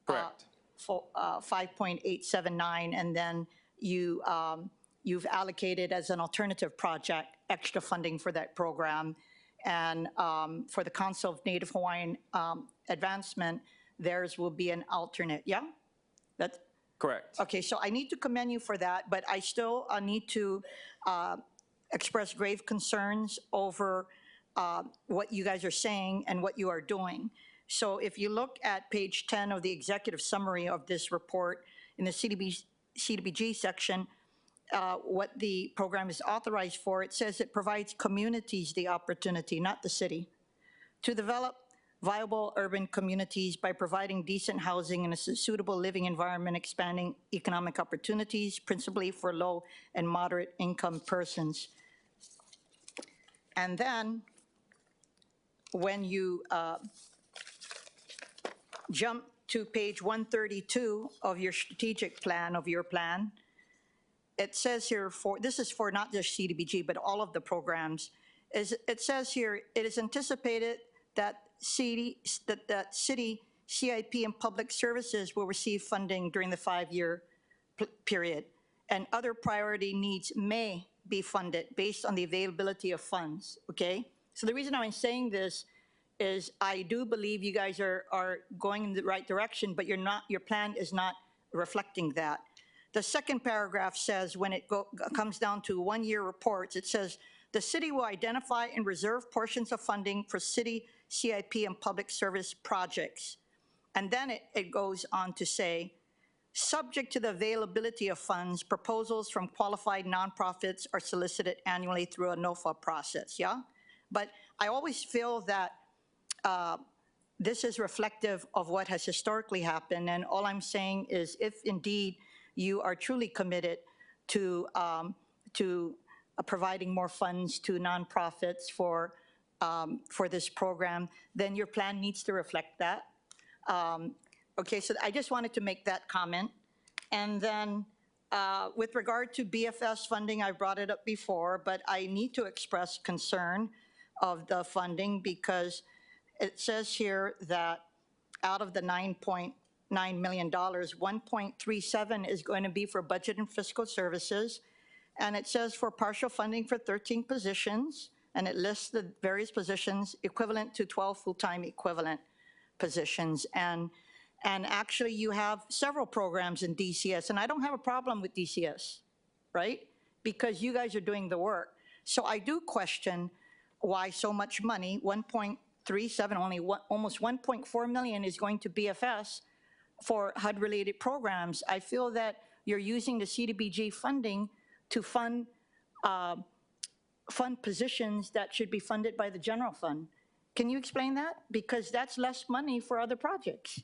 Correct. 5.879, and then you've allocated as an alternative project extra funding for that program. And for the Council of Native Hawaiian Advancement, theirs will be an alternate, yeah? That's correct. Okay, so I need to commend you for that, but I still need to express grave concerns over what you guys are saying and what you are doing. So if you look at page 10 of the executive summary of this report in the CDBG section, what the program is authorized for, it says it provides communities the opportunity, not the city, to develop viable urban communities by providing decent housing and a suitable living environment, expanding economic opportunities, principally for low and moderate income persons. And then when you jump to page 132 of your strategic plan, of your plan, it says here, this is for not just CDBG, but all of the programs, it says here, it is anticipated that city CIP and public services will receive funding during the 5-year period, and other priority needs may be funded based on the availability of funds, okay? So the reason I'm saying this is I do believe you guys are going in the right direction, but your plan is not reflecting that. The second paragraph says, when it comes down to 1-year reports, it says, the city will identify and reserve portions of funding for city CIP and public service projects. And then it goes on to say, subject to the availability of funds, proposals from qualified nonprofits are solicited annually through a NOFA process, yeah? But I always feel that this is reflective of what has historically happened, and all I'm saying is if indeed you are truly committed to providing more funds to nonprofits for this program, then your plan needs to reflect that. Okay, so I just wanted to make that comment. And then with regard to BFS funding, I brought it up before, but I need to express concern of the funding because it says here that out of the $9.9 million, 1.37 is going to be for budget and fiscal services. And it says for partial funding for 13 positions, and it lists the various positions equivalent to 12 full-time equivalent positions. And actually you have several programs in DCS, and I don't have a problem with DCS, right? Because you guys are doing the work. So I do question why so much money, 1.37, only almost 1.4 million is going to BFS for HUD-related programs. I feel that you're using the CDBG funding to fund positions that should be funded by the general fund. Can you explain that? Because that's less money for other projects.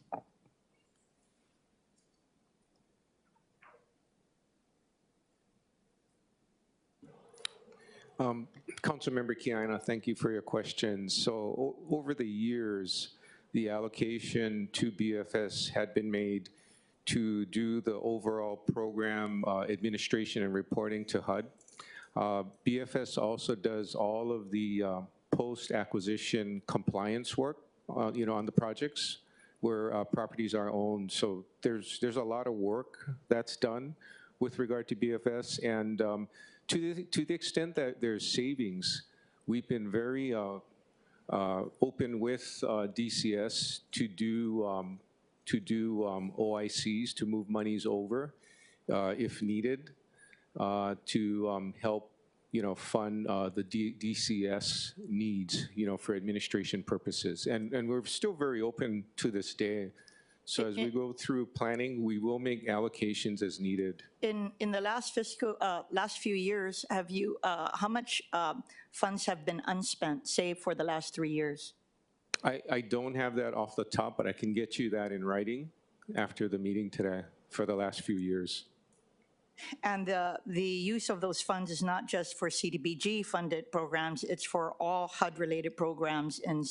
Councilmember Kiana, thank you for your questions. So over the years, the allocation to BFS had been made to do the overall program administration and reporting to HUD. BFS also does all of the post-acquisition compliance work, on the projects where properties are owned. So there's a lot of work that's done with regard to BFS, and to the extent that there's savings, we've been very open with DCS to do OICs, to move monies over if needed, to help fund the DCS needs, for administration purposes. And we're still very open to this day. So as we go through planning, we will make allocations as needed. In the last few years, have you, how much funds have been unspent, say for the last 3 years? I don't have that off the top, but I can get you that in writing after the meeting today for the last few years. And the use of those funds is not just for CDBG funded programs, it's for all HUD-related programs in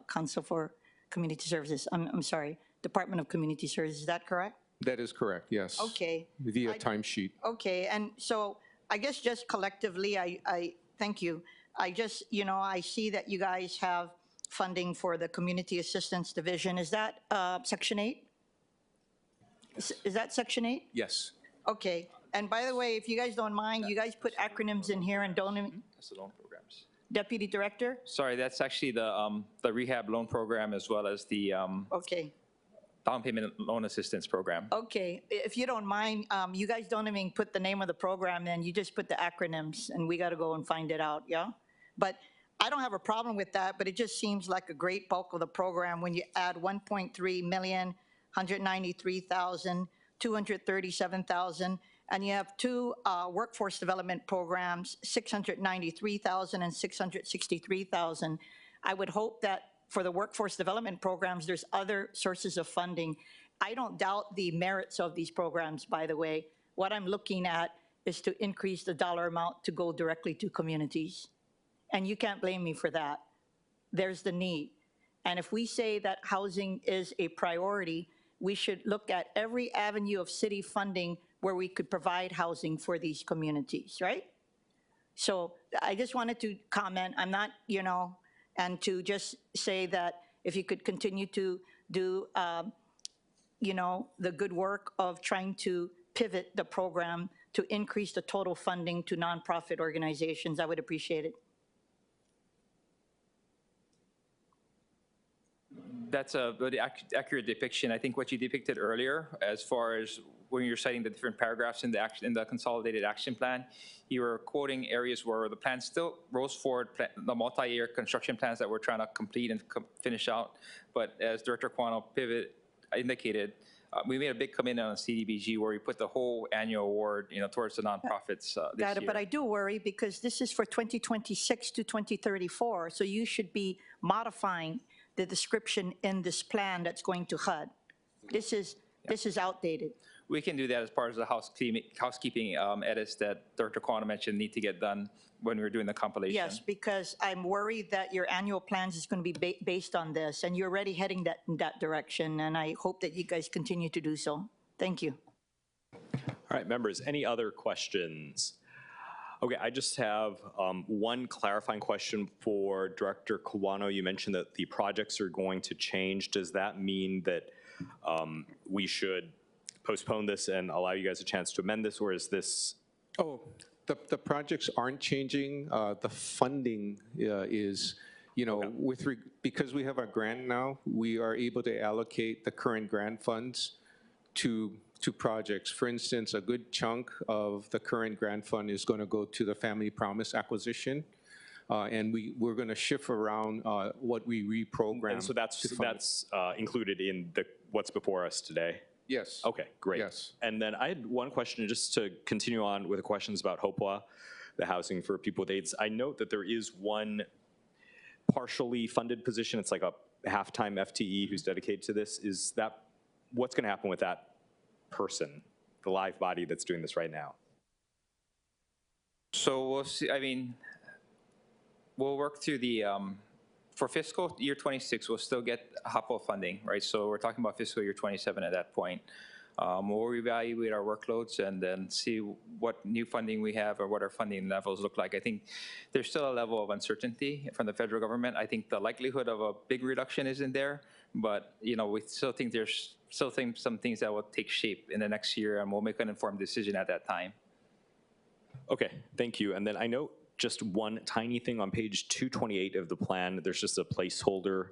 Council for Community Services. I'm sorry, Department of Community Services, is that correct? That is correct, yes. Okay. Via timesheet. Okay, and so I guess just collectively, I thank you. I just, I see that you guys have funding for the Community Assistance Division. Is that Section 8? Is that Section 8? Yes. Okay, and by the way, if you guys don't mind, you guys put acronyms in here and don't. That's the loan programs. Deputy Director? Sorry, that's actually the rehab loan program as well as the Okay. down payment loan assistance program. Okay, if you don't mind, you guys don't even put the name of the program in, you just put the acronyms, and we got to go and find it out, yeah? But I don't have a problem with that, but it just seems like a great bulk of the program when you add 1.3 million, 193,000, 237,000, and you have two workforce development programs, 693,000 and 663,000. I would hope that for the workforce development programs, there's other sources of funding. I don't doubt the merits of these programs, by the way. What I'm looking at is to increase the dollar amount to go directly to communities. And you can't blame me for that. There's the need. And if we say that housing is a priority, we should look at every avenue of city funding where we could provide housing for these communities, right? So I just wanted to comment, I'm not, and to just say that if you could continue to do, the good work of trying to pivot the program to increase the total funding to nonprofit organizations, I would appreciate it. That's a very accurate depiction. I think what you depicted earlier, as far as when you're citing the different paragraphs in the consolidated action plan, you were quoting areas where the plan still rolls forward, the multi-year construction plans that we're trying to complete and finish out. But as Director Quano indicated, we made a big commitment on CDBG where we put the whole annual award, towards the nonprofits this Got it, year. but I do worry because this is for 2026 to 2034, so you should be modifying the description in this plan that's going to HUD. This is outdated. We can do that as part of the housekeeping edits that Director Quano mentioned need to get done when we're doing the compilation. Yes, because I'm worried that your annual plans is going to be based on this, and you're already heading in that direction, and I hope that you guys continue to do so. Thank you. All right, members, any other questions? Okay, I just have one clarifying question for Director Quano. You mentioned that the projects are going to change. Does that mean that we should postpone this and allow you guys a chance to amend this, or is this? Oh, the projects aren't changing. The funding is, because we have a grant now, we are able to allocate the current grant funds to projects. For instance, a good chunk of the current grant fund is going to go to the Family Promise acquisition. And we're going to shift around what we reprogram. And so that's included in what's before us today? Yes. Okay, great. Yes. And then I had one question just to continue on with the questions about HOPWA, the Housing for People with AIDS. I note that there is one partially funded position. It's like a half-time FTE who's dedicated to this. Is that, what's going to happen with that person, the live body that's doing this right now? So we'll see, we'll work through the, for fiscal year 26, we'll still get HOPWA funding, right? So we're talking about fiscal year 27 at that point. We'll reevaluate our workloads and then see what new funding we have or what our funding levels look like. I think there's still a level of uncertainty from the federal government. I think the likelihood of a big reduction isn't there, but we still think there's some things that will take shape in the next year, and we'll make an informed decision at that time. Okay, thank you. And then I know just one tiny thing on page 228 of the plan, there's just a placeholder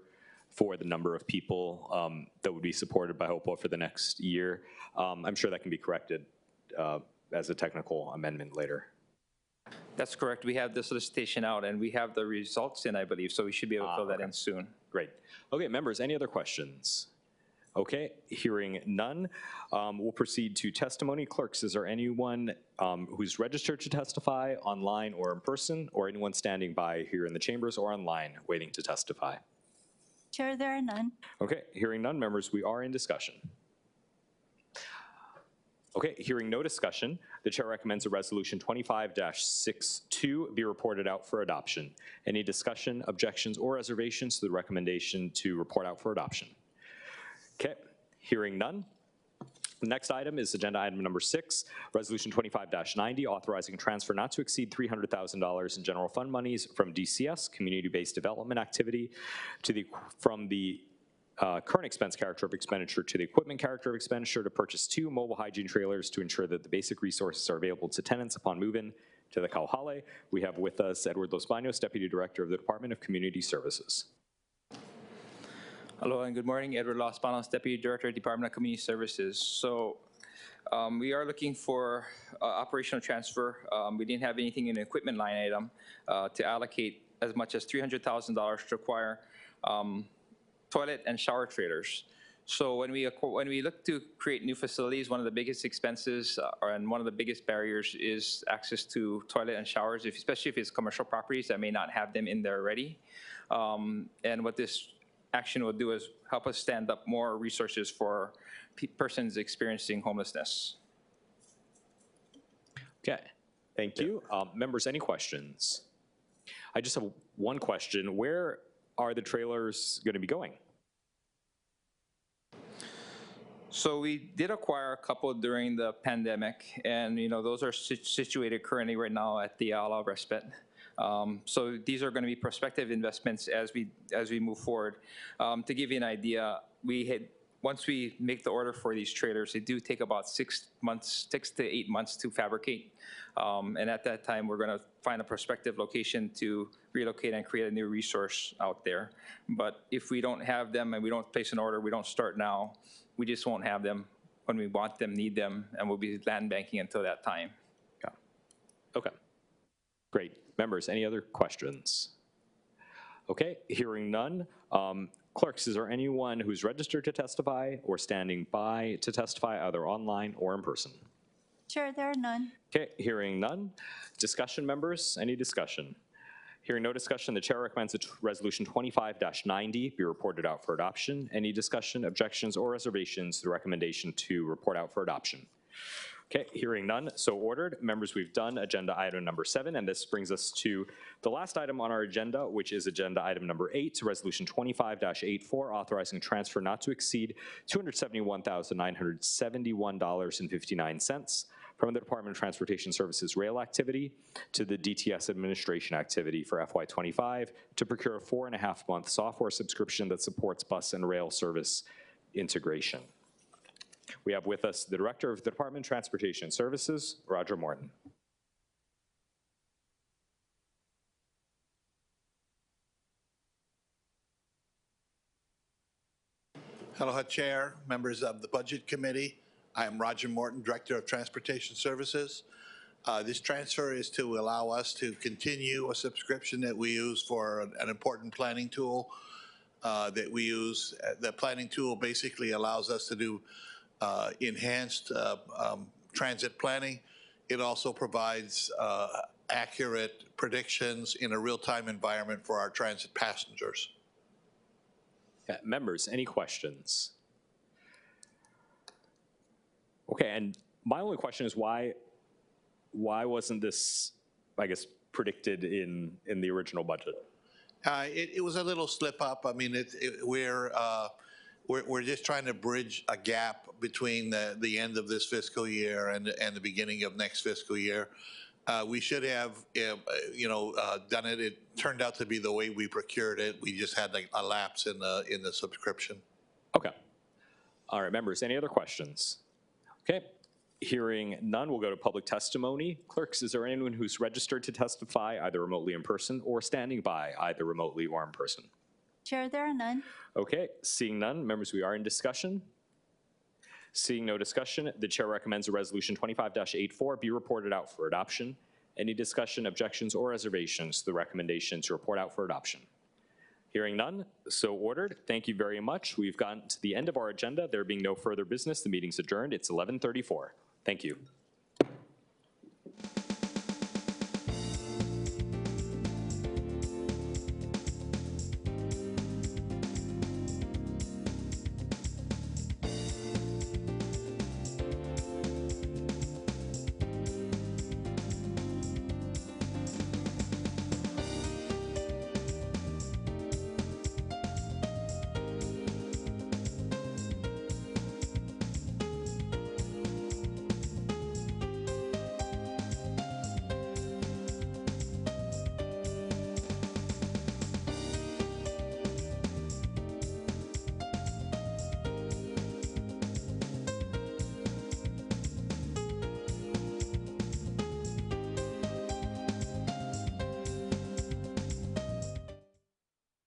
for the number of people that would be supported by HOPWA for the next year. I'm sure that can be corrected as a technical amendment later. That's correct. We have the solicitation out and we have the results in, I believe, so we should be able to fill that in soon. Great. Okay, members, any other questions? Okay, hearing none, we'll proceed to testimony. Clerks, is there anyone who's registered to testify online or in person, or anyone standing by here in the chambers or online waiting to testify? Chair, there are none. Okay, hearing none, members, we are in discussion. Okay, hearing no discussion, the chair recommends a resolution 25-62 be reported out for adoption. Any discussion, objections, or reservations to the recommendation to report out for adoption? Okay, hearing none. The next item is agenda item number 6, resolution 25-90, authorizing transfer not to exceed $300,000 in general fund monies from DCS, community-based development activity, from the current expense character of expenditure to the equipment character of expenditure to purchase 2 mobile hygiene trailers to ensure that the basic resources are available to tenants upon move-in to the Kauhale. We have with us Edward Los Baños, Deputy Director of the Department of Community Services. Hello and good morning. Edward Los Baños, Deputy Director, Department of Community Services. So we are looking for operational transfer. We didn't have anything in the equipment line item to allocate as much as $300,000 to acquire toilet and shower trailers. So when we look to create new facilities, one of the biggest expenses and one of the biggest barriers is access to toilet and showers, especially if it's commercial properties that may not have them in there already. And what this action will do is help us stand up more resources for persons experiencing homelessness. Okay, thank you. Members, any questions? I just have one question. Where are the trailers going to be going? So we did acquire a couple during the pandemic, and those are situated currently right now at the Ala Respite. So these are going to be prospective investments as we move forward. To give you an idea, once we make the order for these trailers, they do take about 6 to 8 months to fabricate. And at that time, we're going to find a prospective location to relocate and create a new resource out there. But if we don't have them and we don't place an order, we don't start now, we just won't have them when we want them, need them, and we'll be land banking until that time. Yeah. Okay. Great. Members, any other questions? Okay, hearing none. Clerks, is there anyone who's registered to testify or standing by to testify, either online or in person? Chair, there are none. Okay, hearing none. Discussion, members, any discussion? Hearing no discussion, the chair recommends that Resolution 25-90 be reported out for adoption. Any discussion, objections, or reservations to the recommendation to report out for adoption? Okay, hearing none, so ordered. Members, we've done agenda item number 7, and this brings us to the last item on our agenda, which is agenda item number 8, Resolution 25-84, authorizing transfer not to exceed $271,971.59 from the Department of Transportation Services rail activity to the DTS administration activity for FY25 to procure a 4.5-month software subscription that supports bus and rail service integration. We have with us the Director of the Department of Transportation Services, Roger Morton. Aloha, Chair, members of the Budget Committee. I am Roger Morton, Director of Transportation Services. This transfer is to allow us to continue a subscription that we use for an important planning tool that we use. The planning tool basically allows us to do enhanced transit planning. It also provides accurate predictions in a real-time environment for our transit passengers. Members, any questions? Okay, and my only question is why wasn't this, I guess, predicted in the original budget? It was a little slip up. I mean, we're just trying to bridge a gap between the end of this fiscal year and the beginning of next fiscal year. We should have, done it. It turned out to be the way we procured it. We just had like a lapse in the subscription. Okay. All right, members, any other questions? Okay. Hearing none, we'll go to public testimony. Clerks, is there anyone who's registered to testify either remotely in person or standing by either remotely or in person? Chair, there are none. Okay, seeing none, members, we are in discussion. Seeing no discussion, the chair recommends a Resolution 25-84 be reported out for adoption. Any discussion, objections, or reservations to the recommendation to report out for adoption? Hearing none, so ordered. Thank you very much. We've gotten to the end of our agenda. There being no further business, the meeting's adjourned. It's 11:34. Thank you.